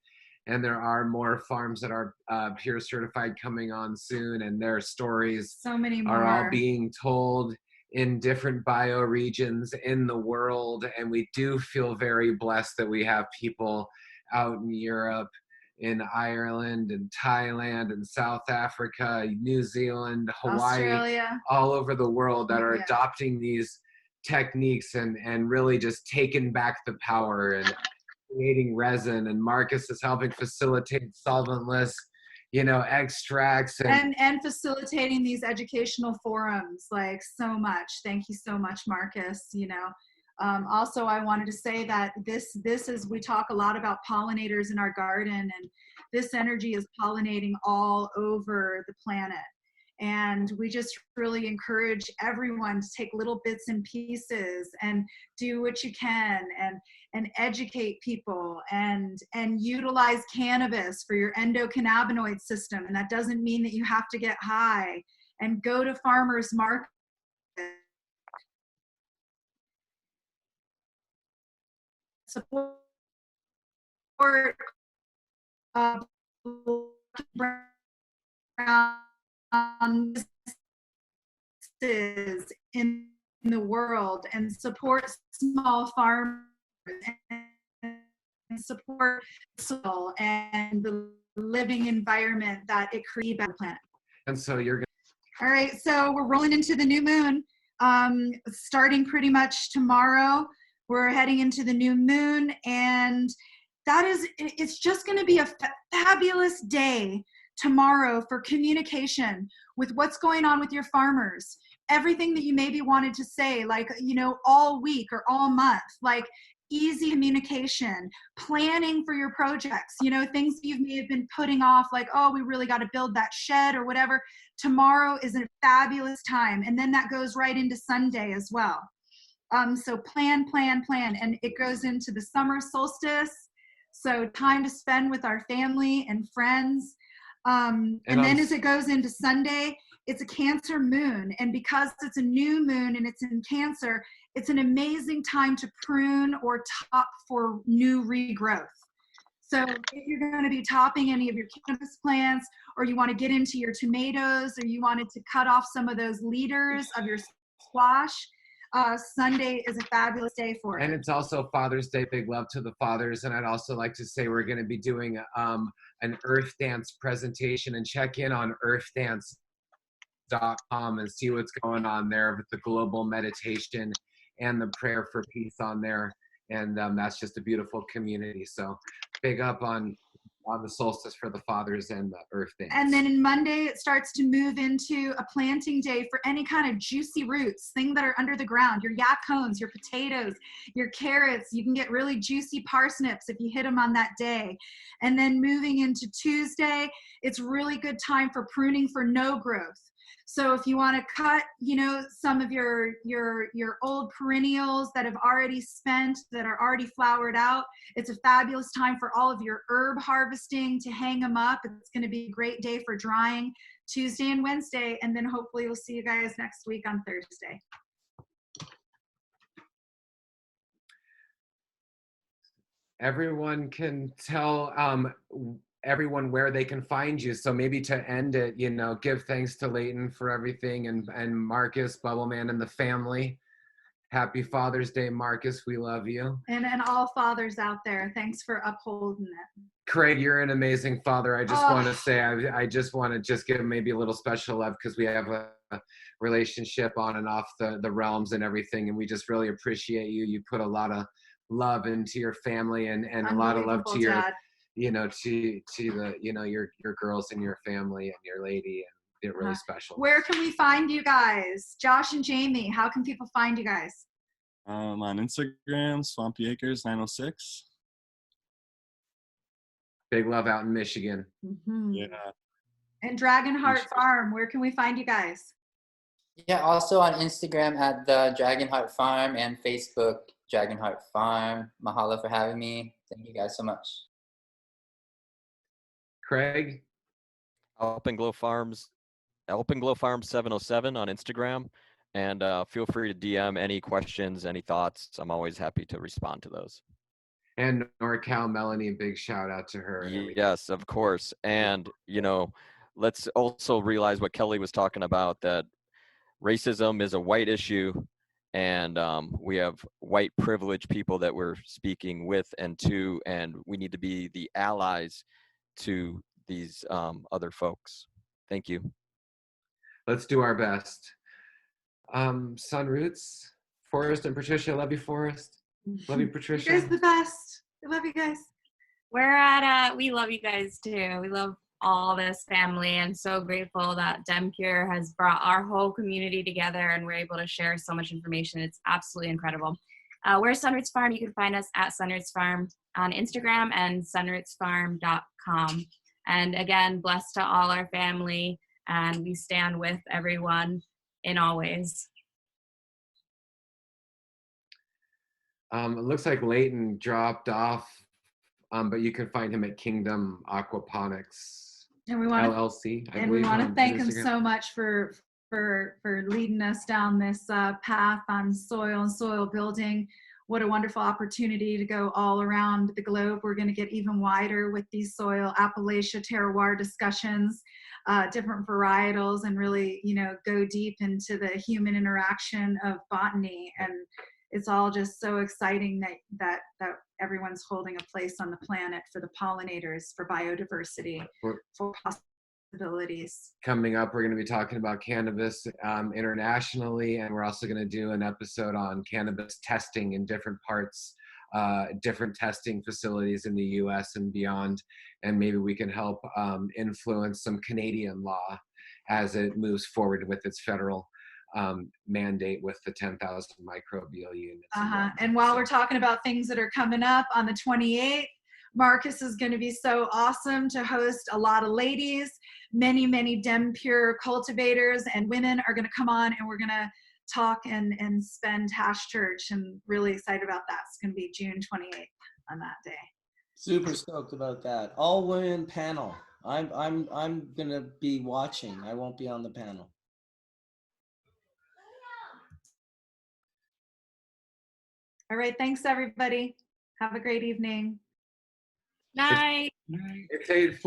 And there are more farms that are Pure certified coming on soon, and their stories So many more. are all being told in different bioregions in the world. And we do feel very blessed that we have people out in Europe, in Ireland and Thailand and South Africa, New Zealand, Hawaii, Australia, all over the world that are Yeah. adopting these techniques and really just taking back the power and creating resin. And Marcus is helping facilitate solventless, extracts and facilitating these educational forums, like, so much. Thank you so much, Marcus. Also, I wanted to say that this is, we talk a lot about pollinators in our garden, and this energy is pollinating all over the planet. And we just really encourage everyone to take little bits and pieces and do what you can, and educate people, and utilize cannabis for your endocannabinoid system. And that doesn't mean that you have to get high, and go to farmers market. Support brown businesses in the world, and support small farmers, and support soil and the living environment that it creates on the planet. And so you're All right, so we're rolling into the new moon, starting pretty much tomorrow. We're heading into the new moon, and it's just going to be a fabulous day tomorrow for communication with what's going on with your farmers. Everything that you maybe wanted to say, like, all week or all month, like easy communication, planning for your projects, things that you may have been putting off, like, oh, we really got to build that shed or whatever. Tomorrow is a fabulous time. And then that goes right into Sunday as well. So plan, and it goes into the summer solstice. So time to spend with our family and friends. And then as it goes into Sunday, it's a Cancer moon. And because it's a new moon and it's in Cancer, it's an amazing time to prune or top for new regrowth. So if you're going to be topping any of your cannabis plants, or you want to get into your tomatoes, or you wanted to cut off some of those leaders of your squash, Sunday is a fabulous day for it. And it's also Father's Day. Big love to the fathers. And I'd also like to say we're going to be doing an Earth Dance presentation, and check in on earthdance.com and see what's going on there with the global meditation and the prayer for peace on there. And that's just a beautiful community. So big up on the solstice for the fathers and the Earth Dance. And then in Monday, it starts to move into a planting day for any kind of juicy roots, things that are under the ground, your yak cones, your potatoes, your carrots. You can get really juicy parsnips if you hit them on that day. And then moving into Tuesday, it's really good time for pruning for no growth. So if you want to cut, some of your old perennials that have already spent, that are already flowered out, it's a fabulous time for all of your herb harvesting to hang them up. It's going to be a great day for drying, Tuesday and Wednesday, and then hopefully we'll see you guys next week on Thursday. Everyone can tell everyone where they can find you. So maybe to end it, give thanks to Leighton for everything, and Marcus, Bubbleman, and the family. Happy Father's Day, Marcus. We love you. And all fathers out there, thanks for upholding it. Craig, you're an amazing father. I just want to say, I just want to just give maybe a little special love, because we have a relationship on and off the realms and everything, and we just really appreciate you. You put a lot of love into your family, and a lot of love to your Dad. to the your girls and your family and your lady, and they're really special. Where can we find you guys? Josh and Jamie, how can people find you guys? On Instagram, Swampy Acres 906. Big love out in Michigan. Mm-hmm. Yeah. And Dragon Heart Farm, where can we find you guys? Yeah, also on Instagram at the Dragonheart Farm and Facebook Dragonheart Farm. Mahalo for having me. Thank you guys so much. Craig? Alpenglow Farms 707 on Instagram. And feel free to DM any questions, any thoughts. I'm always happy to respond to those. And NorCal Melanie, big shout out to her. Yes, of course. And, you know, let's also realize what Kelly was talking about, that racism is a white issue, and we have white privileged people that we're speaking with and to, and we need to be the allies to these other folks. Thank you. Let's do our best. Sunroots, Forrest and Patricia, love you, Forrest. Love you, Patricia. You guys the best. I love you guys. We love you guys too. We love all this family, and so grateful that DEM Pure has brought our whole community together and we're able to share so much information. It's absolutely incredible. We're Sunroots Farm. You can find us at Sunroots Farm on Instagram and sunrootsfarm.com. And again, blessed to all our family, and we stand with everyone in all ways. It looks like Leighton dropped off, but you can find him at Kingdom Aquaponics And we want LLC. to thank him so much for leading us down this path on soil and soil building. What a wonderful opportunity to go all around the globe. We're going to get even wider with these soil Appalachia terroir discussions, different varietals, and really, you know, go deep into the human interaction of botany. And it's all just so exciting that everyone's holding a place on the planet for the pollinators, for biodiversity, for possibilities. Coming up, we're going to be talking about cannabis internationally, and we're also going to do an episode on cannabis testing in different parts, different testing facilities in the US and beyond, and maybe we can help influence some Canadian law as it moves forward with its federal mandate with the 10,000 microbial units. And while we're talking about things that are coming up, on the 28th, Marcus is going to be so awesome to host a lot of ladies. Many DEM Pure cultivators and women are going to come on, and we're going to talk and spend Hash Church, and really excited about that. It's going to be June 28th on that day. Super stoked about that. All women panel. I'm going to be watching. I won't be on the panel. All right. Thanks, everybody. Have a great evening. Night. It's 8:40.